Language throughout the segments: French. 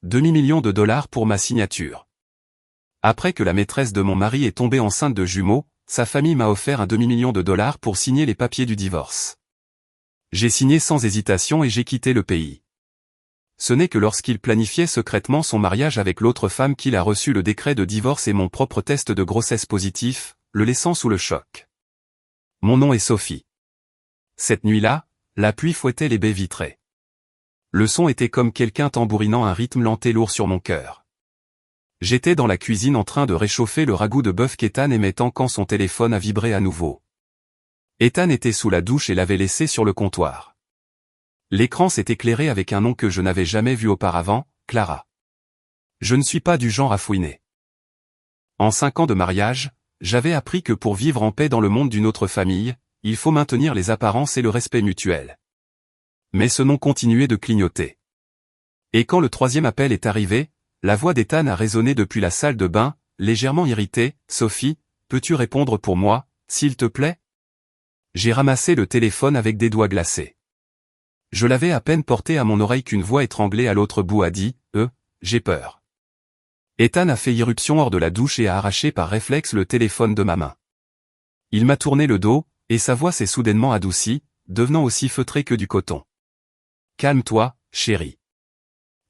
demi-million de dollars pour ma signature. Après que la maîtresse de mon mari est tombée enceinte de jumeaux, sa famille m'a offert un demi-million de dollars pour signer les papiers du divorce. J'ai signé sans hésitation et j'ai quitté le pays. Ce n'est que lorsqu'il planifiait secrètement son mariage avec l'autre femme qu'il a reçu le décret de divorce et mon propre test de grossesse positif, le laissant sous le choc. Mon nom est Sophie. Cette nuit-là, la pluie fouettait les baies vitrées. Le son était comme quelqu'un tambourinant un rythme lent et lourd sur mon cœur. J'étais dans la cuisine en train de réchauffer le ragoût de bœuf qu'Ethan aimait tant quand son téléphone a vibré à nouveau. Ethan était sous la douche et l'avait laissé sur le comptoir. L'écran s'est éclairé avec un nom que je n'avais jamais vu auparavant, Clara. Je ne suis pas du genre à fouiner. En 5 ans de mariage, j'avais appris que pour vivre en paix dans le monde d'une autre famille, il faut maintenir les apparences et le respect mutuel. Mais ce nom continuait de clignoter. Et quand le 3e appel est arrivé, la voix d'Ethan a résonné depuis la salle de bain, légèrement irritée. « Sophie, peux-tu répondre pour moi, s'il te plaît ?» J'ai ramassé le téléphone avec des doigts glacés. Je l'avais à peine porté à mon oreille qu'une voix étranglée à l'autre bout a dit « j'ai peur ». Ethan a fait irruption hors de la douche et a arraché par réflexe le téléphone de ma main. Il m'a tourné le dos, et sa voix s'est soudainement adoucie, devenant aussi feutrée que du coton. « Calme-toi, chérie.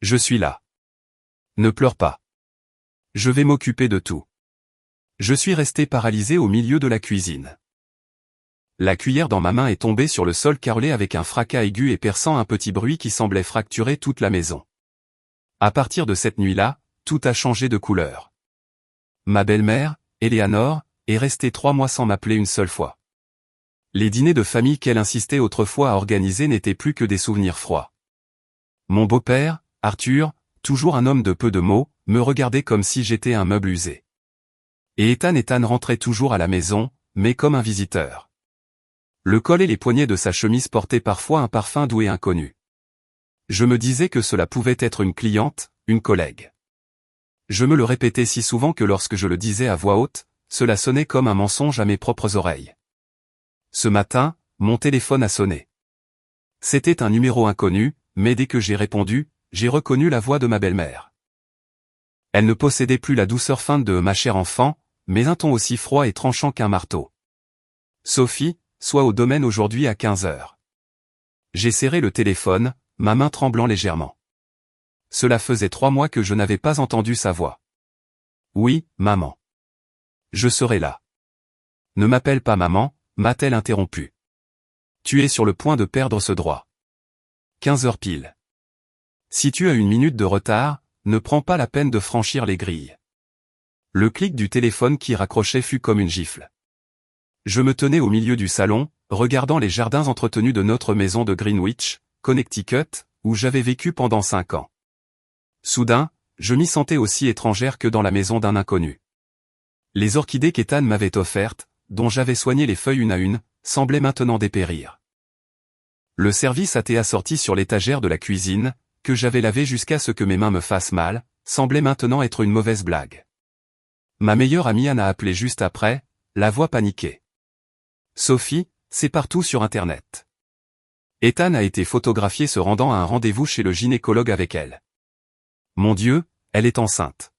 Je suis là. Ne pleure pas. Je vais m'occuper de tout. » Je suis resté paralysé au milieu de la cuisine. La cuillère dans ma main est tombée sur le sol carrelé avec un fracas aigu et perçant, un petit bruit qui semblait fracturer toute la maison. À partir de cette nuit-là, tout a changé de couleur. Ma belle-mère, Eleanor, est restée 3 mois sans m'appeler une seule fois. Les dîners de famille qu'elle insistait autrefois à organiser n'étaient plus que des souvenirs froids. Mon beau-père, Arthur, toujours un homme de peu de mots, me regardait comme si j'étais un meuble usé. Et Ethan rentrait toujours à la maison, mais comme un visiteur. Le col et les poignets de sa chemise portaient parfois un parfum doux et inconnu. Je me disais que cela pouvait être une cliente, une collègue. Je me le répétais si souvent que lorsque je le disais à voix haute, cela sonnait comme un mensonge à mes propres oreilles. Ce matin, mon téléphone a sonné. C'était un numéro inconnu, mais dès que j'ai répondu, j'ai reconnu la voix de ma belle-mère. Elle ne possédait plus la douceur feinte de « ma chère enfant », mais un ton aussi froid et tranchant qu'un marteau. « Sophie, sois au domaine aujourd'hui à 15 heures. » J'ai serré le téléphone, ma main tremblant légèrement. Cela faisait 3 mois que je n'avais pas entendu sa voix. « Oui, maman. Je serai là. »« Ne m'appelle pas maman », m'a-t-elle interrompu. « Tu es sur le point de perdre ce droit. 15 heures pile. Si tu as 1 minute de retard, ne prends pas la peine de franchir les grilles. » Le clic du téléphone qui raccrochait fut comme une gifle. Je me tenais au milieu du salon, regardant les jardins entretenus de notre maison de Greenwich, Connecticut, où j'avais vécu pendant 5 ans. Soudain, je m'y sentais aussi étrangère que dans la maison d'un inconnu. Les orchidées qu'Ethan m'avait offertes, dont j'avais soigné les feuilles une à une, semblaient maintenant dépérir. Le service à thé assorti sur l'étagère de la cuisine, que j'avais lavé jusqu'à ce que mes mains me fassent mal, semblait maintenant être une mauvaise blague. Ma meilleure amie Anne a appelé juste après, la voix paniquée. « Sophie, c'est partout sur Internet. Ethan a été photographié se rendant à un rendez-vous chez le gynécologue avec elle. Mon Dieu, elle est enceinte. »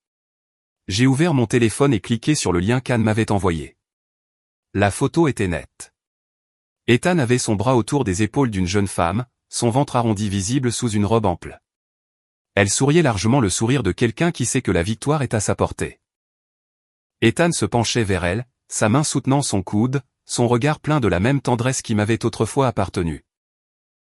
J'ai ouvert mon téléphone et cliqué sur le lien qu'Anne m'avait envoyé. La photo était nette. Ethan avait son bras autour des épaules d'une jeune femme, son ventre arrondi visible sous une robe ample. Elle souriait largement, le sourire de quelqu'un qui sait que la victoire est à sa portée. Ethan se penchait vers elle, sa main soutenant son coude, son regard plein de la même tendresse qui m'avait autrefois appartenu.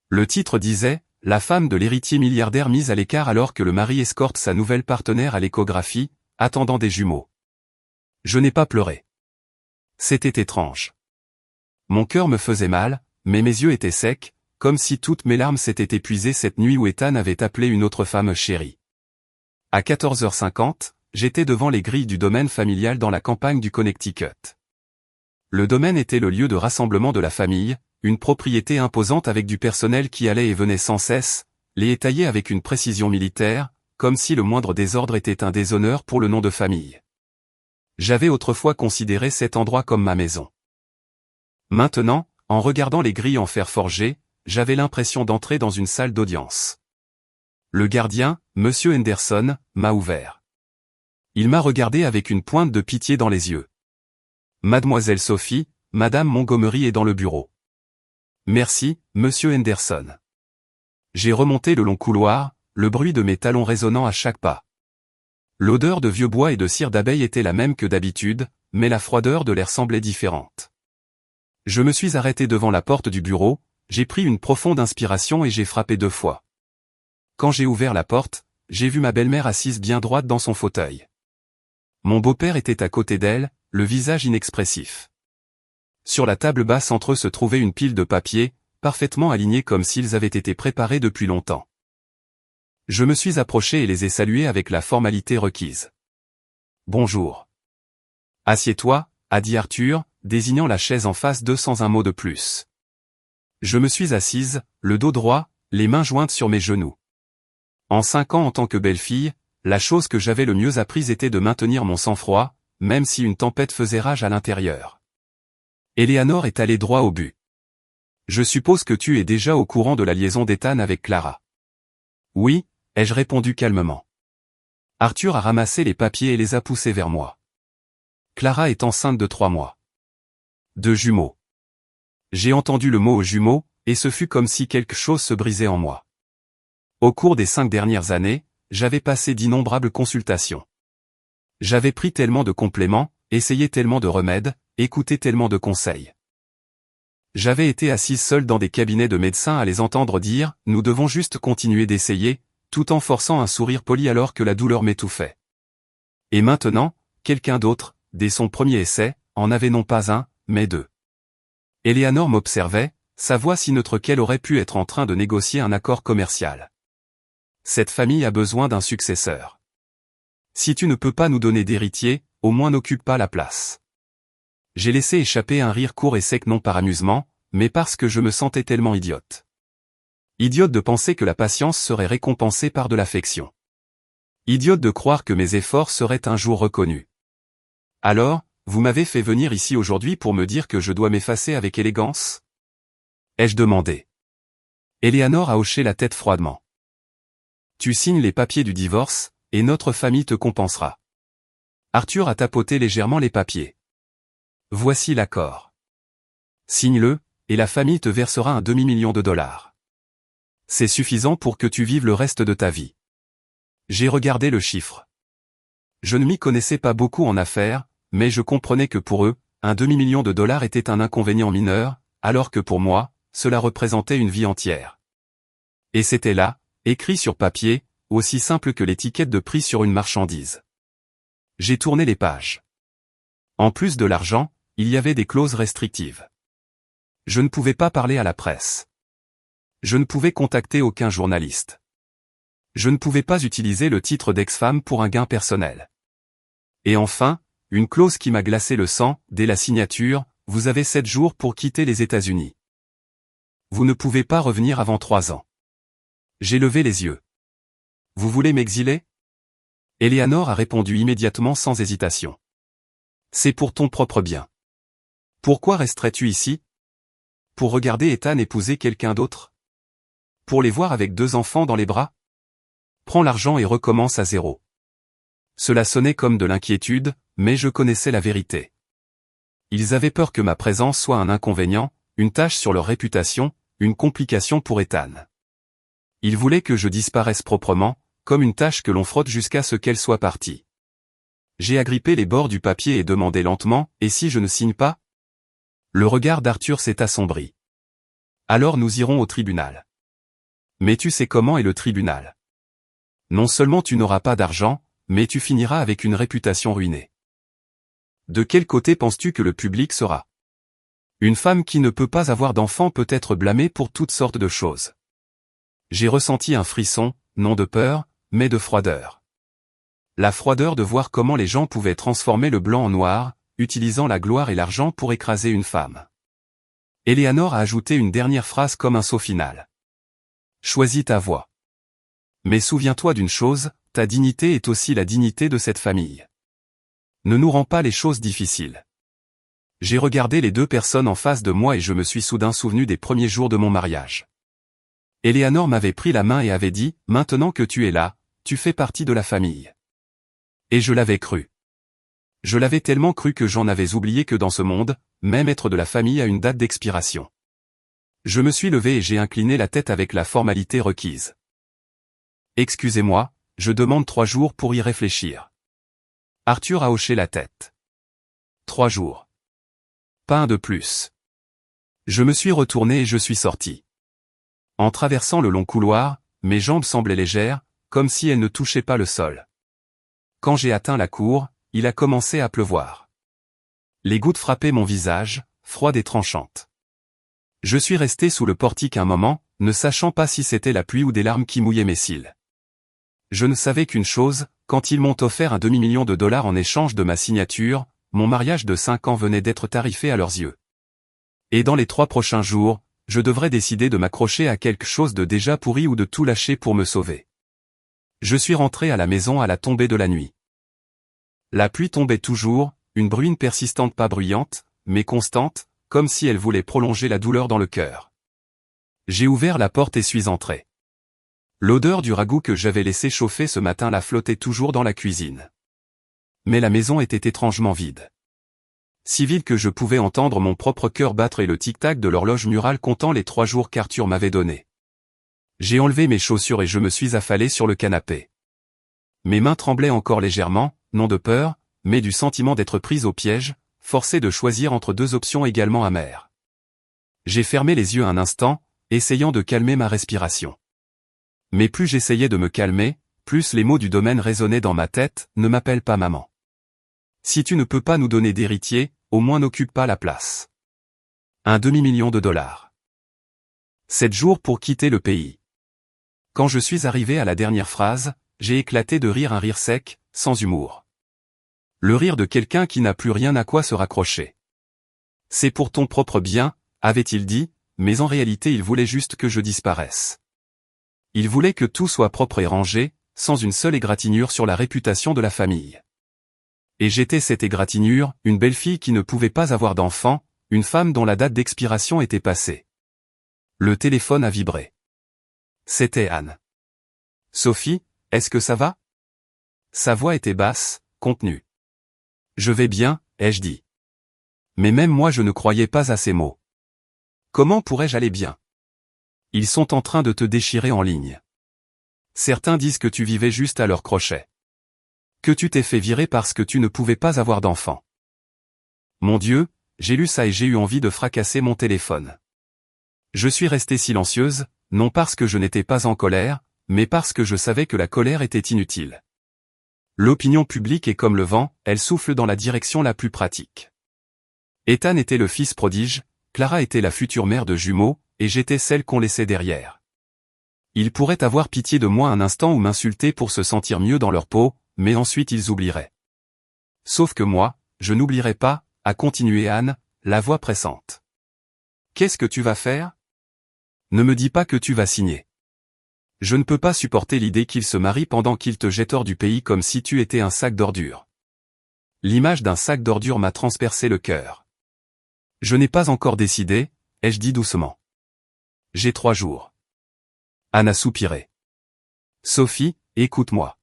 Le titre disait « La femme de l'héritier milliardaire mise à l'écart alors que le mari escorte sa nouvelle partenaire à l'échographie, attendant des jumeaux. » Je n'ai pas pleuré. C'était étrange. Mon cœur me faisait mal, mais mes yeux étaient secs, comme si toutes mes larmes s'étaient épuisées cette nuit où Ethan avait appelé une autre femme chérie. À 14h50, j'étais devant les grilles du domaine familial dans la campagne du Connecticut. Le domaine était le lieu de rassemblement de la famille, une propriété imposante avec du personnel qui allait et venait sans cesse, les étayer avec une précision militaire, comme si le moindre désordre était un déshonneur pour le nom de famille. J'avais autrefois considéré cet endroit comme ma maison. Maintenant, en regardant les grilles en fer forgé, j'avais l'impression d'entrer dans une salle d'audience. Le gardien, Monsieur Henderson, m'a ouvert. Il m'a regardé avec une pointe de pitié dans les yeux. Mademoiselle Sophie, Madame Montgomery est dans le bureau. Merci, Monsieur Henderson. J'ai remonté le long couloir, le bruit de mes talons résonnant à chaque pas. L'odeur de vieux bois et de cire d'abeille était la même que d'habitude, mais la froideur de l'air semblait différente. Je me suis arrêté devant la porte du bureau, j'ai pris une profonde inspiration et j'ai frappé 2 fois. Quand j'ai ouvert la porte, j'ai vu ma belle-mère assise bien droite dans son fauteuil. Mon beau-père était à côté d'elle, le visage inexpressif. Sur la table basse entre eux se trouvait une pile de papiers, parfaitement alignés comme s'ils avaient été préparés depuis longtemps. Je me suis approché et les ai salués avec la formalité requise. « Bonjour. »« Assieds-toi » a dit Arthur, désignant la chaise en face d'eux sans un mot de plus. Je me suis assise, le dos droit, les mains jointes sur mes genoux. En 5 ans en tant que belle-fille, la chose que j'avais le mieux apprise était de maintenir mon sang-froid, même si une tempête faisait rage à l'intérieur. Eleanor est allée droit au but. Je suppose que tu es déjà au courant de la liaison d'Ethan avec Clara. Oui, ai-je répondu calmement. Arthur a ramassé les papiers et les a poussés vers moi. Clara est enceinte de 3 mois. 2 jumeaux. J'ai entendu le mot jumeaux, et ce fut comme si quelque chose se brisait en moi. Au cours des 5 dernières années, j'avais passé d'innombrables consultations. J'avais pris tellement de compléments, essayé tellement de remèdes, écouté tellement de conseils. J'avais été assise seule dans des cabinets de médecins à les entendre dire « Nous devons juste continuer d'essayer », tout en forçant un sourire poli alors que la douleur m'étouffait. Et maintenant, quelqu'un d'autre, dès son premier essai, en avait non pas un, mais 2. Eleanor m'observait, sa voix si neutre qu'elle aurait pu être en train de négocier un accord commercial. Cette famille a besoin d'un successeur. Si tu ne peux pas nous donner d'héritier, au moins n'occupe pas la place. J'ai laissé échapper un rire court et sec non par amusement, mais parce que je me sentais tellement idiote. Idiote de penser que la patience serait récompensée par de l'affection. Idiote de croire que mes efforts seraient un jour reconnus. Alors, vous m'avez fait venir ici aujourd'hui pour me dire que je dois m'effacer avec élégance ? Ai-je demandé. Eleanor a hoché la tête froidement. Tu signes les papiers du divorce, et notre famille te compensera. Arthur a tapoté légèrement les papiers. Voici l'accord. Signe-le, et la famille te versera un demi-million de dollars. C'est suffisant pour que tu vives le reste de ta vie. J'ai regardé le chiffre. Je ne m'y connaissais pas beaucoup en affaires, mais je comprenais que pour eux, un demi-million de dollars était un inconvénient mineur, alors que pour moi, cela représentait une vie entière. Et c'était là, écrit sur papier, aussi simple que l'étiquette de prix sur une marchandise. J'ai tourné les pages. En plus de l'argent, il y avait des clauses restrictives. Je ne pouvais pas parler à la presse. Je ne pouvais contacter aucun journaliste. Je ne pouvais pas utiliser le titre d'ex-femme pour un gain personnel. Et enfin, une clause qui m'a glacé le sang, dès la signature, vous avez 7 jours pour quitter les États-Unis. Vous ne pouvez pas revenir avant 3 ans. J'ai levé les yeux. Vous voulez m'exiler ? Eleanor a répondu immédiatement sans hésitation. C'est pour ton propre bien. Pourquoi resterais-tu ici ? Pour regarder Ethan épouser quelqu'un d'autre ? Pour les voir avec 2 enfants dans les bras ? Prends l'argent et recommence à zéro. Cela sonnait comme de l'inquiétude, mais je connaissais la vérité. Ils avaient peur que ma présence soit un inconvénient, une tache sur leur réputation, une complication pour Ethan. Ils voulaient que je disparaisse proprement, comme une tache que l'on frotte jusqu'à ce qu'elle soit partie. J'ai agrippé les bords du papier et demandé lentement, « Et si je ne signe pas ?» Le regard d'Arthur s'est assombri. « Alors nous irons au tribunal. » Mais tu sais comment est le tribunal. Non seulement tu n'auras pas d'argent, mais tu finiras avec une réputation ruinée. De quel côté penses-tu que le public sera ? Une femme qui ne peut pas avoir d'enfant peut être blâmée pour toutes sortes de choses. J'ai ressenti un frisson, non de peur, mais de froideur. La froideur de voir comment les gens pouvaient transformer le blanc en noir, utilisant la gloire et l'argent pour écraser une femme. Eleanor a ajouté une dernière phrase comme un saut final. Choisis ta voie. Mais souviens-toi d'une chose, ta dignité est aussi la dignité de cette famille. Ne nous rends pas les choses difficiles. J'ai regardé les 2 personnes en face de moi et je me suis soudain souvenu des premiers jours de mon mariage. Eleanor m'avait pris la main et avait dit, « Maintenant que tu es là, tu fais partie de la famille. » Et je l'avais cru. Je l'avais tellement cru que j'en avais oublié que dans ce monde, même être de la famille a une date d'expiration. Je me suis levé et j'ai incliné la tête avec la formalité requise. « Excusez-moi, je demande 3 jours pour y réfléchir. » Arthur a hoché la tête. 3 jours. Pas un de plus. Je me suis retourné et je suis sorti. En traversant le long couloir, mes jambes semblaient légères, comme si elles ne touchaient pas le sol. Quand j'ai atteint la cour, il a commencé à pleuvoir. Les gouttes frappaient mon visage, froides et tranchantes. Je suis resté sous le portique un moment, ne sachant pas si c'était la pluie ou des larmes qui mouillaient mes cils. Je ne savais qu'une chose, quand ils m'ont offert un demi-million de dollars en échange de ma signature, mon mariage de 5 ans venait d'être tarifé à leurs yeux. Et dans les 3 prochains jours, je devrais décider de m'accrocher à quelque chose de déjà pourri ou de tout lâcher pour me sauver. Je suis rentré à la maison à la tombée de la nuit. La pluie tombait toujours, une bruine persistante pas bruyante, mais constante, comme si elle voulait prolonger la douleur dans le cœur. J'ai ouvert la porte et suis entré. L'odeur du ragoût que j'avais laissé chauffer ce matin-là flottait toujours dans la cuisine. Mais la maison était étrangement vide. Si vide que je pouvais entendre mon propre cœur battre et le tic-tac de l'horloge murale comptant les 3 jours qu'Arthur m'avait donnés. J'ai enlevé mes chaussures et je me suis affalé sur le canapé. Mes mains tremblaient encore légèrement, non de peur, mais du sentiment d'être prise au piège, forcé de choisir entre 2 options également amères. J'ai fermé les yeux un instant, essayant de calmer ma respiration. Mais plus j'essayais de me calmer, plus les mots du domaine résonnaient dans ma tête, « Ne m'appelle pas maman. Si tu ne peux pas nous donner d'héritier, au moins n'occupe pas la place. » Un demi-million de dollars. 7 jours pour quitter le pays. Quand je suis arrivé à la dernière phrase, j'ai éclaté de rire, un rire sec, sans humour. Le rire de quelqu'un qui n'a plus rien à quoi se raccrocher. « C'est pour ton propre bien », avait-il dit, mais en réalité il voulait juste que je disparaisse. Il voulait que tout soit propre et rangé, sans une seule égratignure sur la réputation de la famille. Et j'étais cette égratignure, une belle fille qui ne pouvait pas avoir d'enfant, une femme dont la date d'expiration était passée. Le téléphone a vibré. C'était Anne. « Sophie, est-ce que ça va ?» Sa voix était basse, contenue. « Je vais bien », ai-je dit. Mais même moi je ne croyais pas à ces mots. Comment pourrais-je aller bien ? Ils sont en train de te déchirer en ligne. Certains disent que tu vivais juste à leur crochet. Que tu t'es fait virer parce que tu ne pouvais pas avoir d'enfant. Mon Dieu, j'ai lu ça et j'ai eu envie de fracasser mon téléphone. Je suis restée silencieuse, non parce que je n'étais pas en colère, mais parce que je savais que la colère était inutile. L'opinion publique est comme le vent, elle souffle dans la direction la plus pratique. Ethan était le fils prodige, Clara était la future mère de jumeaux, et j'étais celle qu'on laissait derrière. Ils pourraient avoir pitié de moi un instant ou m'insulter pour se sentir mieux dans leur peau, mais ensuite ils oublieraient. Sauf que moi, je n'oublierai pas, a continué Anne, la voix pressante. Qu'est-ce que tu vas faire ? Ne me dis pas que tu vas signer. Je ne peux pas supporter l'idée qu'il se marie pendant qu'il te jette hors du pays comme si tu étais un sac d'ordures. L'image d'un sac d'ordures m'a transpercé le cœur. Je n'ai pas encore décidé, ai-je dit doucement. J'ai 3 jours. Anne a soupiré. Sophie, écoute-moi.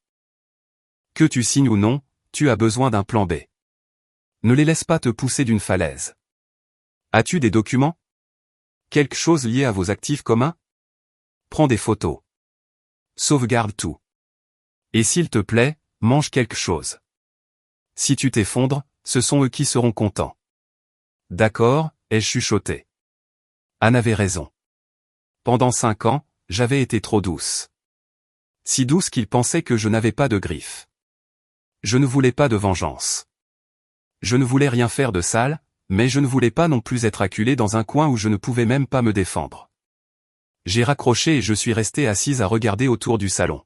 Que tu signes ou non, tu as besoin d'un plan B. Ne les laisse pas te pousser d'une falaise. As-tu des documents ? Quelque chose lié à vos actifs communs ? Prends des photos. Sauvegarde tout. Et s'il te plaît, mange quelque chose. Si tu t'effondres, ce sont eux qui seront contents. D'accord, ai-je chuchoté. Anne avait raison. Pendant 5 ans, j'avais été trop douce. Si douce qu'il pensait que je n'avais pas de griffes. Je ne voulais pas de vengeance. Je ne voulais rien faire de sale, mais je ne voulais pas non plus être acculé dans un coin où je ne pouvais même pas me défendre. J'ai raccroché et je suis resté assise à regarder autour du salon.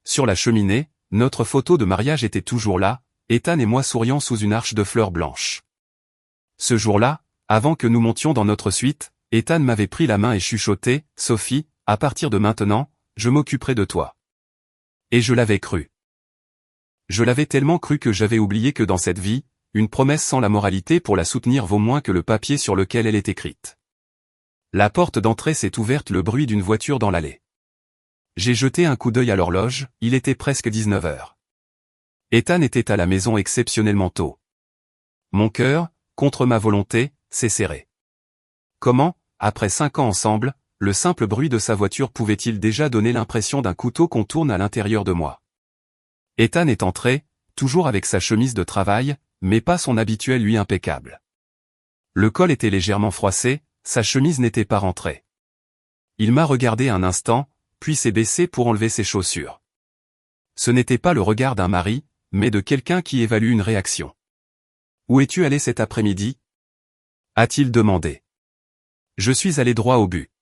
Sur la cheminée, notre photo de mariage était toujours là, Ethan et moi souriant sous une arche de fleurs blanches. Ce jour-là, avant que nous montions dans notre suite, Ethan m'avait pris la main et chuchoté, « Sophie, à partir de maintenant, je m'occuperai de toi. » Et je l'avais cru. Je l'avais tellement cru que j'avais oublié que dans cette vie, une promesse sans la moralité pour la soutenir vaut moins que le papier sur lequel elle est écrite. La porte d'entrée s'est ouverte, le bruit d'une voiture dans l'allée. J'ai jeté un coup d'œil à l'horloge, il était presque 19 heures. Ethan était à la maison exceptionnellement tôt. Mon cœur, contre ma volonté, s'est serré. Comment, après 5 ans ensemble, le simple bruit de sa voiture pouvait-il déjà donner l'impression d'un couteau qu'on tourne à l'intérieur de moi? Ethan est entré, toujours avec sa chemise de travail, mais pas son habituel lui impeccable. Le col était légèrement froissé, sa chemise n'était pas rentrée. Il m'a regardé un instant, puis s'est baissé pour enlever ses chaussures. Ce n'était pas le regard d'un mari, mais de quelqu'un qui évalue une réaction. « Où es-tu allé cet après-midi » a-t-il demandé. Je suis allé droit au but.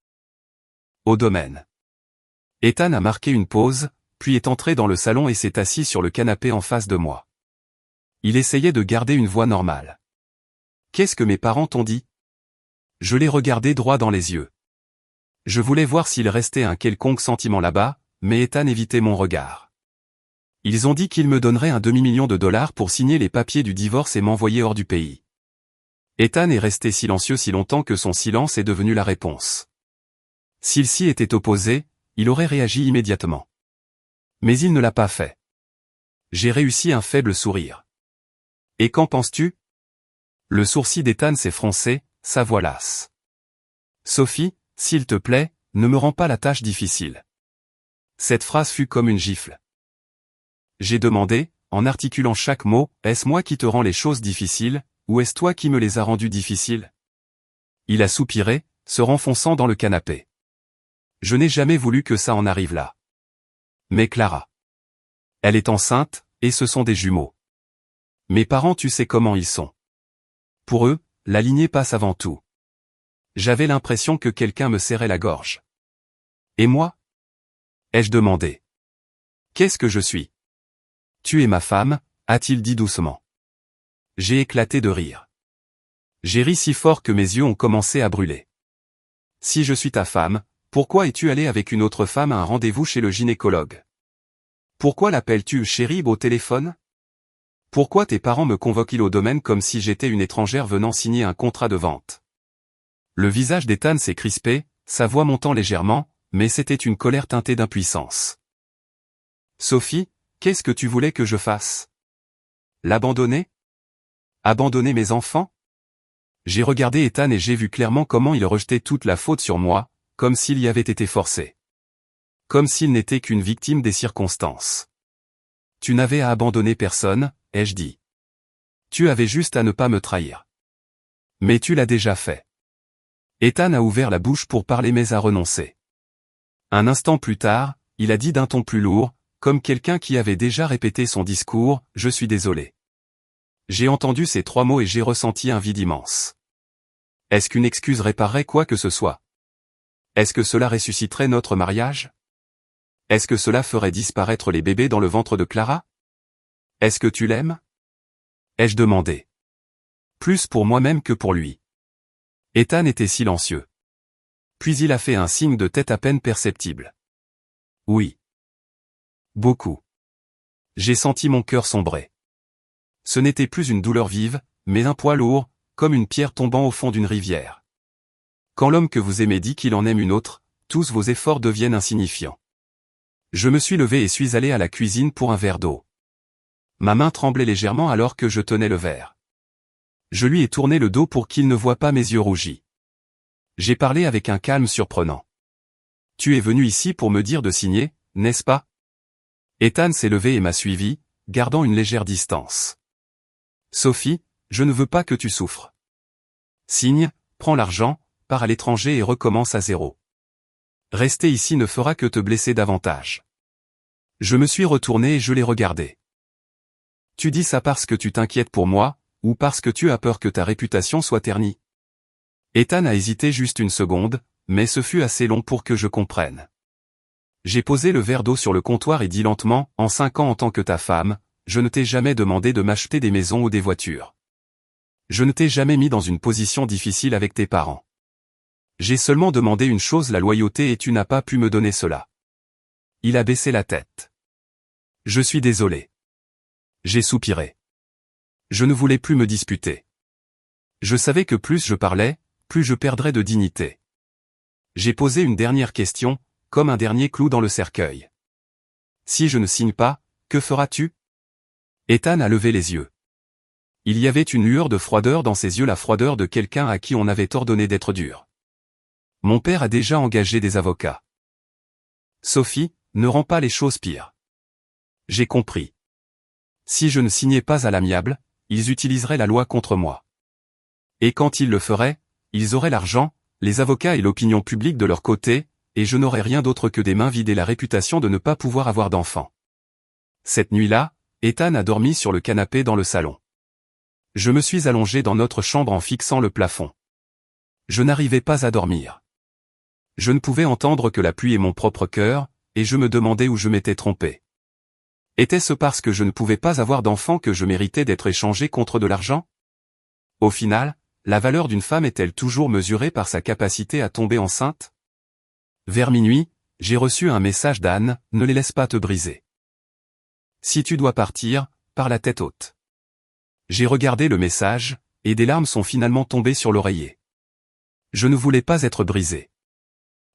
Au domaine. Ethan a marqué une pause, puis est entré dans le salon et s'est assis sur le canapé en face de moi. Il essayait de garder une voix normale. Qu'est-ce que mes parents t'ont dit? Je l'ai regardé droit dans les yeux. Je voulais voir s'il restait un quelconque sentiment là-bas, mais Ethan évitait mon regard. Ils ont dit qu'ils me donneraient un demi-million de dollars pour signer les papiers du divorce et m'envoyer hors du pays. Ethan est resté silencieux si longtemps que son silence est devenu la réponse. S'il s'y était opposé, il aurait réagi immédiatement. Mais il ne l'a pas fait. J'ai réussi un faible sourire. Et qu'en penses-tu? Le sourcil d'Ethan s'est froncé, sa voix lasse. Sophie, s'il te plaît, ne me rends pas la tâche difficile. Cette phrase fut comme une gifle. J'ai demandé, en articulant chaque mot, est-ce moi qui te rends les choses difficiles, ou est-ce toi qui me les as rendues difficiles? Il a soupiré, se renfonçant dans le canapé. Je n'ai jamais voulu que ça en arrive là. Mais Clara. Elle est enceinte, et ce sont des jumeaux. Mes parents, tu sais comment ils sont. Pour eux, la lignée passe avant tout. J'avais l'impression que quelqu'un me serrait la gorge. Et moi? Ai-je demandé. Qu'est-ce que je suis? Tu es ma femme, a-t-il dit doucement. J'ai éclaté de rire. J'ai ri si fort que mes yeux ont commencé à brûler. Si je suis ta femme, pourquoi es-tu allé avec une autre femme à un rendez-vous chez le gynécologue? Pourquoi l'appelles-tu chérie au téléphone? Pourquoi tes parents me convoquent-ils au domaine comme si j'étais une étrangère venant signer un contrat de vente? Le visage d'Ethan s'est crispé, sa voix montant légèrement, mais c'était une colère teintée d'impuissance. Sophie, qu'est-ce que tu voulais que je fasse? L'abandonner? Abandonner mes enfants? J'ai regardé Ethan et j'ai vu clairement comment il rejetait toute la faute sur moi, comme s'il y avait été forcé. Comme s'il n'était qu'une victime des circonstances. Tu n'avais à abandonner personne, ai-je dit. Tu avais juste à ne pas me trahir. Mais tu l'as déjà fait. Ethan a ouvert la bouche pour parler mais a renoncé. Un instant plus tard, il a dit d'un ton plus lourd, comme quelqu'un qui avait déjà répété son discours, « Je suis désolé. » J'ai entendu ces 3 mots et j'ai ressenti un vide immense. Est-ce qu'une excuse réparerait quoi que ce soit? Est-ce que cela ressusciterait notre mariage? Est-ce que cela ferait disparaître les bébés dans le ventre de Clara? Est-ce que tu l'aimes? Ai-je demandé. Plus pour moi-même que pour lui. Ethan était silencieux. Puis il a fait un signe de tête à peine perceptible. Oui. Beaucoup. J'ai senti mon cœur sombrer. Ce n'était plus une douleur vive, mais un poids lourd, comme une pierre tombant au fond d'une rivière. Quand l'homme que vous aimez dit qu'il en aime une autre, tous vos efforts deviennent insignifiants. Je me suis levé et suis allé à la cuisine pour un verre d'eau. Ma main tremblait légèrement alors que je tenais le verre. Je lui ai tourné le dos pour qu'il ne voie pas mes yeux rougis. J'ai parlé avec un calme surprenant. Tu es venu ici pour me dire de signer, n'est-ce pas? Ethan s'est levé et m'a suivi, gardant une légère distance. Sophie, je ne veux pas que tu souffres. Signe, prends l'argent, pars à l'étranger et recommence à zéro. Rester ici ne fera que te blesser davantage. Je me suis retourné et je l'ai regardé. Tu dis ça parce que tu t'inquiètes pour moi, ou parce que tu as peur que ta réputation soit ternie? Ethan a hésité juste une seconde, mais ce fut assez long pour que je comprenne. J'ai posé le verre d'eau sur le comptoir et dit lentement, en 5 ans en tant que ta femme, je ne t'ai jamais demandé de m'acheter des maisons ou des voitures. Je ne t'ai jamais mis dans une position difficile avec tes parents. J'ai seulement demandé une chose, la loyauté, et tu n'as pas pu me donner cela. Il a baissé la tête. Je suis désolé. J'ai soupiré. Je ne voulais plus me disputer. Je savais que plus je parlais, plus je perdrais de dignité. J'ai posé une dernière question, comme un dernier clou dans le cercueil. Si je ne signe pas, que feras-tu? Ethan a levé les yeux. Il y avait une lueur de froideur dans ses yeux, la froideur de quelqu'un à qui on avait ordonné d'être dur. Mon père a déjà engagé des avocats. Sophie, ne rends pas les choses pires. J'ai compris. Si je ne signais pas à l'amiable, ils utiliseraient la loi contre moi. Et quand ils le feraient, ils auraient l'argent, les avocats et l'opinion publique de leur côté, et je n'aurais rien d'autre que des mains vides et la réputation de ne pas pouvoir avoir d'enfants. Cette nuit-là, Ethan a dormi sur le canapé dans le salon. Je me suis allongé dans notre chambre en fixant le plafond. Je n'arrivais pas à dormir. Je ne pouvais entendre que la pluie et mon propre cœur, et je me demandais où je m'étais trompé. Était-ce parce que je ne pouvais pas avoir d'enfant que je méritais d'être échangé contre de l'argent? Au final, la valeur d'une femme est-elle toujours mesurée par sa capacité à tomber enceinte? Vers minuit, j'ai reçu un message d'Anne, ne les laisse pas te briser. Si tu dois partir, par la tête haute. J'ai regardé le message, et des larmes sont finalement tombées sur l'oreiller. Je ne voulais pas être brisé.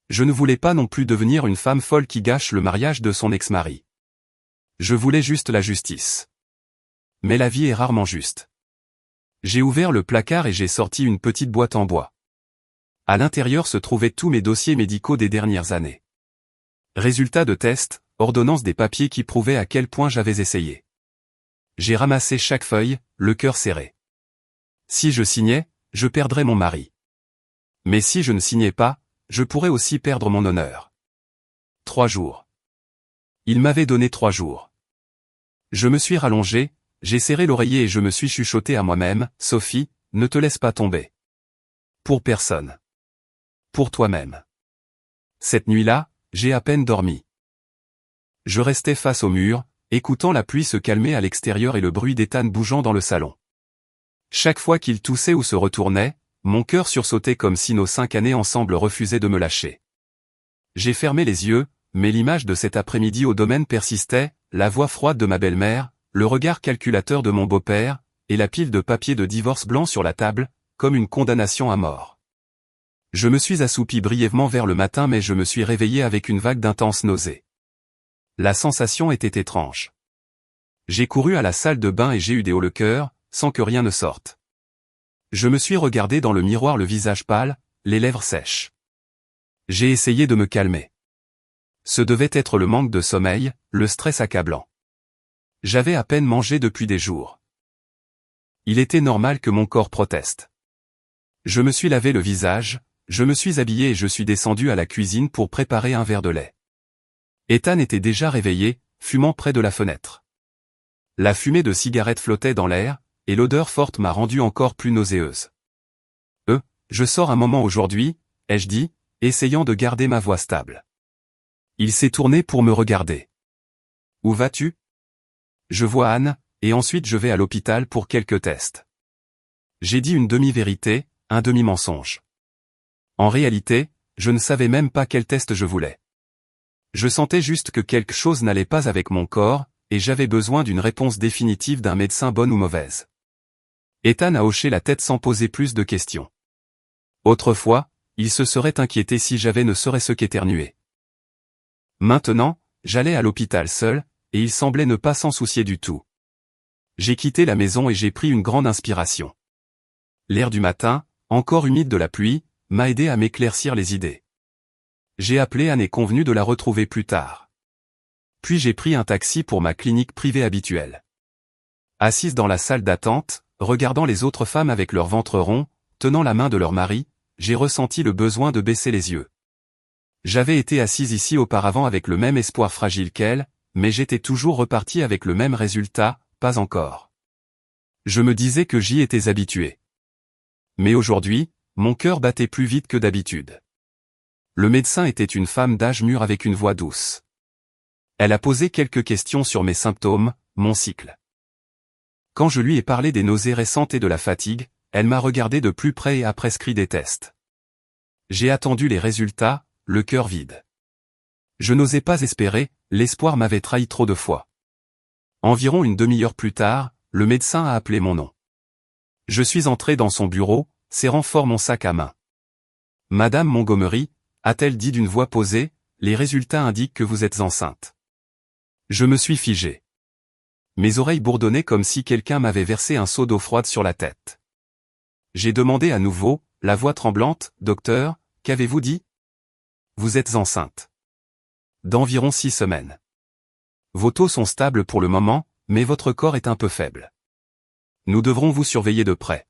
Je ne voulais pas non plus devenir une femme folle qui gâche le mariage de son ex-mari. Je voulais juste la justice. Mais la vie est rarement juste. J'ai ouvert le placard et j'ai sorti une petite boîte en bois. À l'intérieur se trouvaient tous mes dossiers médicaux des dernières années. Résultats de tests, ordonnances, des papiers qui prouvaient à quel point j'avais essayé. J'ai ramassé chaque feuille, le cœur serré. Si je signais, je perdrais mon mari. Mais si je ne signais pas, je pourrais aussi perdre mon honneur. 3 jours. Il m'avait donné 3 jours. Je me suis rallongé, j'ai serré l'oreiller et je me suis chuchoté à moi-même, Sophie, ne te laisse pas tomber. Pour personne. Pour toi-même. Cette nuit-là, j'ai à peine dormi. Je restais face au mur, écoutant la pluie se calmer à l'extérieur et le bruit d'Ethan bougeant dans le salon. Chaque fois qu'il toussait ou se retournait, mon cœur sursautait comme si nos 5 années ensemble refusaient de me lâcher. J'ai fermé les yeux, mais l'image de cet après-midi au domaine persistait, la voix froide de ma belle-mère, le regard calculateur de mon beau-père, et la pile de papiers de divorce blanc sur la table, comme une condamnation à mort. Je me suis assoupi brièvement vers le matin mais je me suis réveillé avec une vague d'intenses nausées. La sensation était étrange. J'ai couru à la salle de bain et j'ai eu des hauts le cœur, sans que rien ne sorte. Je me suis regardé dans le miroir, le visage pâle, les lèvres sèches. J'ai essayé de me calmer. Ce devait être le manque de sommeil, le stress accablant. J'avais à peine mangé depuis des jours. Il était normal que mon corps proteste. Je me suis lavé le visage, je me suis habillé et je suis descendu à la cuisine pour préparer un verre de lait. Ethan était déjà réveillé, fumant près de la fenêtre. La fumée de cigarette flottait dans l'air, et l'odeur forte m'a rendu encore plus nauséeuse. Je sors un moment aujourd'hui, ai-je dit, essayant de garder ma voix stable. Il s'est tourné pour me regarder. Où vas-tu? Je vois Anne, et ensuite je vais à l'hôpital pour quelques tests. J'ai dit une demi-vérité, un demi-mensonge. En réalité, je ne savais même pas quel test je voulais. Je sentais juste que quelque chose n'allait pas avec mon corps, et j'avais besoin d'une réponse définitive d'un médecin, bonne ou mauvaise. Ethan a hoché la tête sans poser plus de questions. Autrefois, il se serait inquiété si j'avais ne serait-ce qu'éternué. Maintenant, j'allais à l'hôpital seul, et il semblait ne pas s'en soucier du tout. J'ai quitté la maison et j'ai pris une grande inspiration. L'air du matin, encore humide de la pluie, m'a aidé à m'éclaircir les idées. J'ai appelé Anne et convenu de la retrouver plus tard. Puis j'ai pris un taxi pour ma clinique privée habituelle. Assise dans la salle d'attente, regardant les autres femmes avec leur ventre rond, tenant la main de leur mari, j'ai ressenti le besoin de baisser les yeux. J'avais été assise ici auparavant avec le même espoir fragile qu'elle, mais j'étais toujours reparti avec le même résultat, pas encore. Je me disais que j'y étais habitué. Mais aujourd'hui, mon cœur battait plus vite que d'habitude. Le médecin était une femme d'âge mûr avec une voix douce. Elle a posé quelques questions sur mes symptômes, mon cycle. Quand je lui ai parlé des nausées récentes et de la fatigue, elle m'a regardé de plus près et a prescrit des tests. J'ai attendu les résultats, le cœur vide. Je n'osais pas espérer, l'espoir m'avait trahi trop de fois. Environ une demi-heure plus tard, le médecin a appelé mon nom. Je suis entré dans son bureau, serrant fort mon sac à main. Madame Montgomery, a-t-elle dit d'une voix posée, les résultats indiquent que vous êtes enceinte. Je me suis figé. Mes oreilles bourdonnaient comme si quelqu'un m'avait versé un seau d'eau froide sur la tête. J'ai demandé à nouveau, la voix tremblante, docteur, qu'avez-vous dit? Vous êtes enceinte. D'environ 6 semaines. Vos taux sont stables pour le moment, mais votre corps est un peu faible. Nous devrons vous surveiller de près.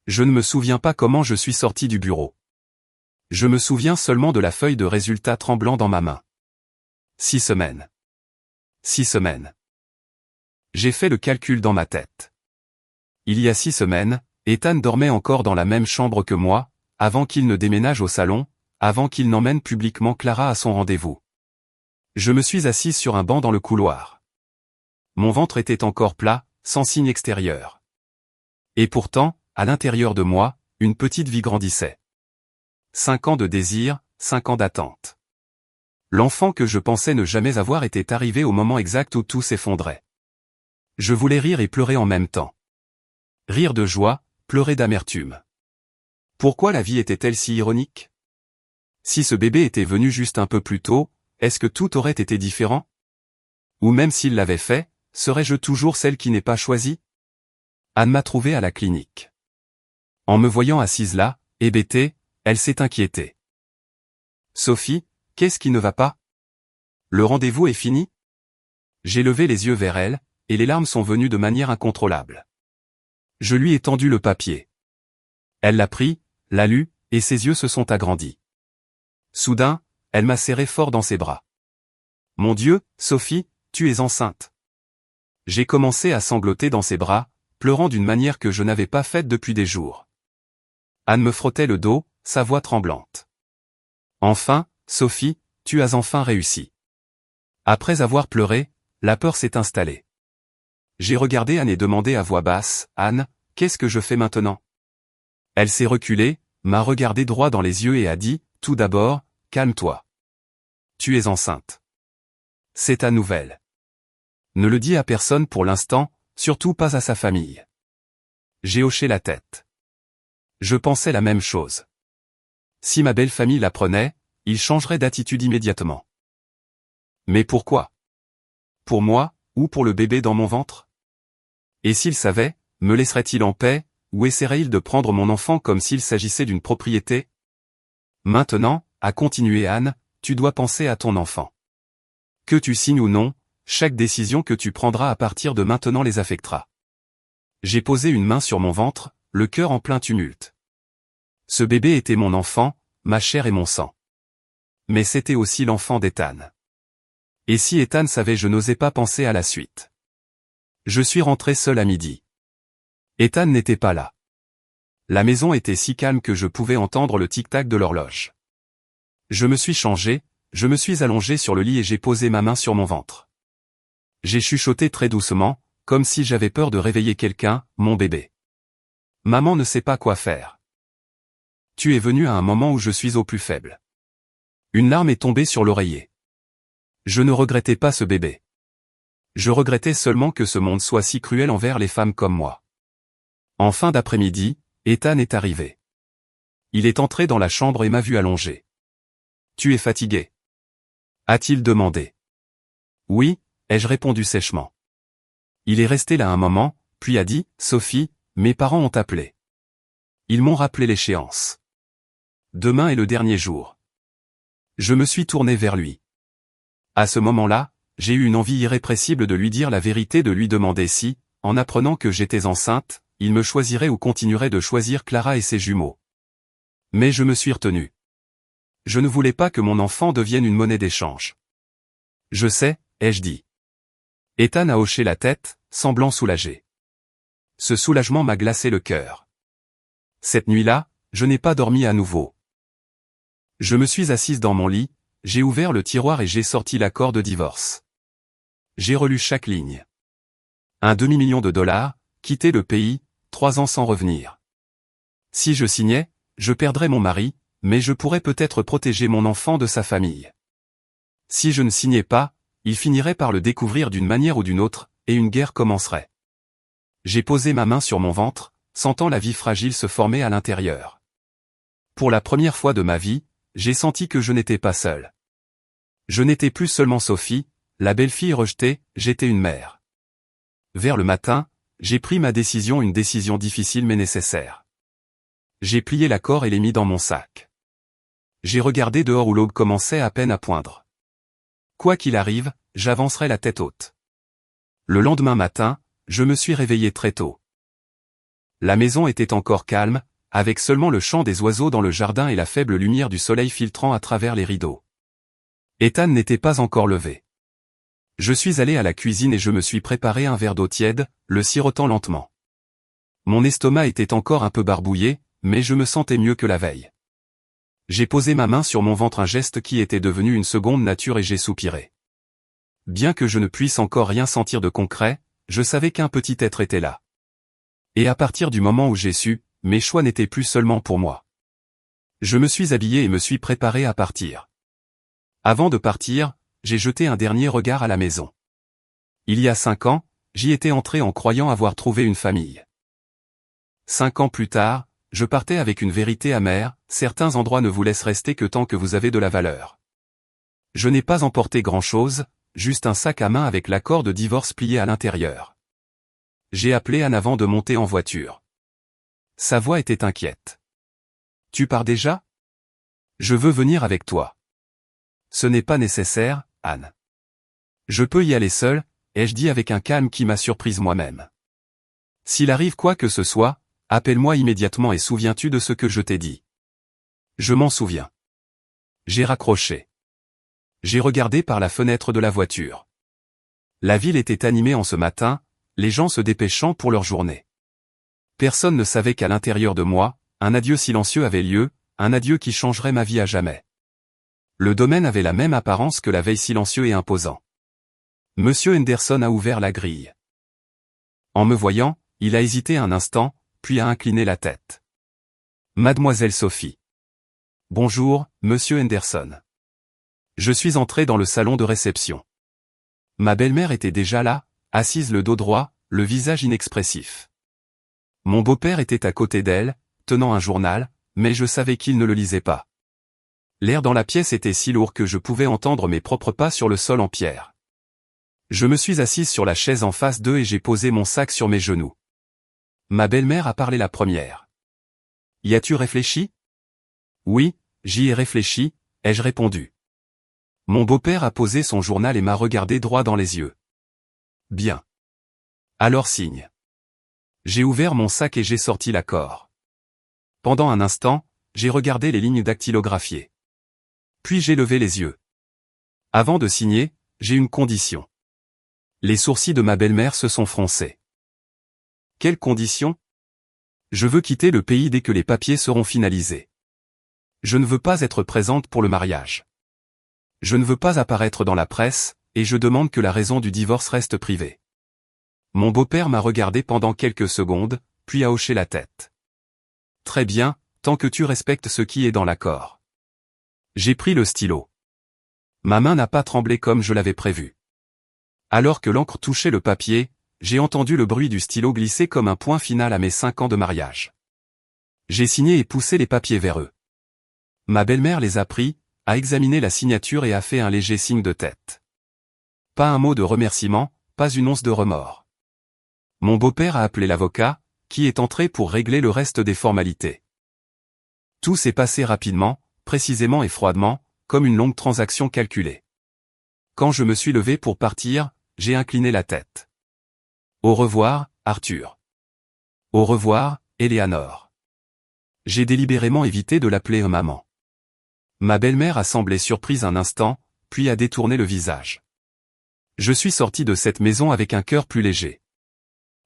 Je ne me souviens pas comment je suis sorti du bureau. Je me souviens seulement de la feuille de résultats tremblant dans ma main. 6 semaines. 6 semaines. J'ai fait le calcul dans ma tête. Il y a 6 semaines, Ethan dormait encore dans la même chambre que moi, avant qu'il ne déménage au salon, avant qu'il n'emmène publiquement Clara à son rendez-vous. Je me suis assise sur un banc dans le couloir. Mon ventre était encore plat, sans signe extérieur. Et pourtant, à l'intérieur de moi, une petite vie grandissait. 5 ans de désir, 5 ans d'attente. L'enfant que je pensais ne jamais avoir était arrivé au moment exact où tout s'effondrait. Je voulais rire et pleurer en même temps. Rire de joie, pleurer d'amertume. Pourquoi la vie était-elle si ironique? Si ce bébé était venu juste un peu plus tôt, est-ce que tout aurait été différent? Ou même s'il l'avait fait, serais-je toujours celle qui n'est pas choisie? Anne m'a trouvé à la clinique. En me voyant assise là, hébétée, elle s'est inquiétée. Sophie, qu'est-ce qui ne va pas? Le rendez-vous est fini? J'ai levé les yeux vers elle, et les larmes sont venues de manière incontrôlable. Je lui ai tendu le papier. Elle l'a pris, l'a lu, et ses yeux se sont agrandis. Soudain, elle m'a serré fort dans ses bras. Mon Dieu, Sophie, tu es enceinte. J'ai commencé à sangloter dans ses bras, pleurant d'une manière que je n'avais pas faite depuis des jours. Anne me frottait le dos, sa voix tremblante. Enfin, Sophie, tu as enfin réussi. Après avoir pleuré, la peur s'est installée. J'ai regardé Anne et demandé à voix basse, Anne, qu'est-ce que je fais maintenant? Elle s'est reculée, m'a regardé droit dans les yeux et a dit, tout d'abord, calme-toi. Tu es enceinte. C'est ta nouvelle. Ne le dis à personne pour l'instant, surtout pas à sa famille. J'ai hoché la tête. Je pensais la même chose. Si ma belle famille l'apprenait, il changerait d'attitude immédiatement. Mais pourquoi? Pour moi, ou pour le bébé dans mon ventre? Et s'il savait, me laisserait-il en paix, ou essaierait-il de prendre mon enfant comme s'il s'agissait d'une propriété? Maintenant, a continué Anne, tu dois penser à ton enfant. Que tu signes ou non, chaque décision que tu prendras à partir de maintenant les affectera. J'ai posé une main sur mon ventre, le cœur en plein tumulte. Ce bébé était mon enfant, ma chair et mon sang. Mais c'était aussi l'enfant d'Ethan. Et si Ethan savait, je n'osais pas penser à la suite. Je suis rentré seul à midi. Ethan n'était pas là. La maison était si calme que je pouvais entendre le tic-tac de l'horloge. Je me suis changé, je me suis allongé sur le lit et j'ai posé ma main sur mon ventre. J'ai chuchoté très doucement, comme si j'avais peur de réveiller quelqu'un, mon bébé. Maman ne sait pas quoi faire. Tu es venu à un moment où je suis au plus faible. Une larme est tombée sur l'oreiller. Je ne regrettais pas ce bébé. Je regrettais seulement que ce monde soit si cruel envers les femmes comme moi. En fin d'après-midi, Ethan est arrivé. Il est entré dans la chambre et m'a vu allongé. Tu es fatigué? A-t-il demandé. Oui, ai-je répondu sèchement. Il est resté là un moment, puis a dit, Sophie, mes parents ont appelé. Ils m'ont rappelé l'échéance. Demain est le dernier jour. Je me suis tourné vers lui. À ce moment-là, j'ai eu une envie irrépressible de lui dire la vérité, de lui demander si, en apprenant que j'étais enceinte, il me choisirait ou continuerait de choisir Clara et ses jumeaux. Mais je me suis retenu. Je ne voulais pas que mon enfant devienne une monnaie d'échange. Je sais, ai-je dit. Ethan a hoché la tête, semblant soulagé. Ce soulagement m'a glacé le cœur. Cette nuit-là, je n'ai pas dormi à nouveau. Je me suis assise dans mon lit, j'ai ouvert le tiroir et j'ai sorti l'accord de divorce. J'ai relu chaque ligne. Un demi-million de dollars, quitter le pays, 3 ans sans revenir. Si je signais, je perdrais mon mari, mais je pourrais peut-être protéger mon enfant de sa famille. Si je ne signais pas, il finirait par le découvrir d'une manière ou d'une autre, et une guerre commencerait. J'ai posé ma main sur mon ventre, sentant la vie fragile se former à l'intérieur. Pour la première fois de ma vie, j'ai senti que je n'étais pas seul. Je n'étais plus seulement Sophie, la belle-fille rejetée, j'étais une mère. Vers le matin, j'ai pris ma décision, une décision difficile mais nécessaire. J'ai plié l'accord et l'ai mis dans mon sac. J'ai regardé dehors où l'aube commençait à peine à poindre. Quoi qu'il arrive, j'avancerai la tête haute. Le lendemain matin, je me suis réveillé très tôt. La maison était encore calme, avec seulement le chant des oiseaux dans le jardin et la faible lumière du soleil filtrant à travers les rideaux. Ethan n'était pas encore levé. Je suis allé à la cuisine et je me suis préparé un verre d'eau tiède, le sirotant lentement. Mon estomac était encore un peu barbouillé, mais je me sentais mieux que la veille. J'ai posé ma main sur mon ventre, un geste qui était devenu une seconde nature, et j'ai soupiré. Bien que je ne puisse encore rien sentir de concret, je savais qu'un petit être était là. Et à partir du moment où j'ai su, mes choix n'étaient plus seulement pour moi. Je me suis habillé et me suis préparé à partir. Avant de partir, j'ai jeté un dernier regard à la maison. Il y a 5 ans, j'y étais entré en croyant avoir trouvé une famille. 5 ans plus tard, je partais avec une vérité amère: certains endroits ne vous laissent rester que tant que vous avez de la valeur. Je n'ai pas emporté grand-chose, juste un sac à main avec l'accord de divorce plié à l'intérieur. J'ai appelé Anne avant de monter en voiture. Sa voix était inquiète. « Tu pars déjà ? Je veux venir avec toi. » « Ce n'est pas nécessaire, Anne. Je peux y aller seul, ai-je dit avec un calme qui m'a surprise moi-même. S'il arrive quoi que ce soit, appelle-moi immédiatement et souviens-tu de ce que je t'ai dit. Je m'en souviens. J'ai raccroché. J'ai regardé par la fenêtre de la voiture. La ville était animée en ce matin, les gens se dépêchant pour leur journée. Personne ne savait qu'à l'intérieur de moi, un adieu silencieux avait lieu, un adieu qui changerait ma vie à jamais. Le domaine avait la même apparence que la veille, silencieux et imposant. Monsieur Henderson a ouvert la grille. En me voyant, il a hésité un instant, puis a incliné la tête. Mademoiselle Sophie. Bonjour, Monsieur Henderson. Je suis entré dans le salon de réception. Ma belle-mère était déjà là, assise le dos droit, le visage inexpressif. Mon beau-père était à côté d'elle, tenant un journal, mais je savais qu'il ne le lisait pas. L'air dans la pièce était si lourd que je pouvais entendre mes propres pas sur le sol en pierre. Je me suis assise sur la chaise en face d'eux et j'ai posé mon sac sur mes genoux. Ma belle-mère a parlé la première. « Y as-tu réfléchi ? » « Oui, j'y ai réfléchi, ai-je répondu. Mon beau-père a posé son journal et m'a regardé droit dans les yeux. « Bien. Alors signe. » J'ai ouvert mon sac et j'ai sorti l'accord. Pendant un instant, j'ai regardé les lignes dactylographiées. Puis j'ai levé les yeux. Avant de signer, j'ai une condition. Les sourcils de ma belle-mère se sont froncés. Quelle condition ? Je veux quitter le pays dès que les papiers seront finalisés. Je ne veux pas être présente pour le mariage. Je ne veux pas apparaître dans la presse, et je demande que la raison du divorce reste privée. Mon beau-père m'a regardé pendant quelques secondes, puis a hoché la tête. Très bien, tant que tu respectes ce qui est dans l'accord. J'ai pris le stylo. Ma main n'a pas tremblé comme je l'avais prévu. Alors que l'encre touchait le papier, j'ai entendu le bruit du stylo glisser comme un point final à mes 5 ans de mariage. J'ai signé et poussé les papiers vers eux. Ma belle-mère les a pris, a examiné la signature et a fait un léger signe de tête. Pas un mot de remerciement, pas une once de remords. Mon beau-père a appelé l'avocat, qui est entré pour régler le reste des formalités. Tout s'est passé rapidement, précisément et froidement, comme une longue transaction calculée. Quand je me suis levé pour partir, j'ai incliné la tête. Au revoir, Arthur. Au revoir, Eleanor. J'ai délibérément évité de l'appeler maman. Ma belle-mère a semblé surprise un instant, puis a détourné le visage. Je suis sorti de cette maison avec un cœur plus léger.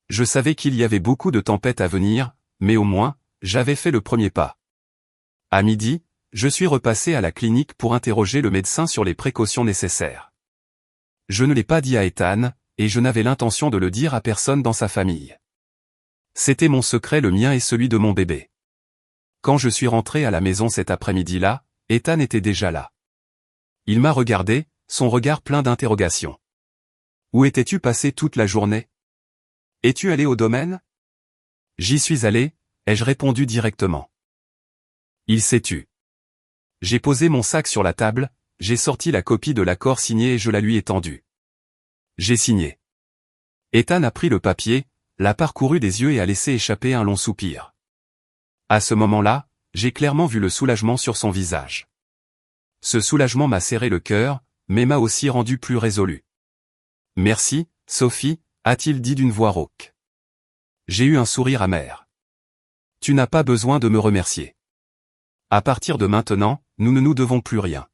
Je savais qu'il y avait beaucoup de tempêtes à venir, mais au moins, j'avais fait le premier pas. À midi, je suis repassé à la clinique pour interroger le médecin sur les précautions nécessaires. Je ne l'ai pas dit à Ethan, et je n'avais l'intention de le dire à personne dans sa famille. C'était mon secret, le mien et celui de mon bébé. Quand je suis rentré à la maison cet après-midi-là, Ethan était déjà là. Il m'a regardé, son regard plein d'interrogations. « Où étais-tu passé toute la journée ? Es-tu allé au domaine ? » « J'y suis allé, ai-je répondu directement. Il s'est tu. J'ai posé mon sac sur la table, j'ai sorti la copie de l'accord signé et je la lui ai tendue. J'ai signé. Ethan a pris le papier, l'a parcouru des yeux et a laissé échapper un long soupir. À ce moment-là, j'ai clairement vu le soulagement sur son visage. Ce soulagement m'a serré le cœur, mais m'a aussi rendu plus résolu. « Merci, Sophie », a-t-il dit d'une voix rauque. J'ai eu un sourire amer. « Tu n'as pas besoin de me remercier. À partir de maintenant, nous ne nous devons plus rien. »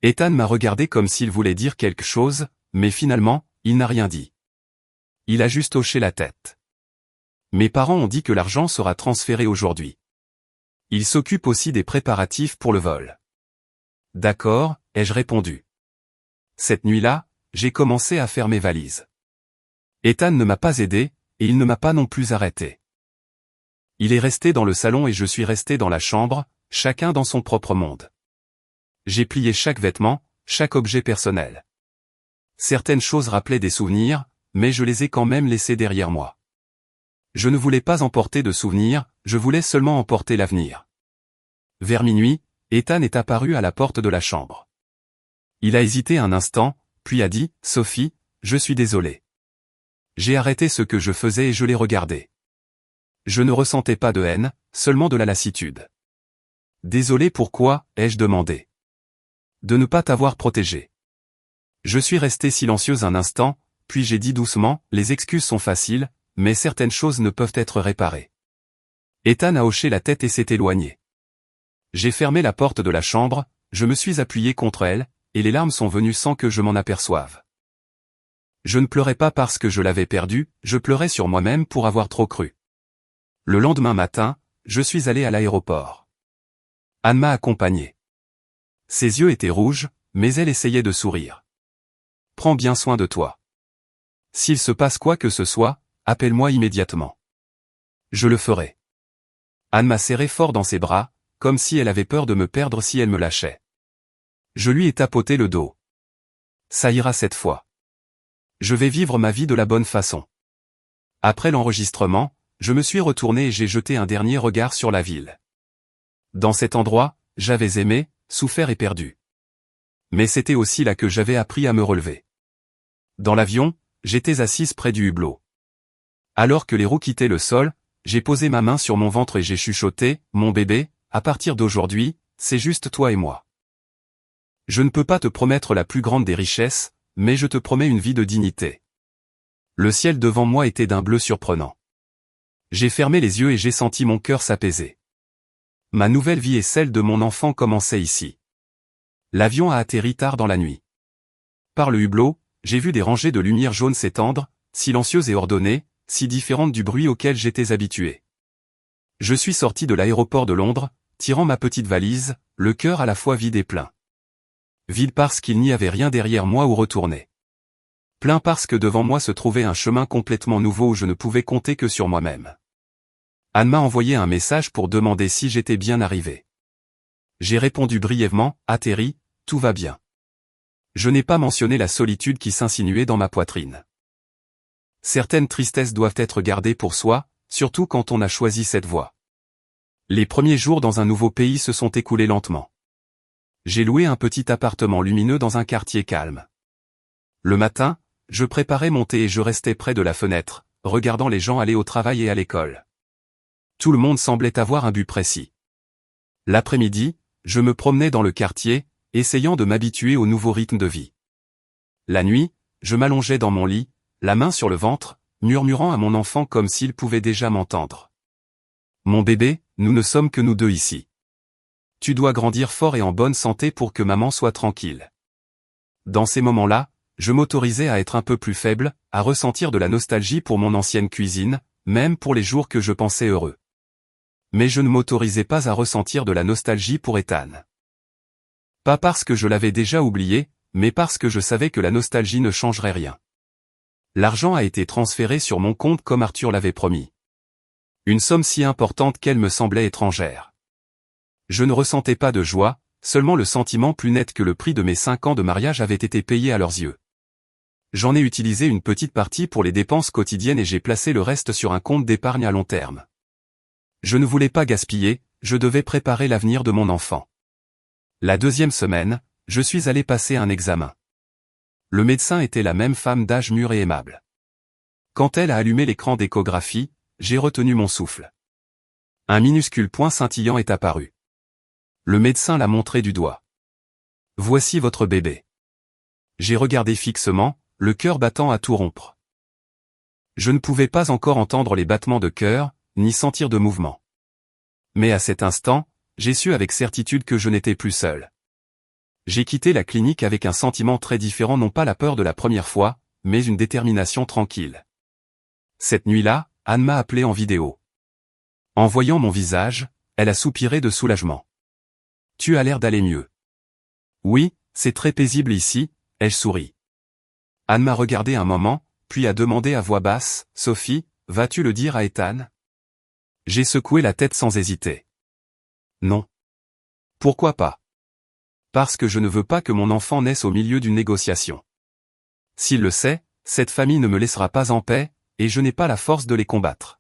Ethan m'a regardé comme s'il voulait dire quelque chose, mais finalement, il n'a rien dit. Il a juste hoché la tête. Mes parents ont dit que l'argent sera transféré aujourd'hui. Ils s'occupent aussi des préparatifs pour le vol. D'accord, ai-je répondu. Cette nuit-là, j'ai commencé à faire mes valises. Ethan ne m'a pas aidé, et il ne m'a pas non plus arrêté. Il est resté dans le salon et je suis resté dans la chambre, chacun dans son propre monde. J'ai plié chaque vêtement, chaque objet personnel. Certaines choses rappelaient des souvenirs, mais je les ai quand même laissés derrière moi. Je ne voulais pas emporter de souvenirs, je voulais seulement emporter l'avenir. Vers minuit, Ethan est apparu à la porte de la chambre. Il a hésité un instant, puis a dit « Sophie, je suis désolé. » J'ai arrêté ce que je faisais et je l'ai regardé. Je ne ressentais pas de haine, seulement de la lassitude. « Désolé pourquoi ?» ai-je demandé. « De ne pas t'avoir protégé. » Je suis resté silencieuse un instant, puis j'ai dit doucement « Les excuses sont faciles, mais certaines choses ne peuvent être réparées. » Ethan a hoché la tête et s'est éloigné. J'ai fermé la porte de la chambre, je me suis appuyé contre elle, et les larmes sont venues sans que je m'en aperçoive. Je ne pleurais pas parce que je l'avais perdu, je pleurais sur moi-même pour avoir trop cru. Le lendemain matin, je suis allé à l'aéroport. Anne m'a accompagné. Ses yeux étaient rouges, mais elle essayait de sourire. « Prends bien soin de toi. S'il se passe quoi que ce soit, appelle-moi immédiatement. » Je le ferai. Anne m'a serré fort dans ses bras, comme si elle avait peur de me perdre si elle me lâchait. Je lui ai tapoté le dos. Ça ira cette fois. Je vais vivre ma vie de la bonne façon. Après l'enregistrement, je me suis retourné et j'ai jeté un dernier regard sur la ville. Dans cet endroit, j'avais aimé, souffert et perdu. Mais c'était aussi là que j'avais appris à me relever. Dans l'avion, j'étais assise près du hublot. Alors que les roues quittaient le sol, j'ai posé ma main sur mon ventre et j'ai chuchoté, « Mon bébé, à partir d'aujourd'hui, c'est juste toi et moi. Je ne peux pas te promettre la plus grande des richesses, mais je te promets une vie de dignité. » Le ciel devant moi était d'un bleu surprenant. J'ai fermé les yeux et j'ai senti mon cœur s'apaiser. Ma nouvelle vie et celle de mon enfant commençaient ici. L'avion a atterri tard dans la nuit. Par le hublot, j'ai vu des rangées de lumières jaunes s'étendre, silencieuses et ordonnées, si différentes du bruit auquel j'étais habitué. Je suis sorti de l'aéroport de Londres, tirant ma petite valise, le cœur à la fois vide et plein. Vide parce qu'il n'y avait rien derrière moi où retourner. Plein parce que devant moi se trouvait un chemin complètement nouveau où je ne pouvais compter que sur moi-même. Anne m'a envoyé un message pour demander si j'étais bien arrivé. J'ai répondu brièvement, « Atterri, tout va bien. » Je n'ai pas mentionné la solitude qui s'insinuait dans ma poitrine. Certaines tristesses doivent être gardées pour soi, surtout quand on a choisi cette voie. Les premiers jours dans un nouveau pays se sont écoulés lentement. J'ai loué un petit appartement lumineux dans un quartier calme. Le matin, je préparais mon thé et je restais près de la fenêtre, regardant les gens aller au travail et à l'école. Tout le monde semblait avoir un but précis. L'après-midi, je me promenais dans le quartier, essayant de m'habituer au nouveau rythme de vie. La nuit, je m'allongeais dans mon lit, la main sur le ventre, murmurant à mon enfant comme s'il pouvait déjà m'entendre. « Mon bébé, nous ne sommes que nous deux ici. Tu dois grandir fort et en bonne santé pour que maman soit tranquille. » Dans ces moments-là, je m'autorisais à être un peu plus faible, à ressentir de la nostalgie pour mon ancienne cuisine, même pour les jours que je pensais heureux. Mais je ne m'autorisais pas à ressentir de la nostalgie pour Ethan. Pas parce que je l'avais déjà oublié, mais parce que je savais que la nostalgie ne changerait rien. L'argent a été transféré sur mon compte comme Arthur l'avait promis. Une somme si importante qu'elle me semblait étrangère. Je ne ressentais pas de joie, seulement le sentiment plus net que le prix de mes 5 ans de mariage avait été payé à leurs yeux. J'en ai utilisé une petite partie pour les dépenses quotidiennes et j'ai placé le reste sur un compte d'épargne à long terme. Je ne voulais pas gaspiller, je devais préparer l'avenir de mon enfant. La deuxième semaine, je suis allé passer un examen. Le médecin était la même femme d'âge mûr et aimable. Quand elle a allumé l'écran d'échographie, j'ai retenu mon souffle. Un minuscule point scintillant est apparu. Le médecin l'a montré du doigt. Voici votre bébé. J'ai regardé fixement, le cœur battant à tout rompre. Je ne pouvais pas encore entendre les battements de cœur, ni sentir de mouvement. Mais à cet instant, j'ai su avec certitude que je n'étais plus seul. J'ai quitté la clinique avec un sentiment très différent, non pas la peur de la première fois, mais une détermination tranquille. Cette nuit-là, Anne m'a appelé en vidéo. En voyant mon visage, elle a soupiré de soulagement. « Tu as l'air d'aller mieux. »« Oui, c'est très paisible ici », ai-je souri. Anne m'a regardé un moment, puis a demandé à voix basse, « Sophie, vas-tu le dire à Ethan ?» J'ai secoué la tête sans hésiter. « Non. »« Pourquoi pas ? » ?»« Parce que je ne veux pas que mon enfant naisse au milieu d'une négociation. S'il le sait, cette famille ne me laissera pas en paix, et je n'ai pas la force de les combattre. »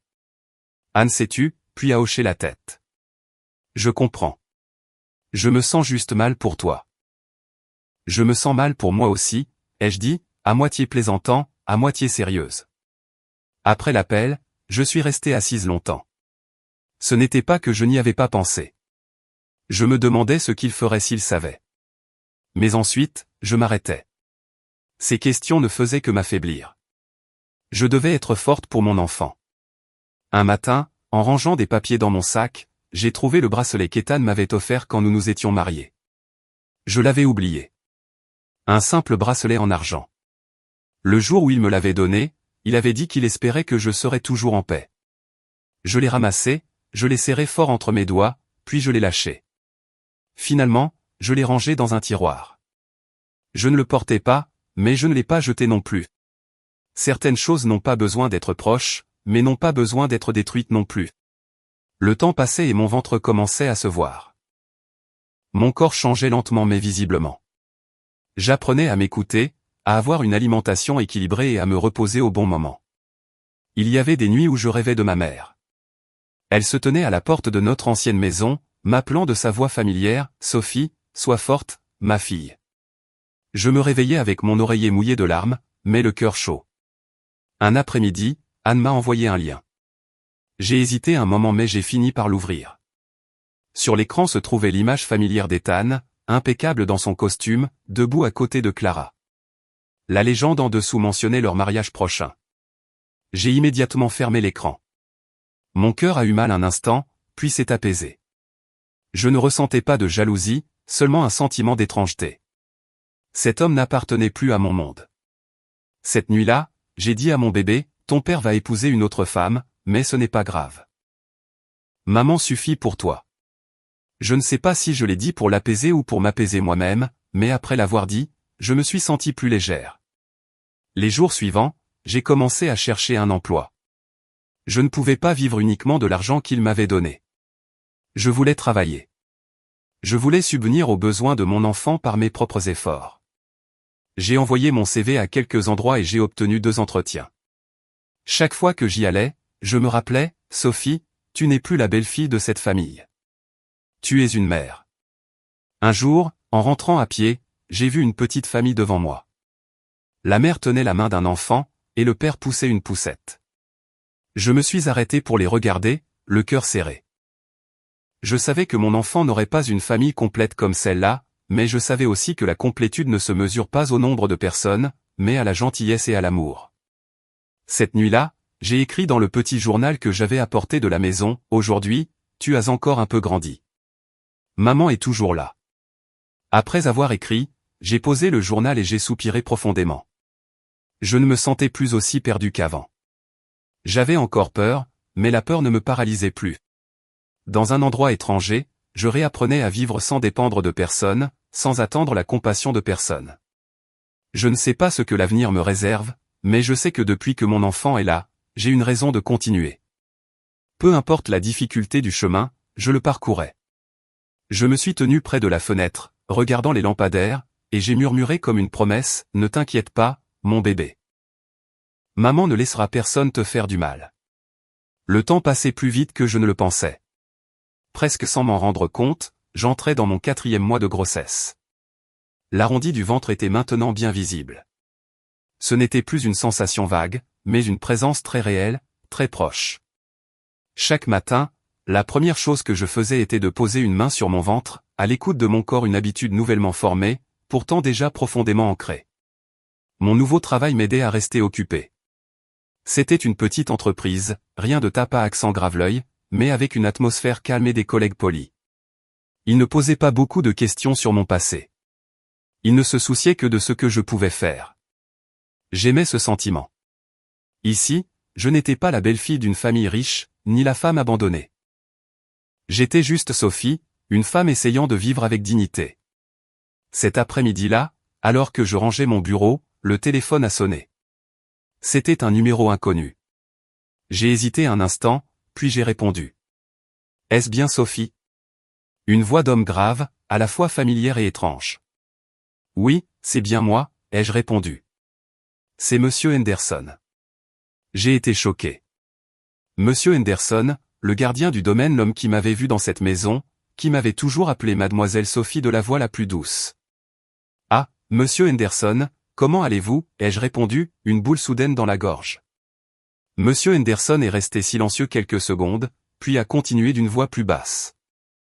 Anne s'est tue, puis a hoché la tête. « Je comprends. Je me sens juste mal pour toi. »« Je me sens mal pour moi aussi, » ai-je dit, à moitié plaisantant, à moitié sérieuse. Après l'appel, je suis restée assise longtemps. Ce n'était pas que je n'y avais pas pensé. Je me demandais ce qu'il ferait s'il savait. Mais ensuite, je m'arrêtais. Ces questions ne faisaient que m'affaiblir. Je devais être forte pour mon enfant. Un matin, en rangeant des papiers dans mon sac, j'ai trouvé le bracelet qu'Ethan m'avait offert quand nous nous étions mariés. Je l'avais oublié. Un simple bracelet en argent. Le jour où il me l'avait donné, il avait dit qu'il espérait que je serais toujours en paix. Je l'ai ramassé, je l'ai serré fort entre mes doigts, puis je l'ai lâché. Finalement, je l'ai rangé dans un tiroir. Je ne le portais pas, mais je ne l'ai pas jeté non plus. Certaines choses n'ont pas besoin d'être proches, mais n'ont pas besoin d'être détruites non plus. Le temps passait et mon ventre commençait à se voir. Mon corps changeait lentement mais visiblement. J'apprenais à m'écouter, à avoir une alimentation équilibrée et à me reposer au bon moment. Il y avait des nuits où je rêvais de ma mère. Elle se tenait à la porte de notre ancienne maison, m'appelant de sa voix familière, « Sophie, sois forte, ma fille. » Je me réveillais avec mon oreiller mouillé de larmes, mais le cœur chaud. Un après-midi, Anne m'a envoyé un lien. J'ai hésité un moment mais j'ai fini par l'ouvrir. Sur l'écran se trouvait l'image familière d'Ethan, impeccable dans son costume, debout à côté de Clara. La légende en dessous mentionnait leur mariage prochain. J'ai immédiatement fermé l'écran. Mon cœur a eu mal un instant, puis s'est apaisé. Je ne ressentais pas de jalousie, seulement un sentiment d'étrangeté. Cet homme n'appartenait plus à mon monde. Cette nuit-là, j'ai dit à mon bébé, « Ton père va épouser une autre femme, mais ce n'est pas grave. Maman suffit pour toi. » Je ne sais pas si je l'ai dit pour l'apaiser ou pour m'apaiser moi-même, mais après l'avoir dit, je me suis sentie plus légère. Les jours suivants, j'ai commencé à chercher un emploi. Je ne pouvais pas vivre uniquement de l'argent qu'il m'avait donné. Je voulais travailler. Je voulais subvenir aux besoins de mon enfant par mes propres efforts. J'ai envoyé mon CV à quelques endroits et j'ai obtenu 2 entretiens. Chaque fois que j'y allais, je me rappelais, « Sophie, tu n'es plus la belle-fille de cette famille. Tu es une mère. » Un jour, en rentrant à pied, j'ai vu une petite famille devant moi. La mère tenait la main d'un enfant, et le père poussait une poussette. Je me suis arrêté pour les regarder, le cœur serré. Je savais que mon enfant n'aurait pas une famille complète comme celle-là, mais je savais aussi que la complétude ne se mesure pas au nombre de personnes, mais à la gentillesse et à l'amour. Cette nuit-là, j'ai écrit dans le petit journal que j'avais apporté de la maison, « Aujourd'hui, tu as encore un peu grandi. Maman est toujours là. » Après avoir écrit, j'ai posé le journal et j'ai soupiré profondément. Je ne me sentais plus aussi perdu qu'avant. J'avais encore peur, mais la peur ne me paralysait plus. Dans un endroit étranger, je réapprenais à vivre sans dépendre de personne, sans attendre la compassion de personne. Je ne sais pas ce que l'avenir me réserve, mais je sais que depuis que mon enfant est là, j'ai une raison de continuer. Peu importe la difficulté du chemin, je le parcourais. Je me suis tenu près de la fenêtre, regardant les lampadaires, et j'ai murmuré comme une promesse, « Ne t'inquiète pas, mon bébé. Maman ne laissera personne te faire du mal. » Le temps passait plus vite que je ne le pensais. Presque sans m'en rendre compte, j'entrais dans mon 4e mois de grossesse. L'arrondi du ventre était maintenant bien visible. Ce n'était plus une sensation vague, mais une présence très réelle, très proche. Chaque matin, la première chose que je faisais était de poser une main sur mon ventre, à l'écoute de mon corps, une habitude nouvellement formée, pourtant déjà profondément ancrée. Mon nouveau travail m'aidait à rester occupé. C'était une petite entreprise, rien de tape à accent grave-l'œil, mais avec une atmosphère calme et des collègues polis. Ils ne posaient pas beaucoup de questions sur mon passé. Ils ne se souciaient que de ce que je pouvais faire. J'aimais ce sentiment. Ici, je n'étais pas la belle-fille d'une famille riche, ni la femme abandonnée. J'étais juste Sophie, une femme essayant de vivre avec dignité. Cet après-midi-là, alors que je rangeais mon bureau, le téléphone a sonné. C'était un numéro inconnu. J'ai hésité un instant, puis j'ai répondu. « Est-ce bien Sophie ?» Une voix d'homme grave, à la fois familière et étrange. « Oui, c'est bien moi », ai-je répondu. « C'est Monsieur Henderson. » J'ai été choqué. Monsieur Henderson, le gardien du domaine, l'homme qui m'avait vu dans cette maison, qui m'avait toujours appelé Mademoiselle Sophie de la voix la plus douce. « Ah, Monsieur Henderson, comment allez-vous » ai-je répondu, une boule soudaine dans la gorge. Monsieur Henderson est resté silencieux quelques secondes, puis a continué d'une voix plus basse.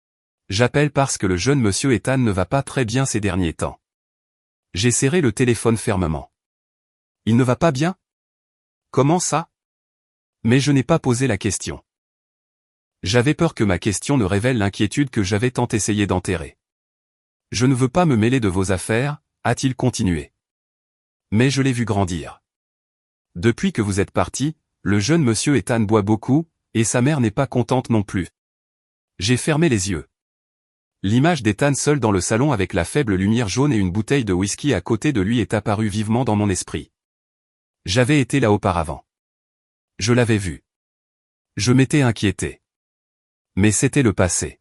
« J'appelle parce que le jeune monsieur Ethan ne va pas très bien ces derniers temps. » J'ai serré le téléphone fermement. « Il ne va pas bien ? Comment ça ? » Mais je n'ai pas posé la question. J'avais peur que ma question ne révèle l'inquiétude que j'avais tant essayé d'enterrer. « Je ne veux pas me mêler de vos affaires », a-t-il continué. Mais je l'ai vu grandir. Depuis que vous êtes parti, le jeune monsieur Ethan boit beaucoup, et sa mère n'est pas contente non plus. J'ai fermé les yeux. L'image d'Ethan seul dans le salon avec la faible lumière jaune et une bouteille de whisky à côté de lui est apparue vivement dans mon esprit. J'avais été là auparavant. Je l'avais vu. Je m'étais inquiété. Mais c'était le passé.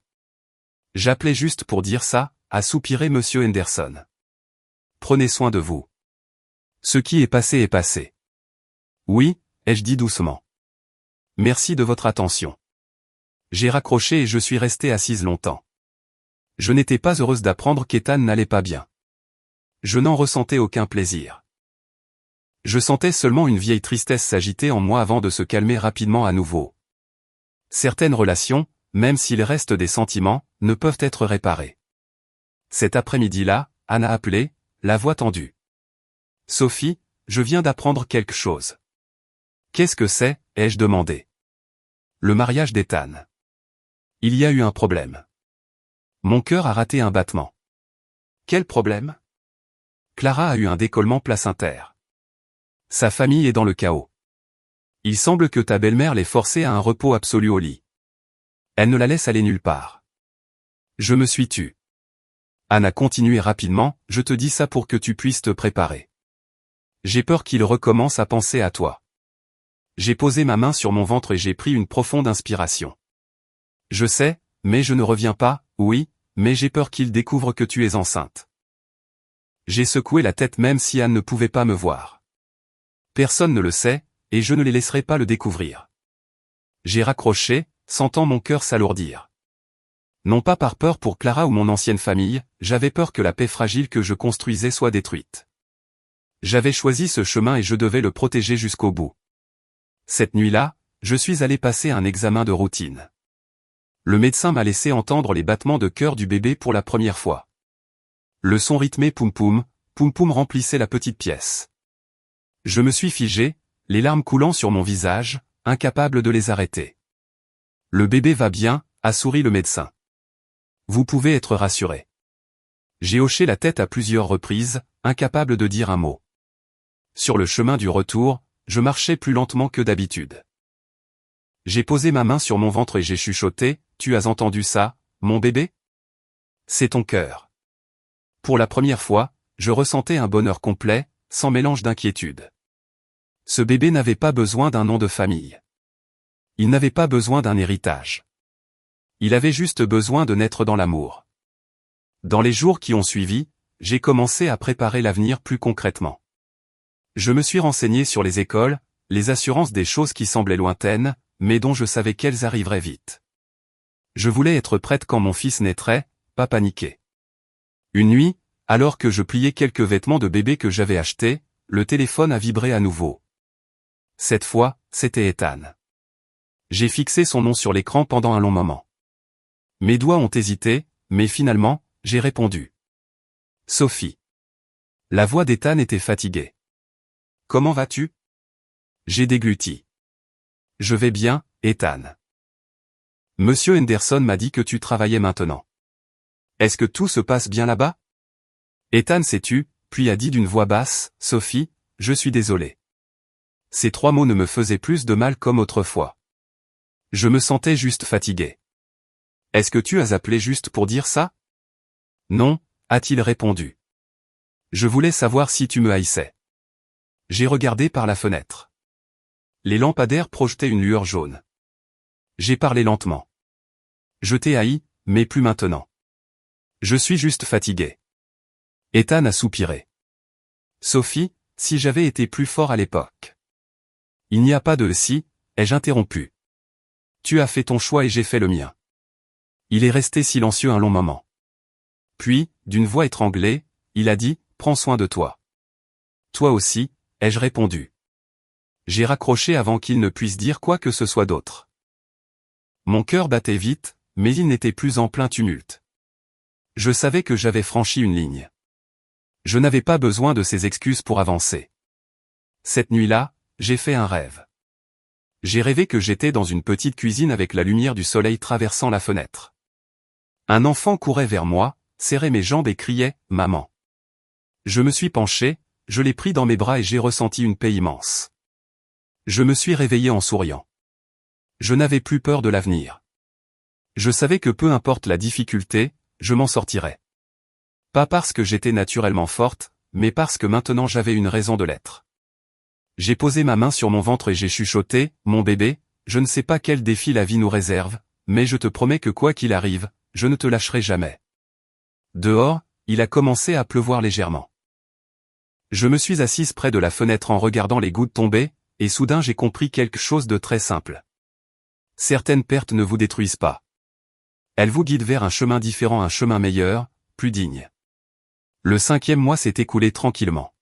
J'appelais juste pour dire ça, a soupiré Monsieur Henderson. Prenez soin de vous. Ce qui est passé est passé. Oui, ai-je dit doucement. Merci de votre attention. J'ai raccroché et je suis resté assise longtemps. Je n'étais pas heureuse d'apprendre qu'Ethan n'allait pas bien. Je n'en ressentais aucun plaisir. Je sentais seulement une vieille tristesse s'agiter en moi avant de se calmer rapidement à nouveau. Certaines relations, même s'il reste des sentiments, ne peuvent être réparées. Cet après-midi-là, Anne a appelé, la voix tendue. « Sophie, je viens d'apprendre quelque chose. »« Qu'est-ce que c'est » ai-je demandé. « Le mariage d'Ethan. Il y a eu un problème. » Mon cœur a raté un battement. « Quel problème ?» Clara a eu un décollement placentaire. Sa famille est dans le chaos. Il semble que ta belle-mère l'ait forcée à un repos absolu au lit. Elle ne la laisse aller nulle part. Je me suis tue. Anne a continué rapidement, je te dis ça pour que tu puisses te préparer. J'ai peur qu'il recommence à penser à toi. J'ai posé ma main sur mon ventre et j'ai pris une profonde inspiration. Je sais, mais je ne reviens pas, oui, mais j'ai peur qu'il découvre que tu es enceinte. J'ai secoué la tête même si Anne ne pouvait pas me voir. Personne ne le sait, et je ne les laisserai pas le découvrir. J'ai raccroché, sentant mon cœur s'alourdir. Non pas par peur pour Clara ou mon ancienne famille, j'avais peur que la paix fragile que je construisais soit détruite. J'avais choisi ce chemin et je devais le protéger jusqu'au bout. Cette nuit-là, je suis allé passer un examen de routine. Le médecin m'a laissé entendre les battements de cœur du bébé pour la première fois. Le son rythmé poum-poum, poum-poum remplissait la petite pièce. Je me suis figé, les larmes coulant sur mon visage, incapable de les arrêter. Le bébé va bien, a souri le médecin. Vous pouvez être rassuré. J'ai hoché la tête à plusieurs reprises, incapable de dire un mot. Sur le chemin du retour, je marchais plus lentement que d'habitude. J'ai posé ma main sur mon ventre et j'ai chuchoté, « Tu as entendu ça, mon bébé ? C'est ton cœur. » Pour la première fois, je ressentais un bonheur complet, sans mélange d'inquiétude. Ce bébé n'avait pas besoin d'un nom de famille. Il n'avait pas besoin d'un héritage. Il avait juste besoin de naître dans l'amour. Dans les jours qui ont suivi, j'ai commencé à préparer l'avenir plus concrètement. Je me suis renseigné sur les écoles, les assurances, des choses qui semblaient lointaines, mais dont je savais qu'elles arriveraient vite. Je voulais être prête quand mon fils naîtrait, pas paniquer. Une nuit, alors que je pliais quelques vêtements de bébé que j'avais achetés, le téléphone a vibré à nouveau. Cette fois, c'était Ethan. J'ai fixé son nom sur l'écran pendant un long moment. Mes doigts ont hésité, mais finalement, j'ai répondu. Sophie. La voix d'Ethan était fatiguée. Comment vas-tu? J'ai dégluti. Je vais bien, Ethan. Monsieur Henderson m'a dit que tu travaillais maintenant. Est-ce que tout se passe bien là-bas? Ethan s'est tu, puis a dit d'une voix basse, Sophie, je suis désolé. Ces 3 mots ne me faisaient plus de mal comme autrefois. Je me sentais juste fatigué. Est-ce que tu as appelé juste pour dire ça? Non, a-t-il répondu. Je voulais savoir si tu me haïssais. J'ai regardé par la fenêtre. Les lampadaires projetaient une lueur jaune. J'ai parlé lentement. Je t'ai haï, mais plus maintenant. Je suis juste fatigué. Ethan a soupiré. Sophie, si j'avais été plus fort à l'époque. Il n'y a pas de si, ai-je interrompu. Tu as fait ton choix et j'ai fait le mien. Il est resté silencieux un long moment. Puis, d'une voix étranglée, il a dit, prends soin de toi. Toi aussi, ai-je répondu. J'ai raccroché avant qu'il ne puisse dire quoi que ce soit d'autre. Mon cœur battait vite, mais il n'était plus en plein tumulte. Je savais que j'avais franchi une ligne. Je n'avais pas besoin de ces excuses pour avancer. Cette nuit-là, j'ai fait un rêve. J'ai rêvé que j'étais dans une petite cuisine avec la lumière du soleil traversant la fenêtre. Un enfant courait vers moi, serrait mes jambes et criait « Maman ». Je me suis penché, je l'ai pris dans mes bras et j'ai ressenti une paix immense. Je me suis réveillé en souriant. Je n'avais plus peur de l'avenir. Je savais que peu importe la difficulté, je m'en sortirais. Pas parce que j'étais naturellement forte, mais parce que maintenant j'avais une raison de l'être. J'ai posé ma main sur mon ventre et j'ai chuchoté, mon bébé, je ne sais pas quel défi la vie nous réserve, mais je te promets que quoi qu'il arrive, je ne te lâcherai jamais. Dehors, il a commencé à pleuvoir légèrement. Je me suis assise près de la fenêtre en regardant les gouttes tomber, et soudain j'ai compris quelque chose de très simple. Certaines pertes ne vous détruisent pas. Elles vous guident vers un chemin différent, un chemin meilleur, plus digne. Le 5e mois s'est écoulé tranquillement.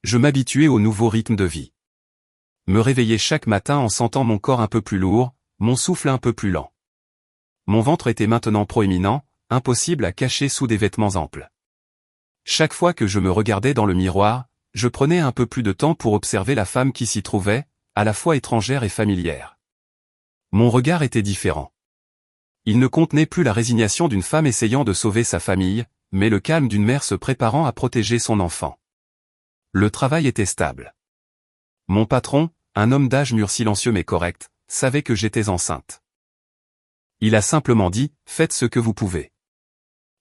Je m'habituais au nouveau rythme de vie. Me réveiller chaque matin en sentant mon corps un peu plus lourd, mon souffle un peu plus lent. Mon ventre était maintenant proéminent, impossible à cacher sous des vêtements amples. Chaque fois que je me regardais dans le miroir, je prenais un peu plus de temps pour observer la femme qui s'y trouvait, à la fois étrangère et familière. Mon regard était différent. Il ne contenait plus la résignation d'une femme essayant de sauver sa famille, mais le calme d'une mère se préparant à protéger son enfant. Le travail était stable. Mon patron, un homme d'âge mûr silencieux mais correct, savait que j'étais enceinte. Il a simplement dit, faites ce que vous pouvez.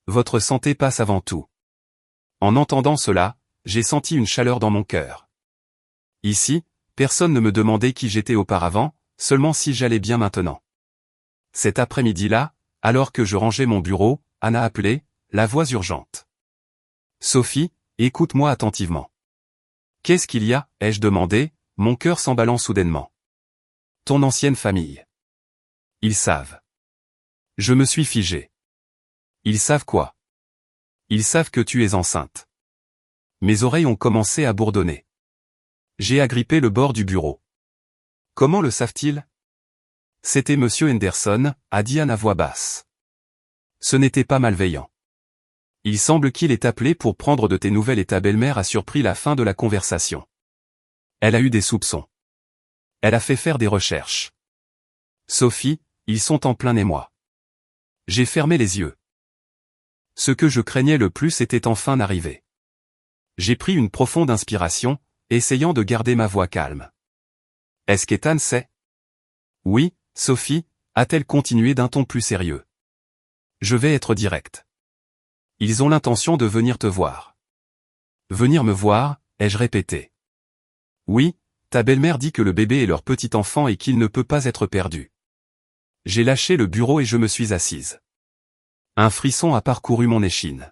Votre santé passe avant tout. En entendant cela, j'ai senti une chaleur dans mon cœur. Ici, personne ne me demandait qui j'étais auparavant, seulement si j'allais bien maintenant. Cet après-midi-là, alors que je rangeais mon bureau, Anna appelait, la voix urgente. Sophie, écoute-moi attentivement. Qu'est-ce qu'il y a, ai-je demandé, mon cœur s'emballant soudainement. Ton ancienne famille. Ils savent. Je me suis figé. Ils savent quoi? Ils savent que tu es enceinte. Mes oreilles ont commencé à bourdonner. J'ai agrippé le bord du bureau. Comment le savent-ils? C'était Monsieur Henderson, a dit Anne à voix basse. Ce n'était pas malveillant. Il semble qu'il est appelé pour prendre de tes nouvelles et ta belle-mère a surpris la fin de la conversation. Elle a eu des soupçons. Elle a fait faire des recherches. Sophie, ils sont en plein émoi. J'ai fermé les yeux. Ce que je craignais le plus était enfin arrivé. J'ai pris une profonde inspiration, essayant de garder ma voix calme. Est-ce qu'Ethan sait? Oui, Sophie, a-t-elle continué d'un ton plus sérieux. Je vais être direct. Ils ont l'intention de venir te voir. Venir me voir, ai-je répété. Oui, ta belle-mère dit que le bébé est leur petit enfant et qu'il ne peut pas être perdu. J'ai lâché le bureau et je me suis assise. Un frisson a parcouru mon échine.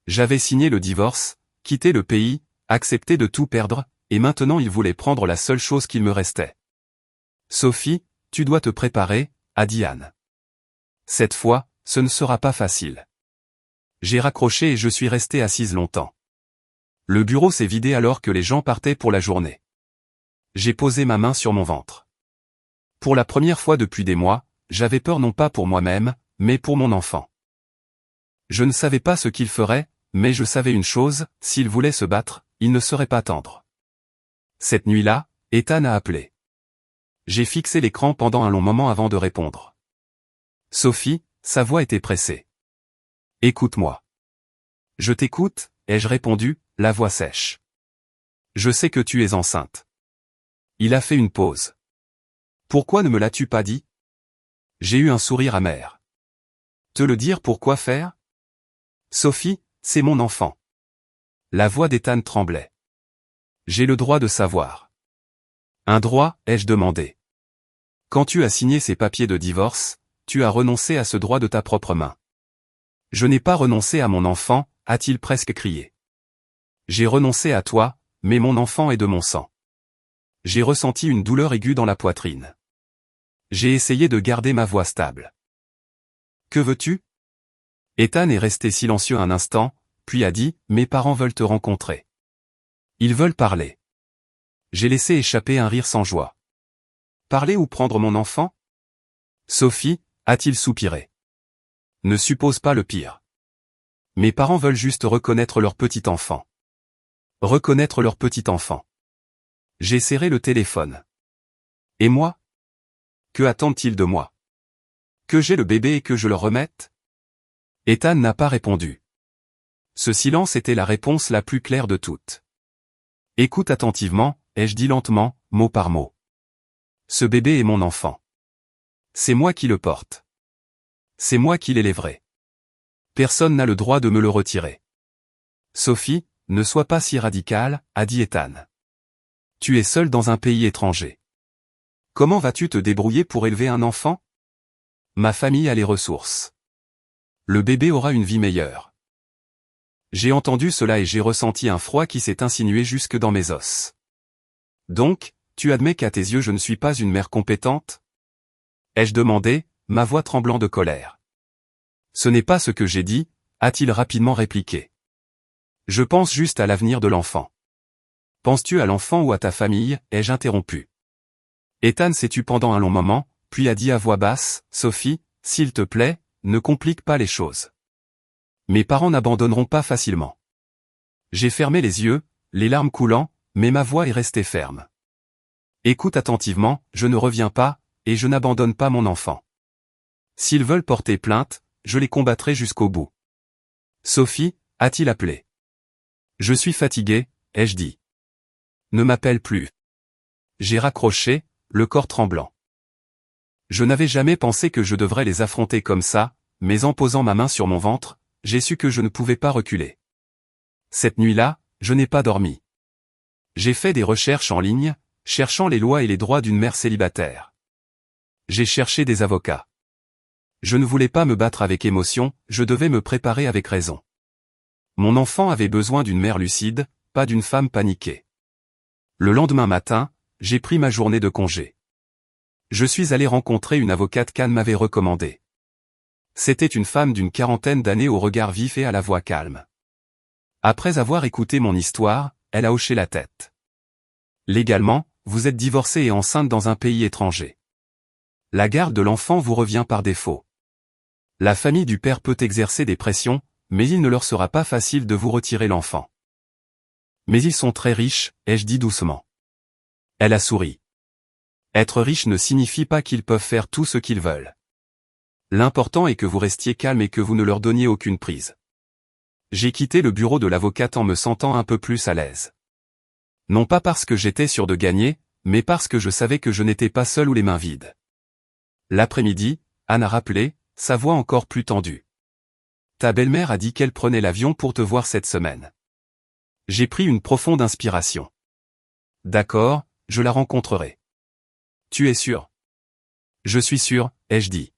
J'avais signé le divorce, quitté le pays, accepté de tout perdre, et maintenant il voulait prendre la seule chose qu'il me restait. Sophie, tu dois te préparer, a dit Anne. Cette fois, ce ne sera pas facile. J'ai raccroché et je suis restée assise longtemps. Le bureau s'est vidé alors que les gens partaient pour la journée. J'ai posé ma main sur mon ventre. Pour la première fois depuis des mois, j'avais peur non pas pour moi-même, mais pour mon enfant. Je ne savais pas ce qu'il ferait, mais je savais une chose, s'il voulait se battre, il ne serait pas tendre. Cette nuit-là, Ethan a appelé. J'ai fixé l'écran pendant un long moment avant de répondre. Sophie, sa voix était pressée. Écoute-moi. Je t'écoute, ai-je répondu, la voix sèche. Je sais que tu es enceinte. Il a fait une pause. Pourquoi ne me l'as-tu pas dit? J'ai eu un sourire amer. Te le dire pour quoi faire? Sophie, c'est mon enfant. La voix d'Ethan tremblait. J'ai le droit de savoir. Un droit, ai-je demandé. Quand tu as signé ces papiers de divorce, tu as renoncé à ce droit de ta propre main. Je n'ai pas renoncé à mon enfant, a-t-il presque crié. J'ai renoncé à toi, mais mon enfant est de mon sang. J'ai ressenti une douleur aiguë dans la poitrine. J'ai essayé de garder ma voix stable. Que veux-tu? Ethan est resté silencieux un instant, puis a dit, mes parents veulent te rencontrer. Ils veulent parler. J'ai laissé échapper un rire sans joie. Parler ou prendre mon enfant? Sophie, a-t-il soupiré. Ne suppose pas le pire. Mes parents veulent juste reconnaître leur petit enfant. Reconnaître leur petit enfant. J'ai serré le téléphone. Et moi? Que attendent-ils de moi? Que j'ai le bébé et que je le remette? Ethan n'a pas répondu. Ce silence était la réponse la plus claire de toutes. Écoute attentivement, ai-je dit lentement, mot par mot. Ce bébé est mon enfant. C'est moi qui le porte. C'est moi qui l'élèverai. Personne n'a le droit de me le retirer. Sophie, ne sois pas si radicale, a dit Ethan. Tu es seule dans un pays étranger. Comment vas-tu te débrouiller pour élever un enfant? Ma famille a les ressources. Le bébé aura une vie meilleure. J'ai entendu cela et j'ai ressenti un froid qui s'est insinué jusque dans mes os. Donc, tu admets qu'à tes yeux je ne suis pas une mère compétente? Ai-je demandé, ma voix tremblant de colère. Ce n'est pas ce que j'ai dit, a-t-il rapidement répliqué. Je pense juste à l'avenir de l'enfant. Penses-tu à l'enfant ou à ta famille, ai-je interrompu. Ethan s'est tu pendant un long moment, puis a dit à voix basse, Sophie, s'il te plaît, ne complique pas les choses. Mes parents n'abandonneront pas facilement. J'ai fermé les yeux, les larmes coulant, mais ma voix est restée ferme. Écoute attentivement, je ne reviens pas, et je n'abandonne pas mon enfant. S'ils veulent porter plainte, je les combattrai jusqu'au bout. Sophie, a-t-il appelé. Je suis fatigué, ai-je dit. Ne m'appelle plus. J'ai raccroché, le corps tremblant. Je n'avais jamais pensé que je devrais les affronter comme ça, mais en posant ma main sur mon ventre, j'ai su que je ne pouvais pas reculer. Cette nuit-là, je n'ai pas dormi. J'ai fait des recherches en ligne, cherchant les lois et les droits d'une mère célibataire. J'ai cherché des avocats. Je ne voulais pas me battre avec émotion, je devais me préparer avec raison. Mon enfant avait besoin d'une mère lucide, pas d'une femme paniquée. Le lendemain matin, j'ai pris ma journée de congé. Je suis allé rencontrer une avocate qu'Anne m'avait recommandée. C'était une femme d'une quarantaine d'années au regard vif et à la voix calme. Après avoir écouté mon histoire, elle a hoché la tête. Légalement, vous êtes divorcée et enceinte dans un pays étranger. La garde de l'enfant vous revient par défaut. La famille du père peut exercer des pressions, mais il ne leur sera pas facile de vous retirer l'enfant. Mais ils sont très riches, ai-je dit doucement. Elle a souri. Être riche ne signifie pas qu'ils peuvent faire tout ce qu'ils veulent. L'important est que vous restiez calme et que vous ne leur donniez aucune prise. J'ai quitté le bureau de l'avocate en me sentant un peu plus à l'aise. Non pas parce que j'étais sûr de gagner, mais parce que je savais que je n'étais pas seul ou les mains vides. L'après-midi, Anne a rappelé, sa voix encore plus tendue. Ta belle-mère a dit qu'elle prenait l'avion pour te voir cette semaine. J'ai pris une profonde inspiration. D'accord, je la rencontrerai. Tu es sûr? Je suis sûr, ai-je dit.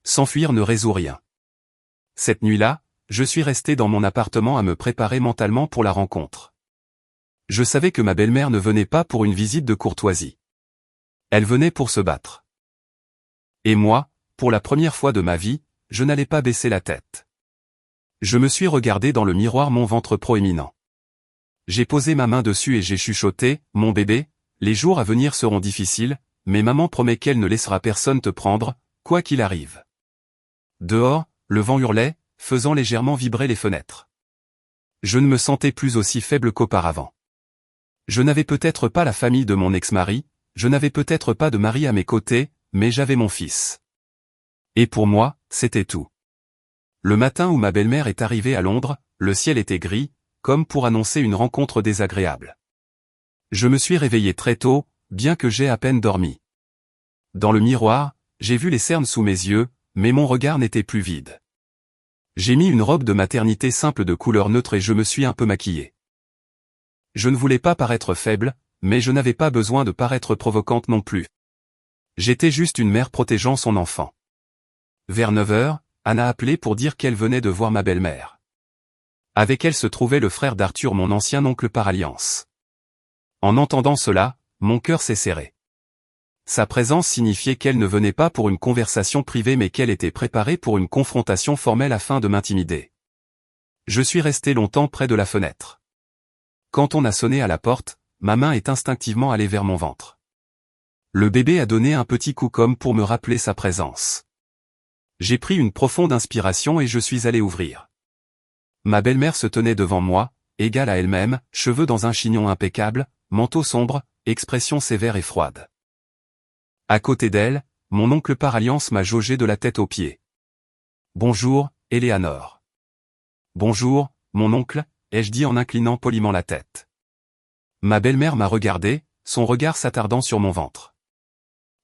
S'enfuir ne résout rien. Cette nuit-là, je suis resté dans mon appartement à me préparer mentalement pour la rencontre. Je savais que ma belle-mère ne venait pas pour une visite de courtoisie. Elle venait pour se battre. Et moi, pour la première fois de ma vie, je n'allais pas baisser la tête. Je me suis regardé dans le miroir, mon ventre proéminent. J'ai posé ma main dessus et j'ai chuchoté, « Mon bébé, les jours à venir seront difficiles, mais maman promet qu'elle ne laissera personne te prendre, quoi qu'il arrive. » Dehors, le vent hurlait, faisant légèrement vibrer les fenêtres. Je ne me sentais plus aussi faible qu'auparavant. Je n'avais peut-être pas la famille de mon ex-mari, je n'avais peut-être pas de mari à mes côtés, mais j'avais mon fils. Et pour moi, c'était tout. Le matin où ma belle-mère est arrivée à Londres, le ciel était gris, comme pour annoncer une rencontre désagréable. Je me suis réveillé très tôt, bien que j'aie à peine dormi. Dans le miroir, j'ai vu les cernes sous mes yeux, mais mon regard n'était plus vide. J'ai mis une robe de maternité simple de couleur neutre et je me suis un peu maquillée. Je ne voulais pas paraître faible, mais je n'avais pas besoin de paraître provocante non plus. J'étais juste une mère protégeant son enfant. Vers 9 heures, Anna a appelé pour dire qu'elle venait de voir ma belle-mère. Avec elle se trouvait le frère d'Arthur, mon ancien oncle par alliance. En entendant cela, mon cœur s'est serré. Sa présence signifiait qu'elle ne venait pas pour une conversation privée mais qu'elle était préparée pour une confrontation formelle afin de m'intimider. Je suis resté longtemps près de la fenêtre. Quand on a sonné à la porte, ma main est instinctivement allée vers mon ventre. Le bébé a donné un petit coup comme pour me rappeler sa présence. J'ai pris une profonde inspiration et je suis allé ouvrir. Ma belle-mère se tenait devant moi, égale à elle-même, cheveux dans un chignon impeccable, manteau sombre, expression sévère et froide. À côté d'elle, mon oncle par alliance m'a jaugé de la tête aux pieds. « Bonjour, Éléanore. »« Bonjour, mon oncle », ai-je dit en inclinant poliment la tête. Ma belle-mère m'a regardé, son regard s'attardant sur mon ventre.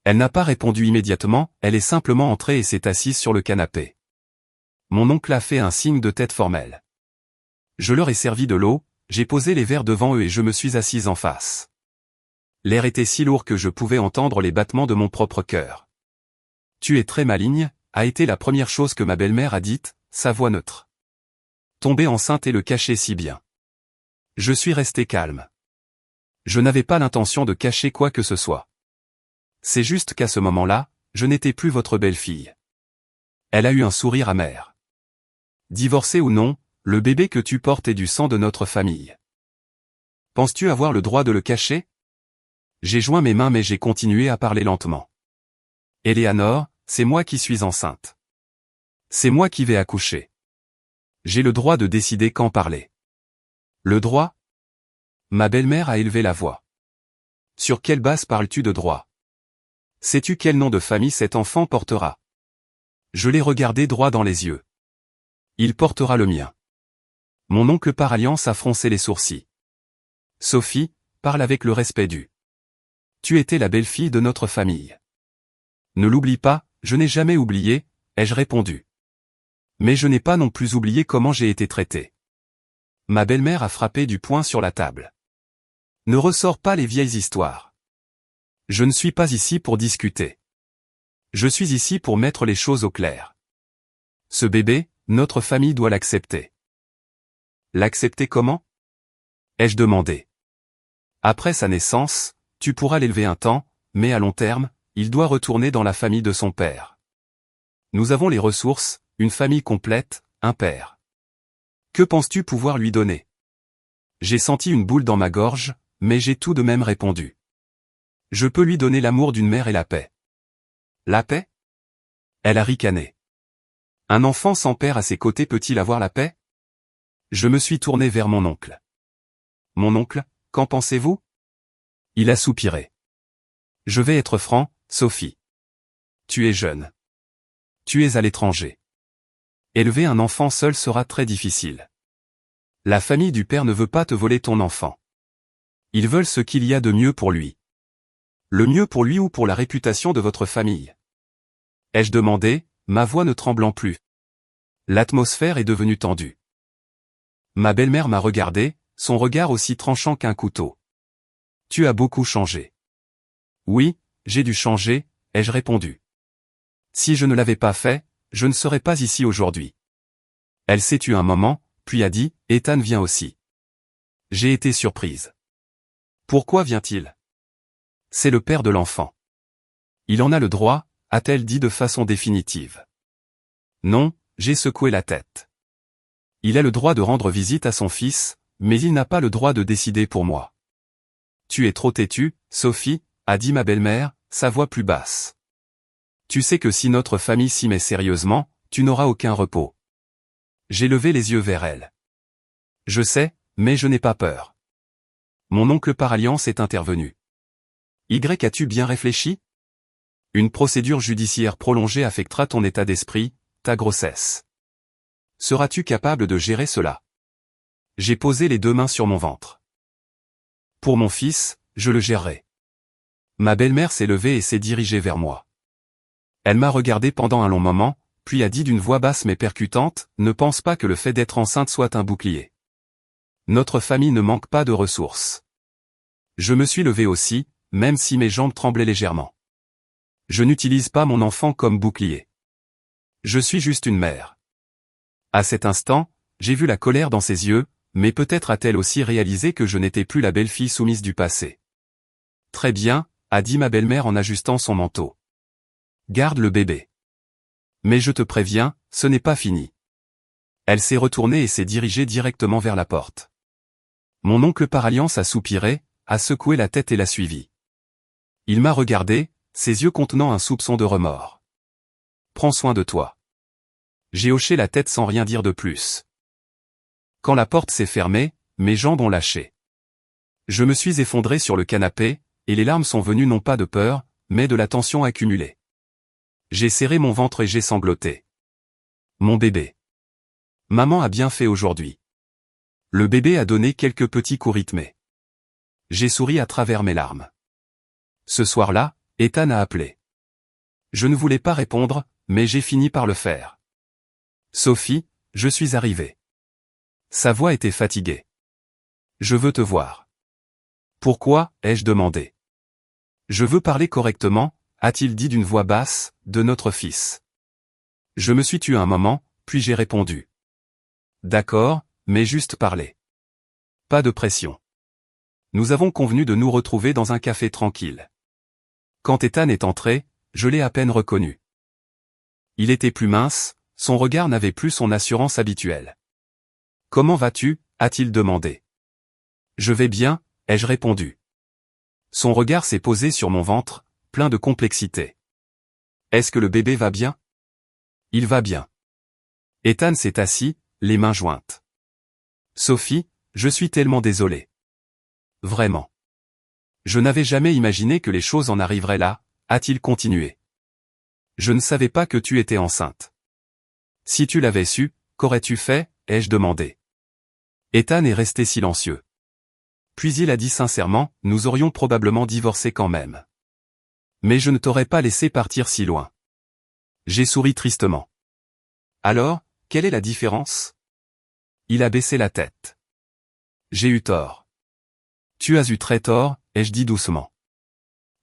Elle n'a pas répondu immédiatement, elle est simplement entrée et s'est assise sur le canapé. Mon oncle a fait un signe de tête formel. Je leur ai servi de l'eau, j'ai posé les verres devant eux et je me suis assise en face. L'air était si lourd que je pouvais entendre les battements de mon propre cœur. « Tu es très maligne », a été la première chose que ma belle-mère a dite, sa voix neutre. Tomber enceinte et le cacher si bien. Je suis resté calme. Je n'avais pas l'intention de cacher quoi que ce soit. C'est juste qu'à ce moment-là, je n'étais plus votre belle-fille. Elle a eu un sourire amer. Divorcé ou non, le bébé que tu portes est du sang de notre famille. Penses-tu avoir le droit de le cacher? J'ai joint mes mains mais j'ai continué à parler lentement. Éléanore, c'est moi qui suis enceinte. C'est moi qui vais accoucher. J'ai le droit de décider quand parler. Le droit? Ma belle-mère a élevé la voix. Sur quelle base parles-tu de droit? Sais-tu quel nom de famille cet enfant portera? Je l'ai regardé droit dans les yeux. Il portera le mien. Mon oncle par alliance a froncé les sourcils. Sophie, parle avec le respect dû. Tu étais la belle-fille de notre famille. Ne l'oublie pas, je n'ai jamais oublié, ai-je répondu. Mais je n'ai pas non plus oublié comment j'ai été traité. Ma belle-mère a frappé du poing sur la table. Ne ressors pas les vieilles histoires. Je ne suis pas ici pour discuter. Je suis ici pour mettre les choses au clair. Ce bébé, notre famille doit l'accepter. L'accepter comment? Ai-je demandé. Après sa naissance, tu pourras l'élever un temps, mais à long terme, il doit retourner dans la famille de son père. Nous avons les ressources, une famille complète, un père. Que penses-tu pouvoir lui donner? J'ai senti une boule dans ma gorge, mais j'ai tout de même répondu. Je peux lui donner l'amour d'une mère et la paix. La paix? Elle a ricané. Un enfant sans père à ses côtés peut-il avoir la paix? Je me suis tourné vers mon oncle. Mon oncle, qu'en pensez-vous? Il a soupiré. Je vais être franc, Sophie. Tu es jeune. Tu es à l'étranger. Élever un enfant seul sera très difficile. La famille du père ne veut pas te voler ton enfant. Ils veulent ce qu'il y a de mieux pour lui. Le mieux pour lui ou pour la réputation de votre famille? Ai-je demandé, ma voix ne tremblant plus. L'atmosphère est devenue tendue. Ma belle-mère m'a regardé, son regard aussi tranchant qu'un couteau. Tu as beaucoup changé. Oui, j'ai dû changer, ai-je répondu. Si je ne l'avais pas fait, je ne serais pas ici aujourd'hui. Elle s'est tue un moment, puis a dit, Ethan vient aussi. J'ai été surprise. Pourquoi vient-il? C'est le père de l'enfant. Il en a le droit, a-t-elle dit de façon définitive. Non, j'ai secoué la tête. Il a le droit de rendre visite à son fils, mais il n'a pas le droit de décider pour moi. Tu es trop têtue, Sophie, a dit ma belle-mère, sa voix plus basse. Tu sais que si notre famille s'y met sérieusement, tu n'auras aucun repos. J'ai levé les yeux vers elle. Je sais, mais je n'ai pas peur. Mon oncle par alliance est intervenu. As-tu bien réfléchi? Une procédure judiciaire prolongée affectera ton état d'esprit, ta grossesse. Seras-tu capable de gérer cela? J'ai posé les deux mains sur mon ventre. Pour mon fils, je le gérerai. Ma belle-mère s'est levée et s'est dirigée vers moi. Elle m'a regardé pendant un long moment, puis a dit d'une voix basse mais percutante, ne pense pas que le fait d'être enceinte soit un bouclier. Notre famille ne manque pas de ressources. Je me suis levé aussi, même si mes jambes tremblaient légèrement. Je n'utilise pas mon enfant comme bouclier. Je suis juste une mère. À cet instant, j'ai vu la colère dans ses yeux, mais peut-être a-t-elle aussi réalisé que je n'étais plus la belle-fille soumise du passé. Très bien, a dit ma belle-mère en ajustant son manteau. Garde le bébé. Mais je te préviens, ce n'est pas fini. Elle s'est retournée et s'est dirigée directement vers la porte. Mon oncle par alliance a soupiré, a secoué la tête et l'a suivi. Il m'a regardé, ses yeux contenant un soupçon de remords. Prends soin de toi. J'ai hoché la tête sans rien dire de plus. Quand la porte s'est fermée, mes jambes ont lâché. Je me suis effondré sur le canapé, et les larmes sont venues non pas de peur, mais de la tension accumulée. J'ai serré mon ventre et j'ai sangloté. Mon bébé. Maman a bien fait aujourd'hui. Le bébé a donné quelques petits coups rythmés. J'ai souri à travers mes larmes. Ce soir-là, Ethan a appelé. Je ne voulais pas répondre, mais j'ai fini par le faire. Sophie, je suis arrivé. Sa voix était fatiguée. Je veux te voir. Pourquoi, ai-je demandé. Je veux parler correctement, a-t-il dit d'une voix basse, de notre fils. Je me suis tué un moment, puis j'ai répondu. D'accord, mais juste parler. Pas de pression. Nous avons convenu de nous retrouver dans un café tranquille. Quand Ethan est entré, je l'ai à peine reconnu. Il était plus mince, son regard n'avait plus son assurance habituelle. Comment vas-tu, a-t-il demandé. Je vais bien, ai-je répondu. Son regard s'est posé sur mon ventre, plein de complexité. Est-ce que le bébé va bien? Il va bien. Ethan s'est assis, les mains jointes. Sophie, je suis tellement désolé. Vraiment. Je n'avais jamais imaginé que les choses en arriveraient là, a-t-il continué. Je ne savais pas que tu étais enceinte. Si tu l'avais su, qu'aurais-tu fait, ai-je demandé. Ethan est resté silencieux. Puis il a dit sincèrement, nous aurions probablement divorcé quand même. Mais je ne t'aurais pas laissé partir si loin. J'ai souri tristement. Alors, quelle est la différence? Il a baissé la tête. J'ai eu tort. Tu as eu très tort, ai-je dit doucement.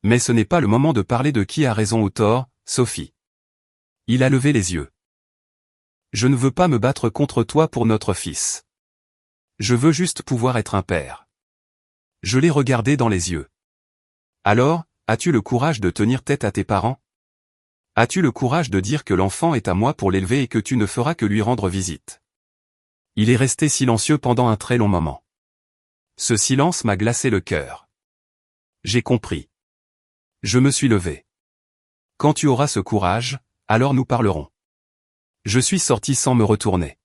Mais ce n'est pas le moment de parler de qui a raison ou tort, Sophie. Il a levé les yeux. Je ne veux pas me battre contre toi pour notre fils. Je veux juste pouvoir être un père. Je l'ai regardé dans les yeux. Alors, as-tu le courage de tenir tête à tes parents? As-tu le courage de dire que l'enfant est à moi pour l'élever et que tu ne feras que lui rendre visite? Il est resté silencieux pendant un très long moment. Ce silence m'a glacé le cœur. J'ai compris. Je me suis levé. Quand tu auras ce courage, alors nous parlerons. Je suis sorti sans me retourner.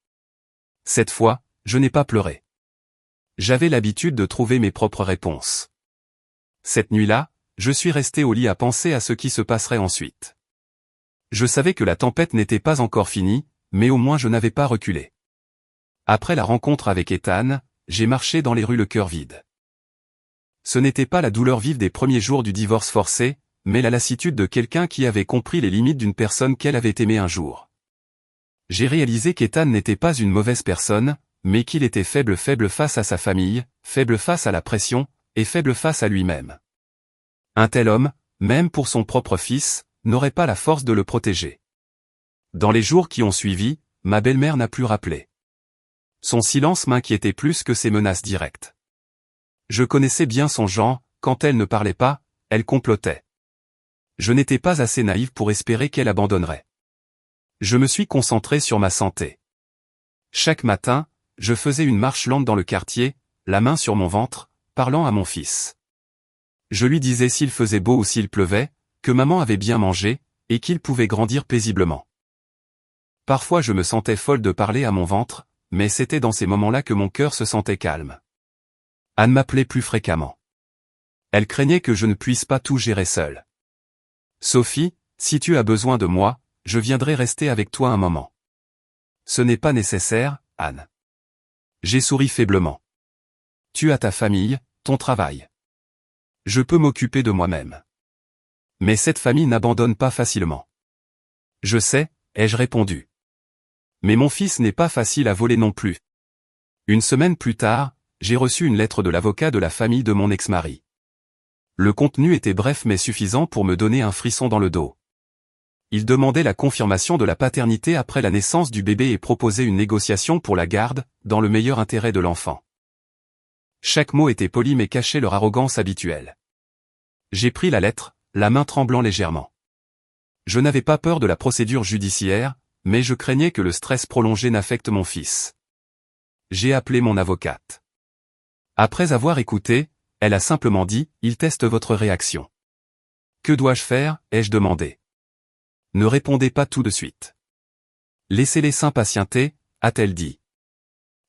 Cette fois, je n'ai pas pleuré. J'avais l'habitude de trouver mes propres réponses. Cette nuit-là, je suis resté au lit à penser à ce qui se passerait ensuite. Je savais que la tempête n'était pas encore finie, mais au moins je n'avais pas reculé. Après la rencontre avec Ethan, j'ai marché dans les rues le cœur vide. Ce n'était pas la douleur vive des premiers jours du divorce forcé, mais la lassitude de quelqu'un qui avait compris les limites d'une personne qu'elle avait aimée un jour. J'ai réalisé qu'Ethan n'était pas une mauvaise personne, mais qu'il était faible face à sa famille, faible face à la pression, et faible face à lui-même. Un tel homme, même pour son propre fils, n'aurait pas la force de le protéger. Dans les jours qui ont suivi, ma belle-mère n'a plus rappelé. Son silence m'inquiétait plus que ses menaces directes. Je connaissais bien son genre, quand elle ne parlait pas, elle complotait. Je n'étais pas assez naïf pour espérer qu'elle abandonnerait. Je me suis concentré sur ma santé. Chaque matin, je faisais une marche lente dans le quartier, la main sur mon ventre, parlant à mon fils. Je lui disais s'il faisait beau ou s'il pleuvait, que maman avait bien mangé, et qu'il pouvait grandir paisiblement. Parfois je me sentais folle de parler à mon ventre, mais c'était dans ces moments-là que mon cœur se sentait calme. Anne m'appelait plus fréquemment. Elle craignait que je ne puisse pas tout gérer seule. Sophie, si tu as besoin de moi, je viendrai rester avec toi un moment. Ce n'est pas nécessaire, Anne. J'ai souri faiblement. Tu as ta famille, ton travail. Je peux m'occuper de moi-même. Mais cette famille n'abandonne pas facilement. Je sais, ai-je répondu. Mais mon fils n'est pas facile à voler non plus. Une semaine plus tard, j'ai reçu une lettre de l'avocat de la famille de mon ex-mari. Le contenu était bref mais suffisant pour me donner un frisson dans le dos. Il demandait la confirmation de la paternité après la naissance du bébé et proposait une négociation pour la garde, dans le meilleur intérêt de l'enfant. Chaque mot était poli mais cachait leur arrogance habituelle. J'ai pris la lettre, la main tremblant légèrement. Je n'avais pas peur de la procédure judiciaire, mais je craignais que le stress prolongé n'affecte mon fils. J'ai appelé mon avocate. Après avoir écouté, elle a simplement dit « Il teste votre réaction ». Que dois-je faire, ai-je demandé. Ne répondez pas tout de suite. Laissez-les s'impatienter, a-t-elle dit.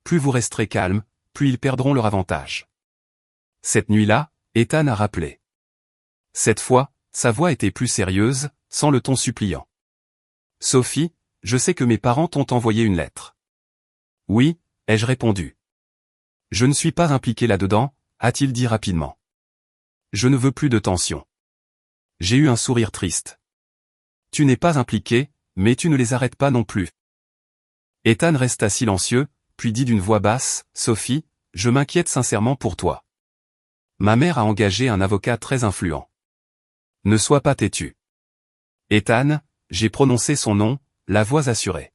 Plus vous resterez calme, plus ils perdront leur avantage. Cette nuit-là, Ethan a rappelé. Cette fois, sa voix était plus sérieuse, sans le ton suppliant. Sophie, je sais que mes parents t'ont envoyé une lettre. Oui, ai-je répondu. Je ne suis pas impliqué là-dedans, a-t-il dit rapidement. Je ne veux plus de tension. J'ai eu un sourire triste. Tu n'es pas impliqué, mais tu ne les arrêtes pas non plus. Ethan resta silencieux, puis dit d'une voix basse, Sophie, je m'inquiète sincèrement pour toi. Ma mère a engagé un avocat très influent. Ne sois pas têtu. Ethan, j'ai prononcé son nom, la voix assurée.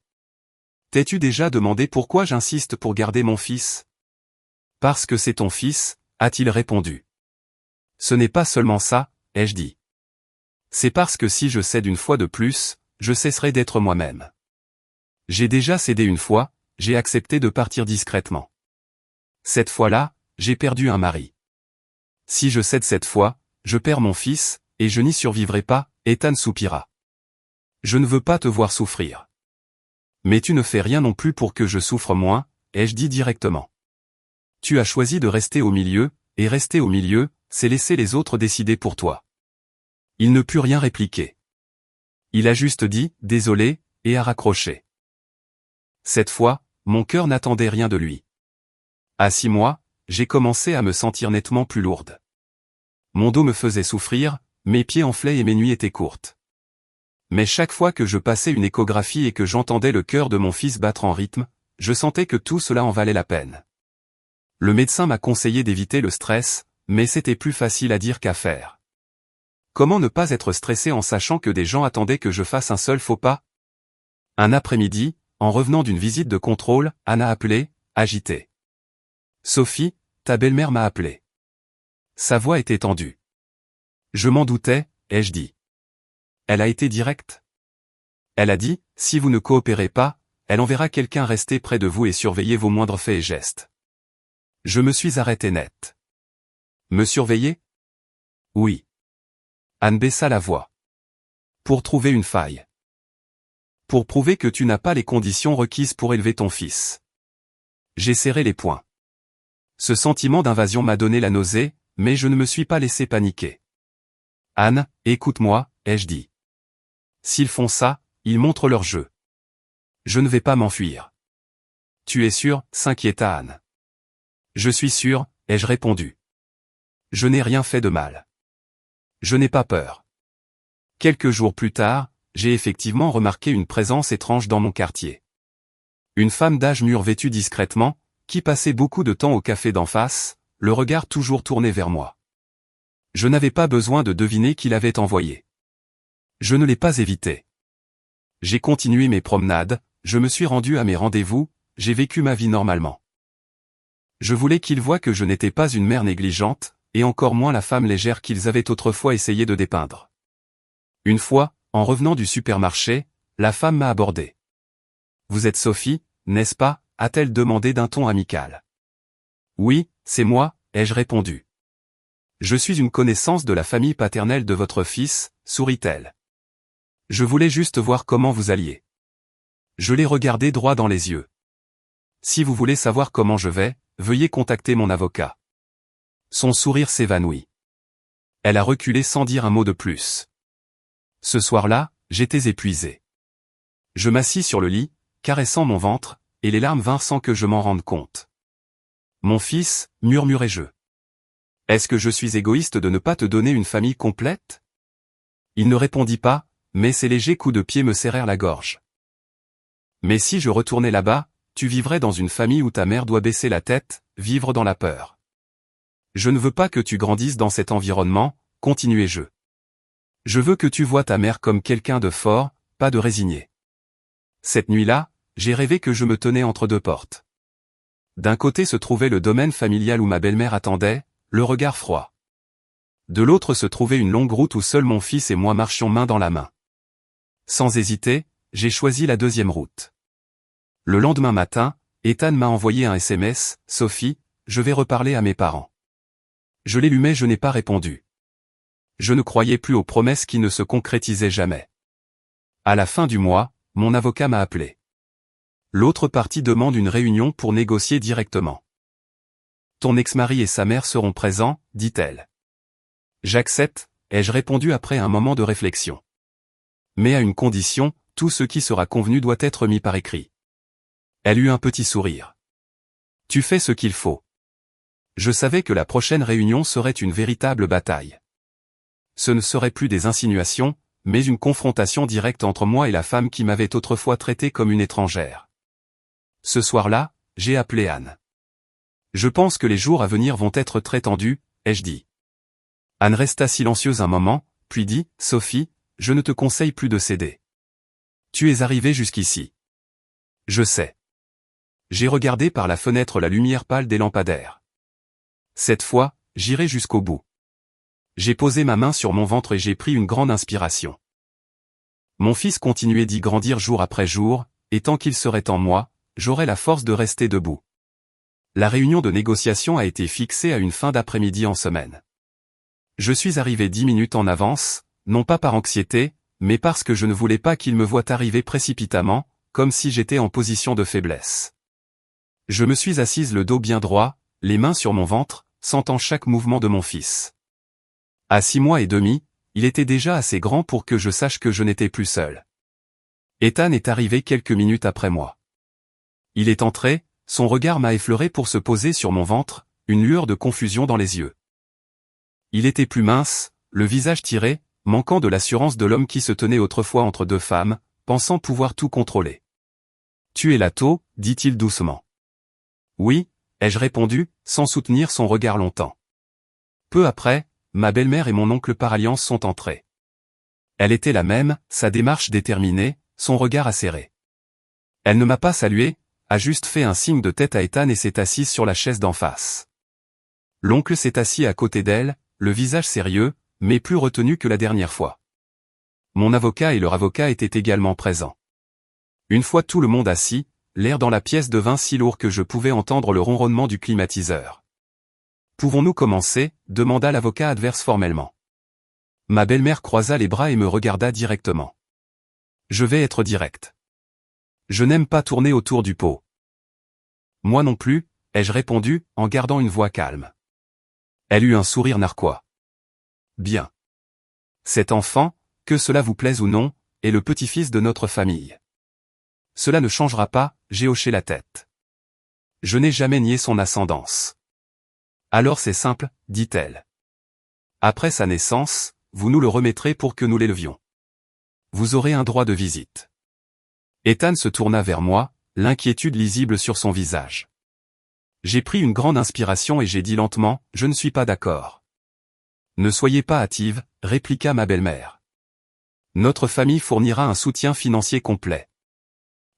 T'es-tu déjà demandé pourquoi j'insiste pour garder mon fils? Parce que c'est ton fils, a-t-il répondu. Ce n'est pas seulement ça, ai-je dit. C'est parce que si je cède une fois de plus, je cesserai d'être moi-même. J'ai déjà cédé une fois, j'ai accepté de partir discrètement. Cette fois-là, j'ai perdu un mari. Si je cède cette fois, je perds mon fils, et je n'y survivrai pas, Ethan soupira. Je ne veux pas te voir souffrir. Mais tu ne fais rien non plus pour que je souffre moins, ai-je dit directement. Tu as choisi de rester au milieu, et rester au milieu, c'est laisser les autres décider pour toi. Il ne put rien répliquer. Il a juste dit « désolé » et a raccroché. Cette fois, mon cœur n'attendait rien de lui. À 6 mois, j'ai commencé à me sentir nettement plus lourde. Mon dos me faisait souffrir, mes pieds enflaient et mes nuits étaient courtes. Mais chaque fois que je passais une échographie et que j'entendais le cœur de mon fils battre en rythme, je sentais que tout cela en valait la peine. Le médecin m'a conseillé d'éviter le stress, mais c'était plus facile à dire qu'à faire. Comment ne pas être stressé en sachant que des gens attendaient que je fasse un seul faux pas? Un après-midi, en revenant d'une visite de contrôle, Anne a appelé, agitée. Sophie, ta belle-mère m'a appelé. Sa voix était tendue. Je m'en doutais, ai-je dit. Elle a été directe. Elle a dit, si vous ne coopérez pas, elle enverra quelqu'un rester près de vous et surveiller vos moindres faits et gestes. Je me suis arrêté net. Me surveiller? Oui. Anne baissa la voix. Pour trouver une faille. Pour prouver que tu n'as pas les conditions requises pour élever ton fils. J'ai serré les poings. Ce sentiment d'invasion m'a donné la nausée, mais je ne me suis pas laissé paniquer. Anne, écoute-moi, ai-je dit. S'ils font ça, ils montrent leur jeu. Je ne vais pas m'enfuir. Tu es sûr, s'inquiéta Anne. Je suis sûr, ai-je répondu. Je n'ai rien fait de mal. Je n'ai pas peur. Quelques jours plus tard, j'ai effectivement remarqué une présence étrange dans mon quartier. Une femme d'âge mûr vêtue discrètement, qui passait beaucoup de temps au café d'en face, le regard toujours tourné vers moi. Je n'avais pas besoin de deviner qui l'avait envoyé. Je ne l'ai pas évité. J'ai continué mes promenades, je me suis rendu à mes rendez-vous, j'ai vécu ma vie normalement. Je voulais qu'ils voient que je n'étais pas une mère négligente, et encore moins la femme légère qu'ils avaient autrefois essayé de dépeindre. Une fois, en revenant du supermarché, la femme m'a abordé. « Vous êtes Sophie, n'est-ce pas ?» a-t-elle demandé d'un ton amical. « Oui, c'est moi », ai-je répondu. « Je suis une connaissance de la famille paternelle de votre fils », sourit-elle. « Je voulais juste voir comment vous alliez. » Je l'ai regardé droit dans les yeux. « Si vous voulez savoir comment je vais, veuillez contacter mon avocat. » Son sourire s'évanouit. Elle a reculé sans dire un mot de plus. Ce soir-là, j'étais épuisé. Je m'assis sur le lit, caressant mon ventre, et les larmes vinrent sans que je m'en rende compte. « Mon fils, murmurai-je. Est-ce que je suis égoïste de ne pas te donner une famille complète ?» Il ne répondit pas, mais ses légers coups de pied me serrèrent la gorge. « Mais si je retournais là-bas, tu vivrais dans une famille où ta mère doit baisser la tête, vivre dans la peur. Je ne veux pas que tu grandisses dans cet environnement, continuai-je. Je veux que tu vois ta mère comme quelqu'un de fort, pas de résigné. » Cette nuit-là, j'ai rêvé que je me tenais entre deux portes. D'un côté se trouvait le domaine familial où ma belle-mère attendait, le regard froid. De l'autre se trouvait une longue route où seul mon fils et moi marchions main dans la main. Sans hésiter, j'ai choisi la deuxième route. Le lendemain matin, Ethan m'a envoyé un SMS, « Sophie, je vais reparler à mes parents. » Je l'ai lu mais je n'ai pas répondu. Je ne croyais plus aux promesses qui ne se concrétisaient jamais. À la fin du mois, mon avocat m'a appelé. L'autre partie demande une réunion pour négocier directement. « Ton ex-mari et sa mère seront présents, dit-elle. »« J'accepte, » ai-je répondu après un moment de réflexion. « Mais à une condition, tout ce qui sera convenu doit être mis par écrit. » Elle eut un petit sourire. « Tu fais ce qu'il faut. » Je savais que la prochaine réunion serait une véritable bataille. Ce ne serait plus des insinuations, mais une confrontation directe entre moi et la femme qui m'avait autrefois traité comme une étrangère. Ce soir-là, j'ai appelé Anne. « Je pense que les jours à venir vont être très tendus, » ai-je dit. Anne resta silencieuse un moment, puis dit, « Sophie, je ne te conseille plus de céder. Tu es arrivée jusqu'ici. Je sais. » J'ai regardé par la fenêtre la lumière pâle des lampadaires. Cette fois, j'irai jusqu'au bout. J'ai posé ma main sur mon ventre et j'ai pris une grande inspiration. Mon fils continuait d'y grandir jour après jour, et tant qu'il serait en moi, j'aurais la force de rester debout. La réunion de négociation a été fixée à une fin d'après-midi en semaine. Je suis arrivé 10 minutes en avance, non pas par anxiété, mais parce que je ne voulais pas qu'il me voie arriver précipitamment, comme si j'étais en position de faiblesse. Je me suis assise le dos bien droit, les mains sur mon ventre, sentant chaque mouvement de mon fils. À 6 mois et demi, il était déjà assez grand pour que je sache que je n'étais plus seul. Ethan est arrivé quelques minutes après moi. Il est entré, son regard m'a effleuré pour se poser sur mon ventre, une lueur de confusion dans les yeux. Il était plus mince, le visage tiré, manquant de l'assurance de l'homme qui se tenait autrefois entre deux femmes, pensant pouvoir tout contrôler. « Tu es là tôt » dit-il doucement. « Oui » ai-je répondu, sans soutenir son regard longtemps. Peu après, ma belle-mère et mon oncle par alliance sont entrés. Elle était la même, sa démarche déterminée, son regard acéré. Elle ne m'a pas salué, a juste fait un signe de tête à Ethan et s'est assise sur la chaise d'en face. L'oncle s'est assis à côté d'elle, le visage sérieux, mais plus retenu que la dernière fois. Mon avocat et leur avocat étaient également présents. Une fois tout le monde assis, l'air dans la pièce devint si lourd que je pouvais entendre le ronronnement du climatiseur. « Pouvons-nous commencer » demanda l'avocat adverse formellement. Ma belle-mère croisa les bras et me regarda directement. « Je vais être direct. Je n'aime pas tourner autour du pot. »« Moi non plus » ai-je répondu, en gardant une voix calme. Elle eut un sourire narquois. « Bien. Cet enfant, que cela vous plaise ou non, est le petit-fils de notre famille. Cela ne changera pas » j'ai hoché la tête. Je n'ai jamais nié son ascendance. Alors c'est simple, dit-elle. Après sa naissance, vous nous le remettrez pour que nous l'élevions. Vous aurez un droit de visite. Ethan se tourna vers moi, l'inquiétude lisible sur son visage. J'ai pris une grande inspiration et j'ai dit lentement, je ne suis pas d'accord. Ne soyez pas hâtive, répliqua ma belle-mère. Notre famille fournira un soutien financier complet.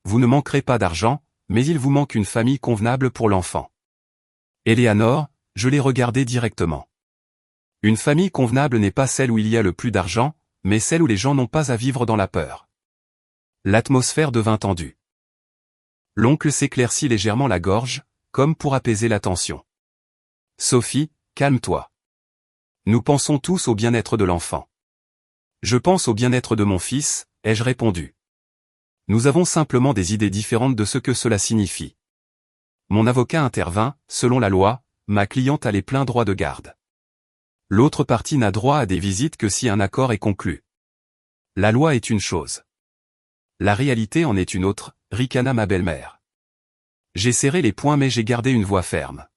Vous ne manquerez pas d'argent, mais il vous manque une famille convenable pour l'enfant. Éléanore, je l'ai regardée directement. Une famille convenable n'est pas celle où il y a le plus d'argent, mais celle où les gens n'ont pas à vivre dans la peur. L'atmosphère devint tendue. L'oncle s'éclaircit légèrement la gorge, comme pour apaiser la tension. Sophie, calme-toi. Nous pensons tous au bien-être de l'enfant. Je pense au bien-être de mon fils, ai-je répondu. Nous avons simplement des idées différentes de ce que cela signifie. Mon avocat intervint, selon la loi, ma cliente a les pleins droits de garde. L'autre partie n'a droit à des visites que si un accord est conclu. La loi est une chose. La réalité en est une autre, ricana ma belle-mère. J'ai serré les poings mais j'ai gardé une voix ferme.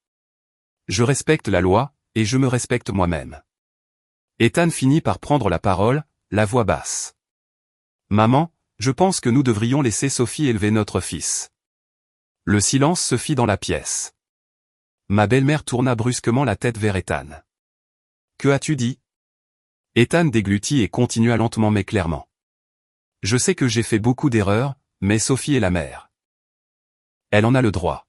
Je respecte la loi, et je me respecte moi-même. Ethan finit par prendre la parole, la voix basse. Maman, je pense que nous devrions laisser Sophie élever notre fils. Le silence se fit dans la pièce. Ma belle-mère tourna brusquement la tête vers Ethan. Que as-tu dit? Ethan déglutit et continua lentement mais clairement. Je sais que j'ai fait beaucoup d'erreurs, mais Sophie est la mère. Elle en a le droit.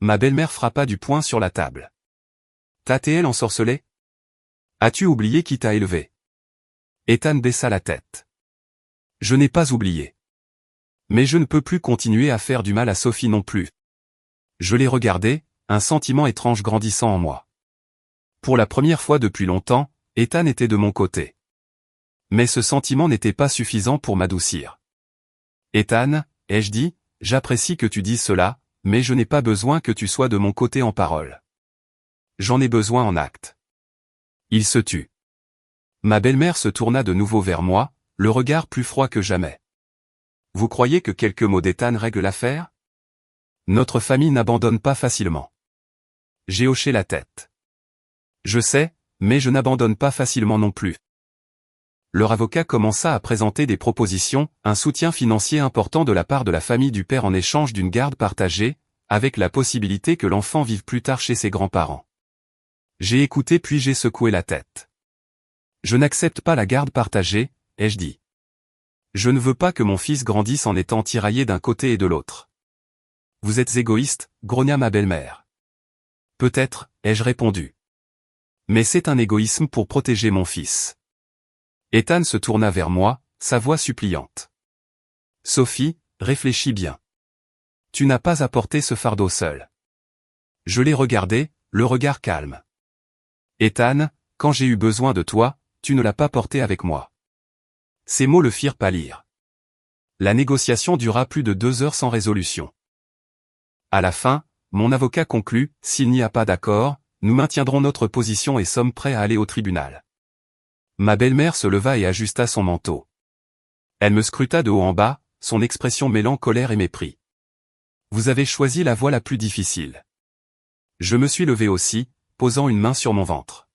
Ma belle-mère frappa du poing sur la table. T'a-t-elle ensorcelé? As-tu oublié qui t'a élevé? Ethan baissa la tête. Je n'ai pas oublié. Mais je ne peux plus continuer à faire du mal à Sophie non plus. Je l'ai regardée, un sentiment étrange grandissant en moi. Pour la première fois depuis longtemps, Ethan était de mon côté. Mais ce sentiment n'était pas suffisant pour m'adoucir. Ethan, ai-je dit, j'apprécie que tu dises cela, mais je n'ai pas besoin que tu sois de mon côté en parole. J'en ai besoin en actes. Il se tut. Ma belle-mère se tourna de nouveau vers moi, le regard plus froid que jamais. Vous croyez que quelques mots d'Ethan règlent l'affaire? Notre famille n'abandonne pas facilement. J'ai hoché la tête. Je sais, mais je n'abandonne pas facilement non plus. Leur avocat commença à présenter des propositions, un soutien financier important de la part de la famille du père en échange d'une garde partagée, avec la possibilité que l'enfant vive plus tard chez ses grands-parents. J'ai écouté puis j'ai secoué la tête. Je n'accepte pas la garde partagée, ai-je dit. Je ne veux pas que mon fils grandisse en étant tiraillé d'un côté et de l'autre. Vous êtes égoïste, grogna ma belle-mère. Peut-être, ai-je répondu. Mais c'est un égoïsme pour protéger mon fils. Ethan se tourna vers moi, sa voix suppliante. Sophie, réfléchis bien. Tu n'as pas à porter ce fardeau seul. Je l'ai regardé, le regard calme. Ethan, quand j'ai eu besoin de toi, tu ne l'as pas porté avec moi. Ces mots le firent pâlir. La négociation dura plus de 2 heures sans résolution. À la fin, mon avocat conclut, s'il n'y a pas d'accord, nous maintiendrons notre position et sommes prêts à aller au tribunal. Ma belle-mère se leva et ajusta son manteau. Elle me scruta de haut en bas, son expression mêlant colère et mépris. Vous avez choisi la voie la plus difficile. Je me suis levé aussi, posant une main sur mon ventre.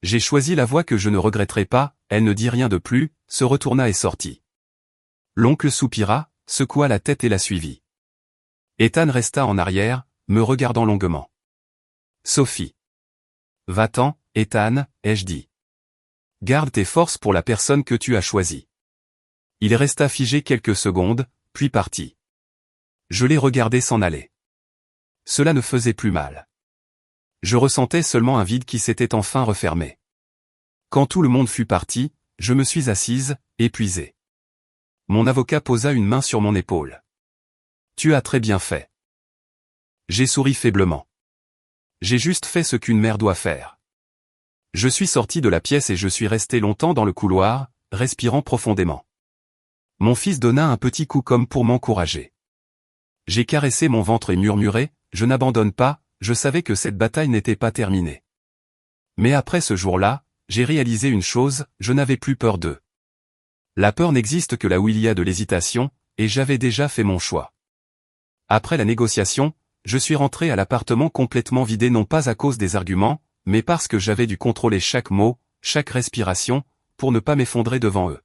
J'ai choisi la voie que je ne regretterai pas, elle ne dit rien de plus, se retourna et sortit. L'oncle soupira, secoua la tête et la suivit. Ethan resta en arrière, me regardant longuement. Sophie. Va-t'en, Ethan, ai-je dit. Garde tes forces pour la personne que tu as choisie. Il resta figé quelques secondes, puis partit. Je l'ai regardé s'en aller. Cela ne faisait plus mal. Je ressentais seulement un vide qui s'était enfin refermé. Quand tout le monde fut parti, je me suis assise, épuisée. Mon avocat posa une main sur mon épaule. Tu as très bien fait. J'ai souri faiblement. J'ai juste fait ce qu'une mère doit faire. Je suis sorti de la pièce et je suis resté longtemps dans le couloir, respirant profondément. Mon fils donna un petit coup comme pour m'encourager. J'ai caressé mon ventre et murmuré, je n'abandonne pas, je savais que cette bataille n'était pas terminée. Mais après ce jour-là, j'ai réalisé une chose, je n'avais plus peur d'eux. La peur n'existe que là où il y a de l'hésitation, et j'avais déjà fait mon choix. Après la négociation, je suis rentré à l'appartement complètement vidé non pas à cause des arguments, mais parce que j'avais dû contrôler chaque mot, chaque respiration, pour ne pas m'effondrer devant eux.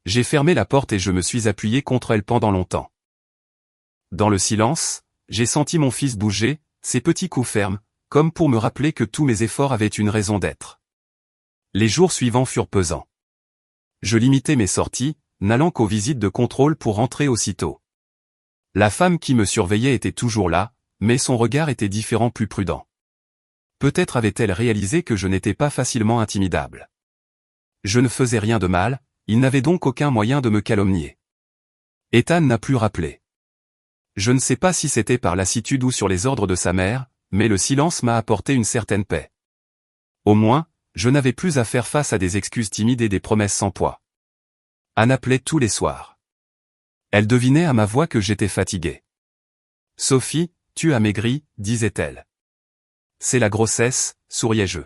J'ai fermé la porte et je me suis appuyé contre elle pendant longtemps. Dans le silence, j'ai senti mon fils bouger, ses petits coups fermes, comme pour me rappeler que tous mes efforts avaient une raison d'être. Les jours suivants furent pesants. Je limitais mes sorties, n'allant qu'aux visites de contrôle pour rentrer aussitôt. La femme qui me surveillait était toujours là, mais son regard était différent, plus prudent. Peut-être avait-elle réalisé que je n'étais pas facilement intimidable. Je ne faisais rien de mal, il n'avait donc aucun moyen de me calomnier. Ethan n'a plus rappelé. Je ne sais pas si c'était par lassitude ou sur les ordres de sa mère, mais le silence m'a apporté une certaine paix. Au moins, je n'avais plus à faire face à des excuses timides et des promesses sans poids. Anne appelait tous les soirs. Elle devinait à ma voix que j'étais fatigué. « Sophie, tu as maigri, disait-elle. C'est la grossesse, souriais-je.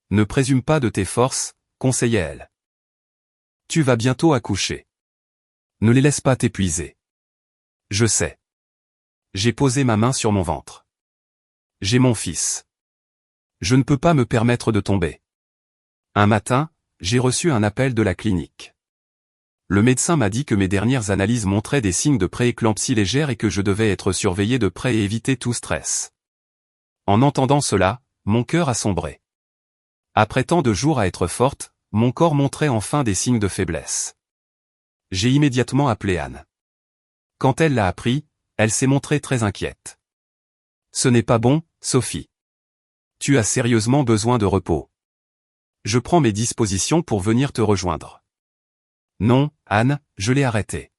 Ne présume pas de tes forces, conseillait-elle. Tu vas bientôt accoucher. Ne les laisse pas t'épuiser. Je sais. J'ai posé ma main sur mon ventre. J'ai mon fils. Je ne peux pas me permettre de tomber. Un matin, j'ai reçu un appel de la clinique. Le médecin m'a dit que mes dernières analyses montraient des signes de prééclampsie légère et que je devais être surveillé de près et éviter tout stress. En entendant cela, mon cœur a sombré. Après tant de jours à être forte, mon corps montrait enfin des signes de faiblesse. J'ai immédiatement appelé Anne. Quand elle l'a appris, elle s'est montrée très inquiète. « Ce n'est pas bon, Sophie. Tu as sérieusement besoin de repos. Je prends mes dispositions pour venir te rejoindre. » Non, Anne, je l'ai arrêté.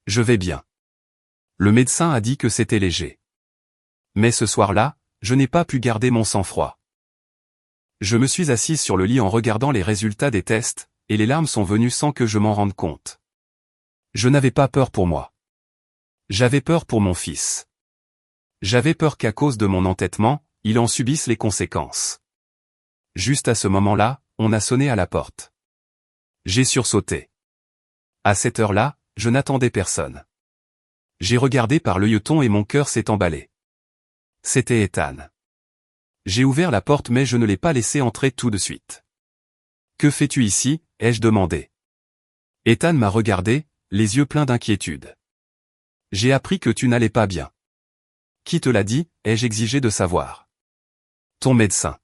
Je vais bien. Le médecin a dit que c'était léger. Mais ce soir-là, je n'ai pas pu garder mon sang-froid. Je me suis assise sur le lit en regardant les résultats des tests, et les larmes sont venues sans que je m'en rende compte. Je n'avais pas peur pour moi. J'avais peur pour mon fils. J'avais peur qu'à cause de mon entêtement, il en subisse les conséquences. Juste à ce moment-là, on a sonné à la porte. J'ai sursauté. À cette heure-là, je n'attendais personne. J'ai regardé par l'œilleton et mon cœur s'est emballé. C'était Ethan. J'ai ouvert la porte mais je ne l'ai pas laissé entrer tout de suite. « Que fais-tu ici ?» ai-je demandé. Ethan m'a regardé, les yeux pleins d'inquiétude. « J'ai appris que tu n'allais pas bien. »« Qui te l'a dit ?» ai-je exigé de savoir. « Ton médecin. »«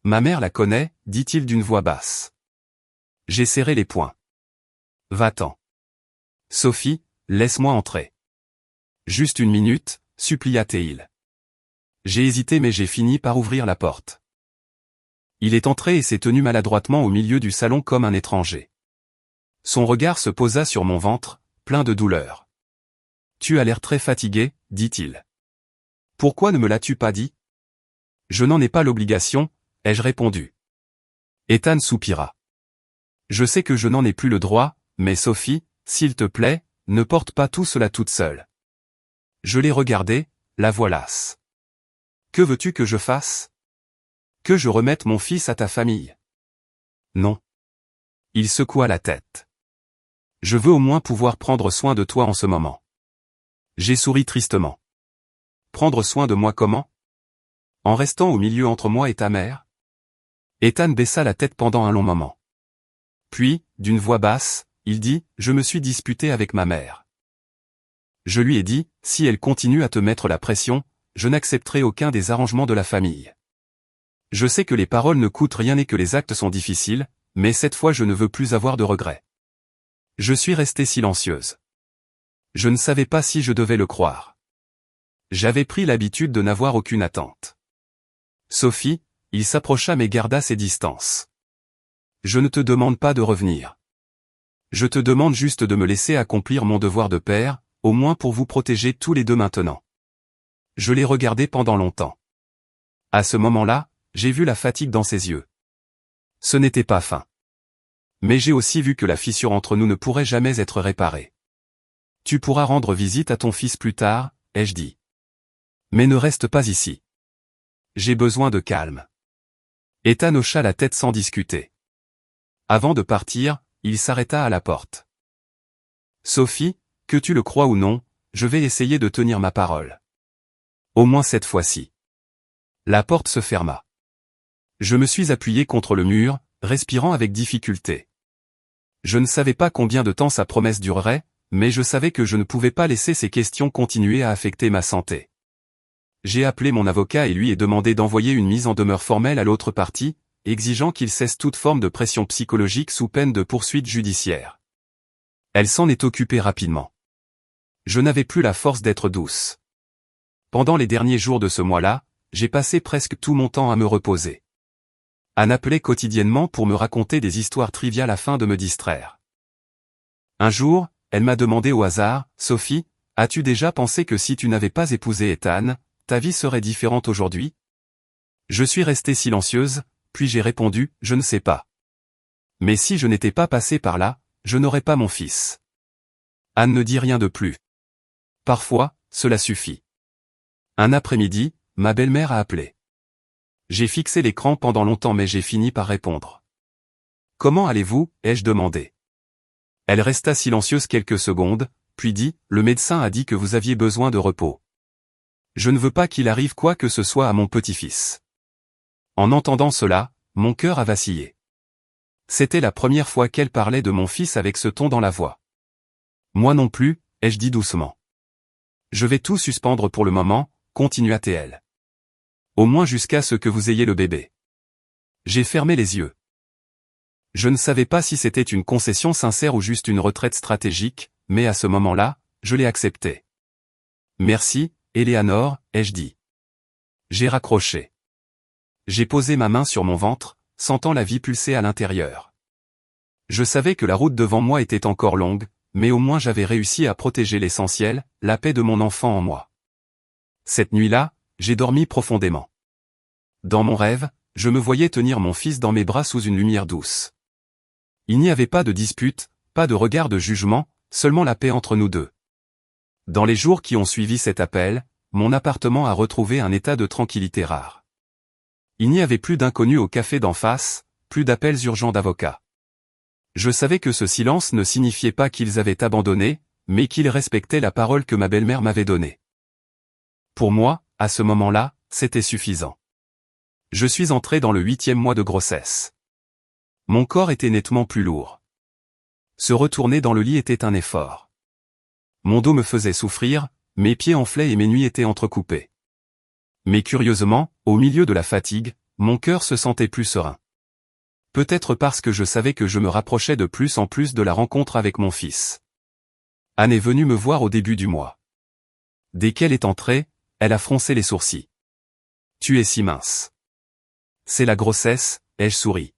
Ma mère la connaît, dit-il d'une voix basse. » J'ai serré les poings. « Va-t'en. »« Sophie, laisse-moi entrer. »« Juste une minute, supplia-t-il. » J'ai hésité mais j'ai fini par ouvrir la porte. Il est entré et s'est tenu maladroitement au milieu du salon comme un étranger. Son regard se posa sur mon ventre, plein de douleur. « Tu as l'air très fatigué, dit-il. Pourquoi ne me l'as-tu pas dit ? » Je n'en ai pas l'obligation, ai-je répondu. Ethan soupira. Je sais que je n'en ai plus le droit, mais Sophie, s'il te plaît, ne porte pas tout cela toute seule. Je l'ai regardée, la voix lasse. Que veux-tu que je fasse ? Que je remette mon fils à ta famille ? Non. Il secoua la tête. Je veux au moins pouvoir prendre soin de toi en ce moment. J'ai souri tristement. Prendre soin de moi comment ? En restant au milieu entre moi et ta mère ? Ethan baissa la tête pendant un long moment. Puis, d'une voix basse, il dit, « Je me suis disputé avec ma mère. » Je lui ai dit, « Si elle continue à te mettre la pression, je n'accepterai aucun des arrangements de la famille. Je sais que les paroles ne coûtent rien et que les actes sont difficiles, mais cette fois je ne veux plus avoir de regrets. » Je suis restée silencieuse. Je ne savais pas si je devais le croire. J'avais pris l'habitude de n'avoir aucune attente. Sophie, il s'approcha mais garda ses distances. Je ne te demande pas de revenir. Je te demande juste de me laisser accomplir mon devoir de père, au moins pour vous protéger tous les deux maintenant. Je l'ai regardé pendant longtemps. À ce moment-là, j'ai vu la fatigue dans ses yeux. Ce n'était pas fin. Mais j'ai aussi vu que la fissure entre nous ne pourrait jamais être réparée. Tu pourras rendre visite à ton fils plus tard, ai-je dit. Mais ne reste pas ici. J'ai besoin de calme. Ethan hocha la tête sans discuter. Avant de partir, il s'arrêta à la porte. Sophie, que tu le crois ou non, je vais essayer de tenir ma parole. Au moins cette fois-ci. La porte se ferma. Je me suis appuyé contre le mur, respirant avec difficulté. Je ne savais pas combien de temps sa promesse durerait, mais je savais que je ne pouvais pas laisser ces questions continuer à affecter ma santé. J'ai appelé mon avocat et lui ai demandé d'envoyer une mise en demeure formelle à l'autre partie, exigeant qu'il cesse toute forme de pression psychologique sous peine de poursuite judiciaire. Elle s'en est occupée rapidement. Je n'avais plus la force d'être douce. Pendant les derniers jours de ce mois-là, j'ai passé presque tout mon temps à me reposer. Anne appelait quotidiennement pour me raconter des histoires triviales afin de me distraire. Un jour, elle m'a demandé au hasard, « Sophie, as-tu déjà pensé que si tu n'avais pas épousé Ethan, ta vie serait différente aujourd'hui ?» Je suis restée silencieuse, puis j'ai répondu, « Je ne sais pas. Mais si je n'étais pas passée par là, je n'aurais pas mon fils. » Anne ne dit rien de plus. Parfois, cela suffit. Un après-midi, ma belle-mère a appelé. J'ai fixé l'écran pendant longtemps mais j'ai fini par répondre. « Comment allez-vous » ai-je demandé. Elle resta silencieuse quelques secondes, puis dit, « Le médecin a dit que vous aviez besoin de repos. Je ne veux pas qu'il arrive quoi que ce soit à mon petit-fils. » En entendant cela, mon cœur a vacillé. C'était la première fois qu'elle parlait de mon fils avec ce ton dans la voix. « Moi non plus » ai-je dit doucement. « Je vais tout suspendre pour le moment » continua-t-elle. « Au moins jusqu'à ce que vous ayez le bébé. » J'ai fermé les yeux. Je ne savais pas si c'était une concession sincère ou juste une retraite stratégique, mais à ce moment-là, je l'ai accepté. « Merci, Éléanore » ai-je dit. J'ai raccroché. J'ai posé ma main sur mon ventre, sentant la vie pulser à l'intérieur. Je savais que la route devant moi était encore longue, mais au moins j'avais réussi à protéger l'essentiel, la paix de mon enfant en moi. Cette nuit-là, j'ai dormi profondément. Dans mon rêve, je me voyais tenir mon fils dans mes bras sous une lumière douce. Il n'y avait pas de dispute, pas de regard de jugement, seulement la paix entre nous deux. Dans les jours qui ont suivi cet appel, mon appartement a retrouvé un état de tranquillité rare. Il n'y avait plus d'inconnus au café d'en face, plus d'appels urgents d'avocats. Je savais que ce silence ne signifiait pas qu'ils avaient abandonné, mais qu'ils respectaient la parole que ma belle-mère m'avait donnée. Pour moi, à ce moment-là, c'était suffisant. Je suis entré dans le 8e mois de grossesse. Mon corps était nettement plus lourd. Se retourner dans le lit était un effort. Mon dos me faisait souffrir, mes pieds enflaient et mes nuits étaient entrecoupées. Mais curieusement, au milieu de la fatigue, mon cœur se sentait plus serein. Peut-être parce que je savais que je me rapprochais de plus en plus de la rencontre avec mon fils. Anne est venue me voir au début du mois. Dès qu'elle est entrée, elle a froncé les sourcils. « Tu es si mince. »« C'est la grossesse » ai-je souri.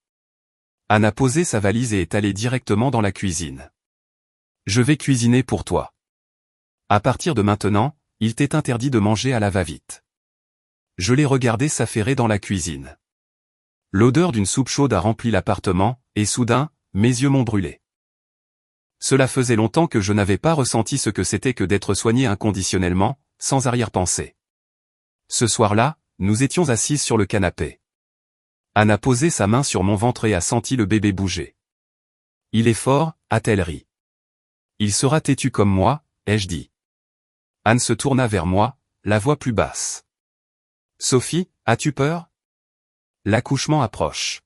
Anne a posé sa valise et est allée directement dans la cuisine. « Je vais cuisiner pour toi. À partir de maintenant, il t'est interdit de manger à la va-vite. » Je l'ai regardé s'affairer dans la cuisine. L'odeur d'une soupe chaude a rempli l'appartement, et soudain, mes yeux m'ont brûlé. Cela faisait longtemps que je n'avais pas ressenti ce que c'était que d'être soigné inconditionnellement, sans arrière-pensée. Ce soir-là, nous étions assises sur le canapé. Anne a posé sa main sur mon ventre et a senti le bébé bouger. « Il est fort » a-t-elle ri. « Il sera têtu comme moi » ai-je dit. Anne se tourna vers moi, la voix plus basse. « Sophie, as-tu peur ? L'accouchement approche. »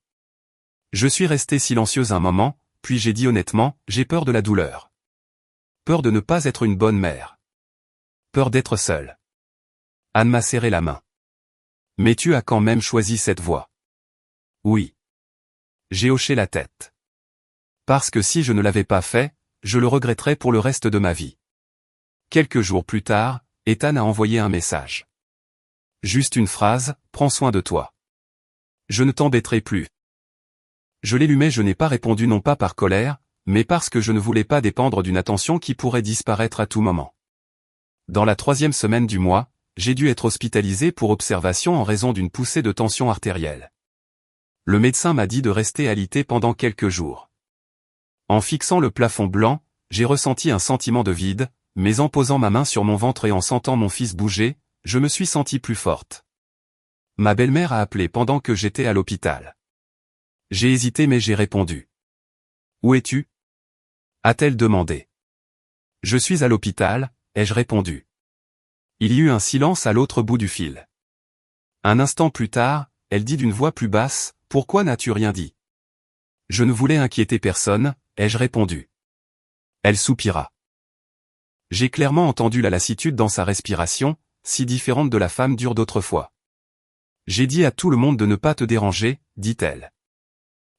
Je suis restée silencieuse un moment, puis j'ai dit honnêtement, « J'ai peur de la douleur. Peur de ne pas être une bonne mère. Peur d'être seule. » Anne m'a serré la main. « Mais tu as quand même choisi cette voie. » Oui. J'ai hoché la tête. Parce que si je ne l'avais pas fait, je le regretterais pour le reste de ma vie. Quelques jours plus tard, Ethan a envoyé un message. Juste une phrase, « Prends soin de toi. Je ne t'embêterai plus. » Je l'ai lu mais je n'ai pas répondu non pas par colère, mais parce que je ne voulais pas dépendre d'une attention qui pourrait disparaître à tout moment. Dans la 3e semaine du mois, j'ai dû être hospitalisé pour observation en raison d'une poussée de tension artérielle. Le médecin m'a dit de rester alité pendant quelques jours. En fixant le plafond blanc, j'ai ressenti un sentiment de vide, mais en posant ma main sur mon ventre et en sentant mon fils bouger, je me suis sentie plus forte. Ma belle-mère a appelé pendant que j'étais à l'hôpital. J'ai hésité mais j'ai répondu. « Où es-tu » a-t-elle demandé. « Je suis à l'hôpital » ai-je répondu. Il y eut un silence à l'autre bout du fil. Un instant plus tard, elle dit d'une voix plus basse, « Pourquoi n'as-tu rien dit ?» Je ne voulais inquiéter personne, ai-je répondu. Elle soupira. J'ai clairement entendu la lassitude dans sa respiration, si différente de la femme dure d'autrefois. J'ai dit à tout le monde de ne pas te déranger, dit-elle.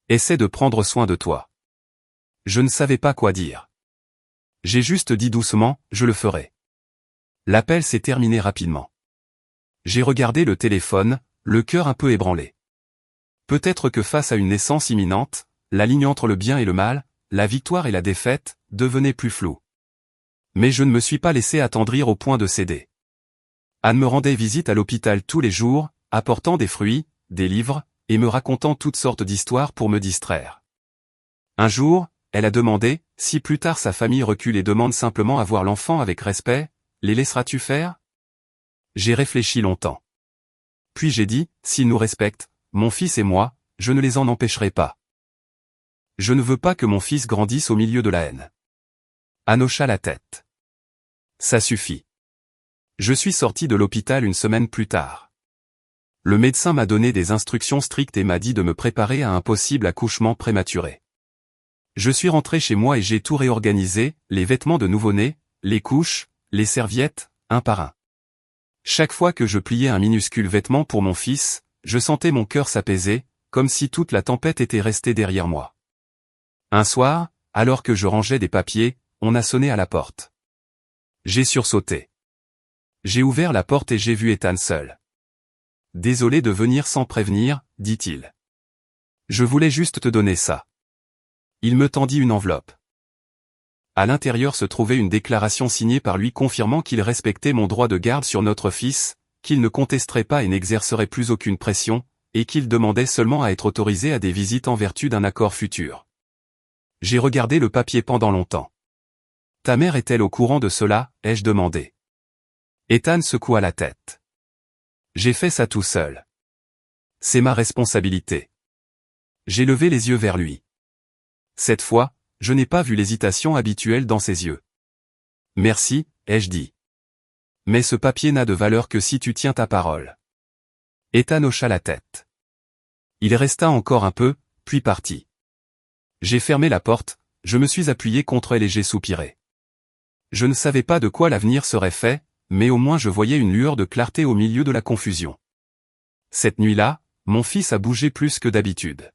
Essaie de prendre soin de toi. Je ne savais pas quoi dire. J'ai juste dit doucement, je le ferai. L'appel s'est terminé rapidement. J'ai regardé le téléphone, le cœur un peu ébranlé. Peut-être que face à une naissance imminente, la ligne entre le bien et le mal, la victoire et la défaite, devenait plus floue. Mais je ne me suis pas laissé attendrir au point de céder. Anne me rendait visite à l'hôpital tous les jours, apportant des fruits, des livres, et me racontant toutes sortes d'histoires pour me distraire. Un jour, elle a demandé, si plus tard sa famille recule et demande simplement à voir l'enfant avec respect, les laisseras-tu faire? J'ai réfléchi longtemps. Puis j'ai dit, s'ils nous respectent, mon fils et moi, je ne les en empêcherai pas. Je ne veux pas que mon fils grandisse au milieu de la haine. Anne hocha la tête. Ça suffit. Je suis sorti de l'hôpital une semaine plus tard. Le médecin m'a donné des instructions strictes et m'a dit de me préparer à un possible accouchement prématuré. Je suis rentré chez moi et j'ai tout réorganisé, les vêtements de nouveau-né, les couches, les serviettes, un par un. Chaque fois que je pliais un minuscule vêtement pour mon fils, je sentais mon cœur s'apaiser, comme si toute la tempête était restée derrière moi. Un soir, alors que je rangeais des papiers, on a sonné à la porte. J'ai sursauté. J'ai ouvert la porte et j'ai vu Ethan seul. « Désolé de venir sans prévenir, dit-il. Je voulais juste te donner ça. » Il me tendit une enveloppe. À l'intérieur se trouvait une déclaration signée par lui confirmant qu'il respectait mon droit de garde sur notre fils, qu'il ne contesterait pas et n'exercerait plus aucune pression, et qu'il demandait seulement à être autorisé à des visites en vertu d'un accord futur. J'ai regardé le papier pendant longtemps. « Ta mère est-elle au courant de cela ?» ai-je demandé. Ethan secoua la tête. « J'ai fait ça tout seul. C'est ma responsabilité. » J'ai levé les yeux vers lui. Cette fois, je n'ai pas vu l'hésitation habituelle dans ses yeux. « Merci, » ai-je dit. « Mais ce papier n'a de valeur que si tu tiens ta parole. » Ethan hocha la tête. Il resta encore un peu, puis partit. J'ai fermé la porte, je me suis appuyé contre elle et j'ai soupiré. Je ne savais pas de quoi l'avenir serait fait, mais au moins je voyais une lueur de clarté au milieu de la confusion. Cette nuit-là, mon fils a bougé plus que d'habitude.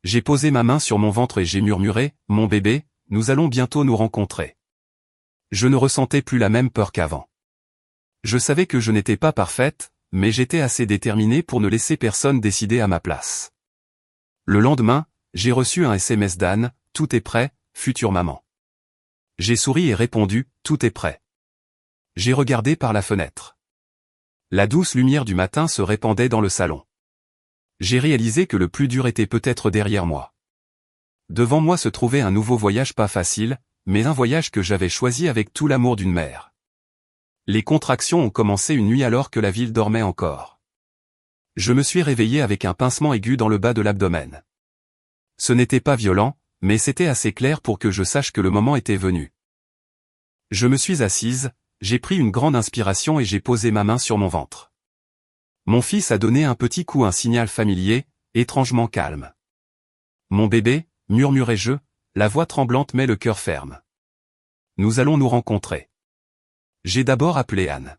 J'ai posé ma main sur mon ventre et j'ai murmuré, « Mon bébé, nous allons bientôt nous rencontrer. » Je ne ressentais plus la même peur qu'avant. Je savais que je n'étais pas parfaite, mais j'étais assez déterminée pour ne laisser personne décider à ma place. Le lendemain, j'ai reçu un SMS d'Anne, « Tout est prêt, future maman. » J'ai souri et répondu, « Tout est prêt. » J'ai regardé par la fenêtre. La douce lumière du matin se répandait dans le salon. J'ai réalisé que le plus dur était peut-être derrière moi. Devant moi se trouvait un nouveau voyage pas facile, mais un voyage que j'avais choisi avec tout l'amour d'une mère. Les contractions ont commencé une nuit alors que la ville dormait encore. Je me suis réveillé avec un pincement aigu dans le bas de l'abdomen. Ce n'était pas violent, mais c'était assez clair pour que je sache que le moment était venu. Je me suis assise, j'ai pris une grande inspiration et j'ai posé ma main sur mon ventre. Mon fils a donné un petit coup, un signal familier, étrangement calme. « Mon bébé » murmurai-je, la voix tremblante mais le cœur ferme. « Nous allons nous rencontrer. » J'ai d'abord appelé Anne.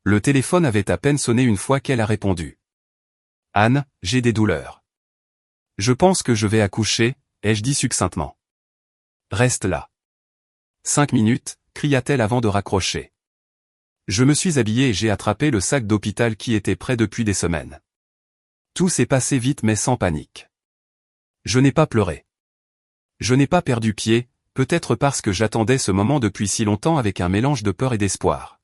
Le téléphone avait à peine sonné une fois qu'elle a répondu. « Anne, j'ai des douleurs. »« Je pense que je vais accoucher », ai-je dit succinctement. « Reste là. »« 5 minutes » cria-t-elle avant de raccrocher. Je me suis habillé et j'ai attrapé le sac d'hôpital qui était prêt depuis des semaines. Tout s'est passé vite mais sans panique. Je n'ai pas pleuré. Je n'ai pas perdu pied, peut-être parce que j'attendais ce moment depuis si longtemps avec un mélange de peur et d'espoir.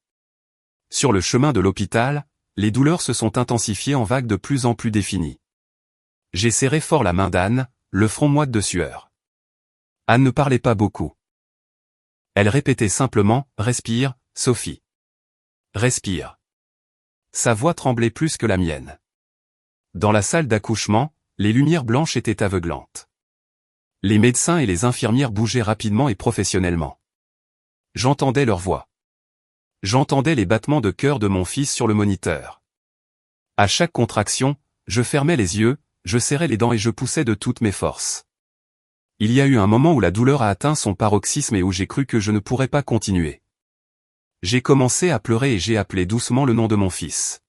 Sur le chemin de l'hôpital, les douleurs se sont intensifiées en vagues de plus en plus définies. J'ai serré fort la main d'Anne, le front moite de sueur. Anne ne parlait pas beaucoup. Elle répétait simplement, « Respire, Sophie. Respire. » Sa voix tremblait plus que la mienne. Dans la salle d'accouchement, les lumières blanches étaient aveuglantes. Les médecins et les infirmières bougeaient rapidement et professionnellement. J'entendais leur voix. J'entendais les battements de cœur de mon fils sur le moniteur. À chaque contraction, je fermais les yeux, je serrais les dents et je poussais de toutes mes forces. Il y a eu un moment où la douleur a atteint son paroxysme et où j'ai cru que je ne pourrais pas continuer. J'ai commencé à pleurer et j'ai appelé doucement le nom de mon fils.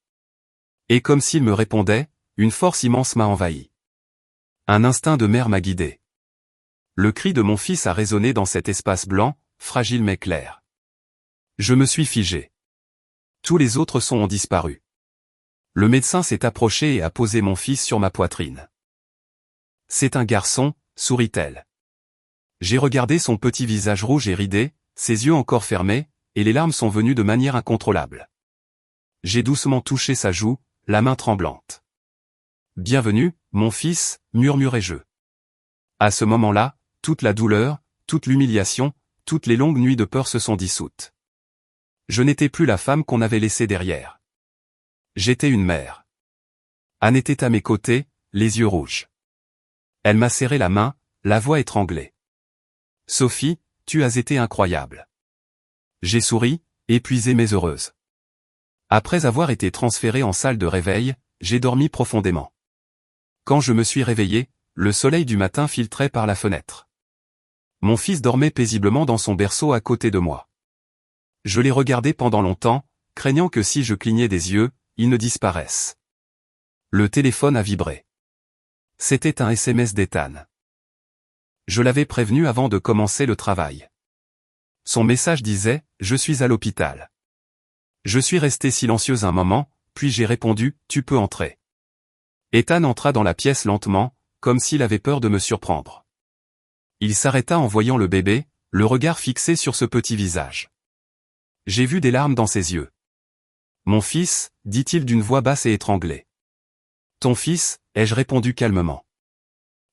Et comme s'il me répondait, une force immense m'a envahi. Un instinct de mère m'a guidé. Le cri de mon fils a résonné dans cet espace blanc, fragile mais clair. Je me suis figé. Tous les autres sons ont disparu. Le médecin s'est approché et a posé mon fils sur ma poitrine. « C'est un garçon », sourit-elle. J'ai regardé son petit visage rouge et ridé, ses yeux encore fermés, et les larmes sont venues de manière incontrôlable. J'ai doucement touché sa joue, la main tremblante. « Bienvenue, mon fils », murmurai-je. À ce moment-là, toute la douleur, toute l'humiliation, toutes les longues nuits de peur se sont dissoutes. Je n'étais plus la femme qu'on avait laissée derrière. J'étais une mère. Anne était à mes côtés, les yeux rouges. Elle m'a serré la main, la voix étranglée. « Sophie, tu as été incroyable. » J'ai souri, épuisée mais heureuse. Après avoir été transférée en salle de réveil, j'ai dormi profondément. Quand je me suis réveillé, le soleil du matin filtrait par la fenêtre. Mon fils dormait paisiblement dans son berceau à côté de moi. Je l'ai regardé pendant longtemps, craignant que si je clignais des yeux, il ne disparaisse. Le téléphone a vibré. C'était un SMS d'Ethan. Je l'avais prévenu avant de commencer le travail. Son message disait « Je suis à l'hôpital ». Je suis resté silencieuse un moment, puis j'ai répondu « Tu peux entrer ». Ethan entra dans la pièce lentement, comme s'il avait peur de me surprendre. Il s'arrêta en voyant le bébé, le regard fixé sur ce petit visage. J'ai vu des larmes dans ses yeux. « Mon fils », dit-il d'une voix basse et étranglée. « Ton fils », ai-je répondu calmement.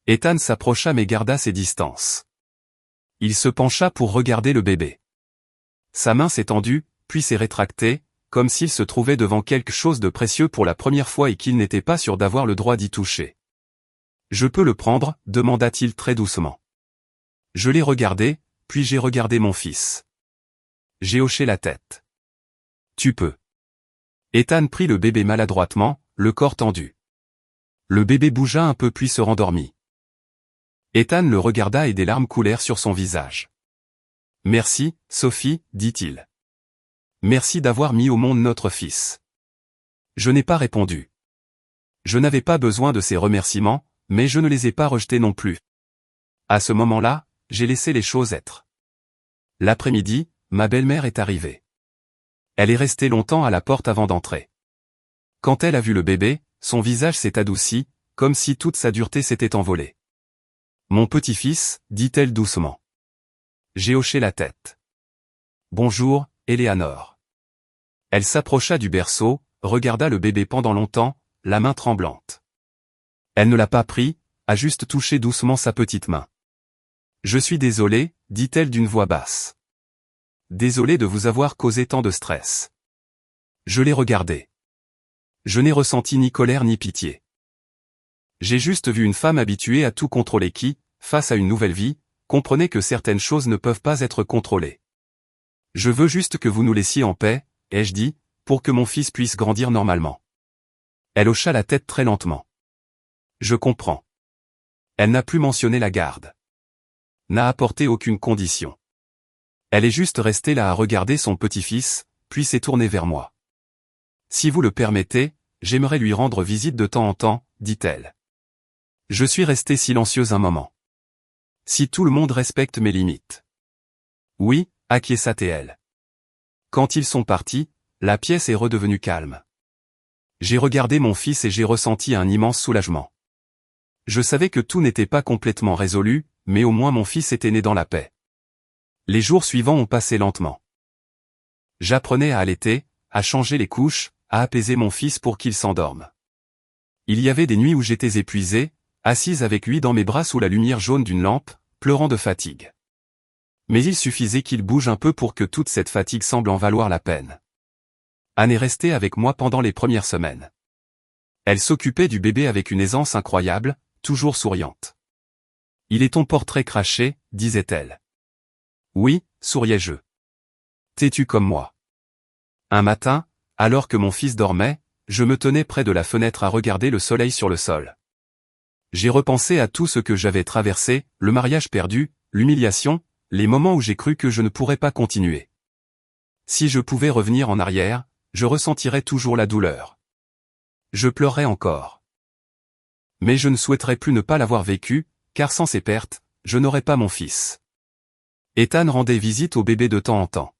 Ethan s'approcha mais garda ses distances. Il se pencha pour regarder le bébé. Sa main s'est tendue, puis s'est rétractée, comme s'il se trouvait devant quelque chose de précieux pour la première fois et qu'il n'était pas sûr d'avoir le droit d'y toucher. « Je peux le prendre ?» demanda-t-il très doucement. Je l'ai regardé, puis j'ai regardé mon fils. J'ai hoché la tête. « Tu peux. » Ethan prit le bébé maladroitement, le corps tendu. Le bébé bougea un peu puis se rendormit. Ethan le regarda et des larmes coulèrent sur son visage. « Merci, Sophie, dit-il. Merci d'avoir mis au monde notre fils. » Je n'ai pas répondu. Je n'avais pas besoin de ces remerciements, mais je ne les ai pas rejetés non plus. À ce moment-là, j'ai laissé les choses être. L'après-midi, ma belle-mère est arrivée. Elle est restée longtemps à la porte avant d'entrer. Quand elle a vu le bébé, son visage s'est adouci, comme si toute sa dureté s'était envolée. « Mon petit-fils », dit-elle doucement. J'ai hoché la tête. « Bonjour, Éléanore. » Elle s'approcha du berceau, regarda le bébé pendant longtemps, la main tremblante. Elle ne l'a pas pris, a juste touché doucement sa petite main. « Je suis désolée, dit-elle d'une voix basse. Désolée de vous avoir causé tant de stress. » Je l'ai regardé. Je n'ai ressenti ni colère ni pitié. J'ai juste vu une femme habituée à tout contrôler qui, face à une nouvelle vie, comprenait que certaines choses ne peuvent pas être contrôlées. « Je veux juste que vous nous laissiez en paix », ai-je dit, pour que mon fils puisse grandir normalement. Elle hocha la tête très lentement. « Je comprends. » Elle n'a plus mentionné la garde. N'a apporté aucune condition. Elle est juste restée là à regarder son petit-fils, puis s'est tournée vers moi. « Si vous le permettez, j'aimerais lui rendre visite de temps en temps, » dit-elle. Je suis resté silencieuse un moment. Si tout le monde respecte mes limites. Oui, acquiesça-t-elle. Quand ils sont partis, la pièce est redevenue calme. J'ai regardé mon fils et j'ai ressenti un immense soulagement. Je savais que tout n'était pas complètement résolu, mais au moins mon fils était né dans la paix. Les jours suivants ont passé lentement. J'apprenais à allaiter, à changer les couches, à apaiser mon fils pour qu'il s'endorme. Il y avait des nuits où j'étais épuisée, assise avec lui dans mes bras sous la lumière jaune d'une lampe, pleurant de fatigue. Mais il suffisait qu'il bouge un peu pour que toute cette fatigue semble en valoir la peine. Anne est restée avec moi pendant les premières semaines. Elle s'occupait du bébé avec une aisance incroyable, toujours souriante. « Il est ton portrait craché », disait-elle. « Oui », souriais-je. « Têtu comme moi. » Un matin, alors que mon fils dormait, je me tenais près de la fenêtre à regarder le soleil sur le sol. J'ai repensé à tout ce que j'avais traversé, le mariage perdu, l'humiliation, les moments où j'ai cru que je ne pourrais pas continuer. Si je pouvais revenir en arrière, je ressentirais toujours la douleur. Je pleurerais encore. Mais je ne souhaiterais plus ne pas l'avoir vécu, car sans ces pertes, je n'aurais pas mon fils. Ethan rendait visite au bébé de temps en temps.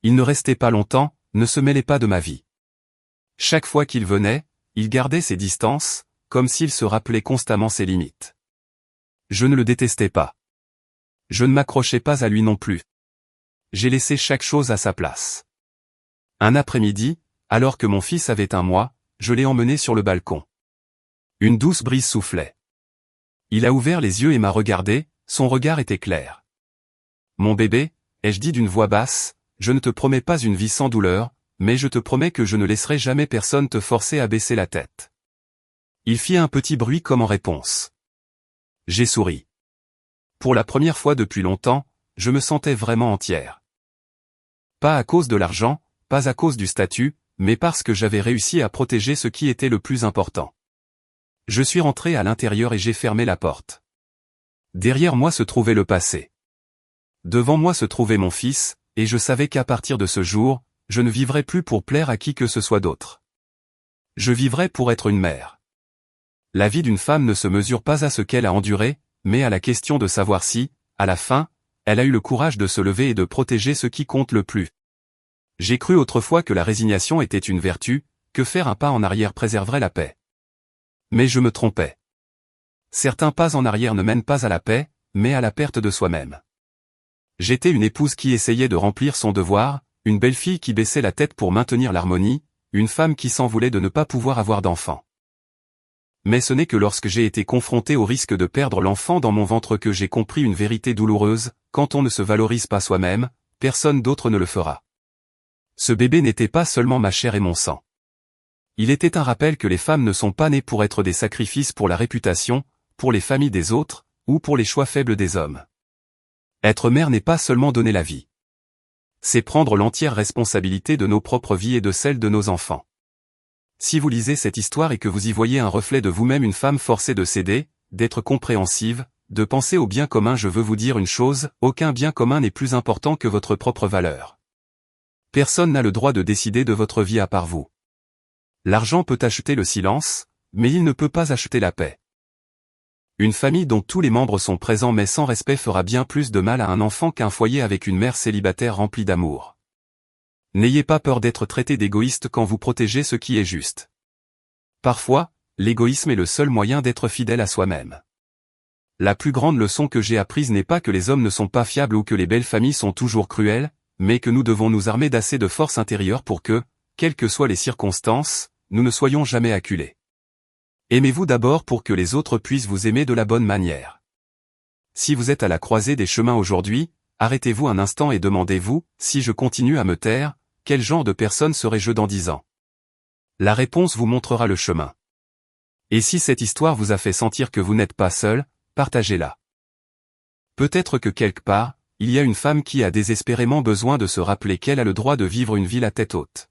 Il ne restait pas longtemps, ne se mêlait pas de ma vie. Chaque fois qu'il venait, il gardait ses distances, comme s'il se rappelait constamment ses limites. Je ne le détestais pas. Je ne m'accrochais pas à lui non plus. J'ai laissé chaque chose à sa place. Un après-midi, alors que mon fils avait 1 mois, je l'ai emmené sur le balcon. Une douce brise soufflait. Il a ouvert les yeux et m'a regardé, son regard était clair. Mon bébé, ai-je dit d'une voix basse, je ne te promets pas une vie sans douleur, mais je te promets que je ne laisserai jamais personne te forcer à baisser la tête. Il fit un petit bruit comme en réponse. J'ai souri. Pour la première fois depuis longtemps, je me sentais vraiment entière. Pas à cause de l'argent, pas à cause du statut, mais parce que j'avais réussi à protéger ce qui était le plus important. Je suis rentré à l'intérieur et j'ai fermé la porte. Derrière moi se trouvait le passé. Devant moi se trouvait mon fils, et je savais qu'à partir de ce jour, je ne vivrais plus pour plaire à qui que ce soit d'autre. Je vivrais pour être une mère. La vie d'une femme ne se mesure pas à ce qu'elle a enduré, mais à la question de savoir si, à la fin, elle a eu le courage de se lever et de protéger ce qui compte le plus. J'ai cru autrefois que la résignation était une vertu, que faire un pas en arrière préserverait la paix. Mais je me trompais. Certains pas en arrière ne mènent pas à la paix, mais à la perte de soi-même. J'étais une épouse qui essayait de remplir son devoir, une belle-fille qui baissait la tête pour maintenir l'harmonie, une femme qui s'en voulait de ne pas pouvoir avoir d'enfant. Mais ce n'est que lorsque j'ai été confronté au risque de perdre l'enfant dans mon ventre que j'ai compris une vérité douloureuse, quand on ne se valorise pas soi-même, personne d'autre ne le fera. Ce bébé n'était pas seulement ma chair et mon sang. Il était un rappel que les femmes ne sont pas nées pour être des sacrifices pour la réputation, pour les familles des autres, ou pour les choix faibles des hommes. Être mère n'est pas seulement donner la vie. C'est prendre l'entière responsabilité de nos propres vies et de celles de nos enfants. Si vous lisez cette histoire et que vous y voyez un reflet de vous-même, une femme forcée de céder, d'être compréhensive, de penser au bien commun, je veux vous dire une chose, aucun bien commun n'est plus important que votre propre valeur. Personne n'a le droit de décider de votre vie à part vous. L'argent peut acheter le silence, mais il ne peut pas acheter la paix. Une famille dont tous les membres sont présents mais sans respect fera bien plus de mal à un enfant qu'un foyer avec une mère célibataire remplie d'amour. N'ayez pas peur d'être traité d'égoïste quand vous protégez ce qui est juste. Parfois, l'égoïsme est le seul moyen d'être fidèle à soi-même. La plus grande leçon que j'ai apprise n'est pas que les hommes ne sont pas fiables ou que les belles familles sont toujours cruelles, mais que nous devons nous armer d'assez de force intérieure pour que, quelles que soient les circonstances, nous ne soyons jamais acculés. Aimez-vous d'abord pour que les autres puissent vous aimer de la bonne manière. Si vous êtes à la croisée des chemins aujourd'hui, arrêtez-vous un instant et demandez-vous, si je continue à me taire, quel genre de personne serai-je dans 10 ans? La réponse vous montrera le chemin. Et si cette histoire vous a fait sentir que vous n'êtes pas seul, partagez-la. Peut-être que quelque part, il y a une femme qui a désespérément besoin de se rappeler qu'elle a le droit de vivre une vie la tête haute.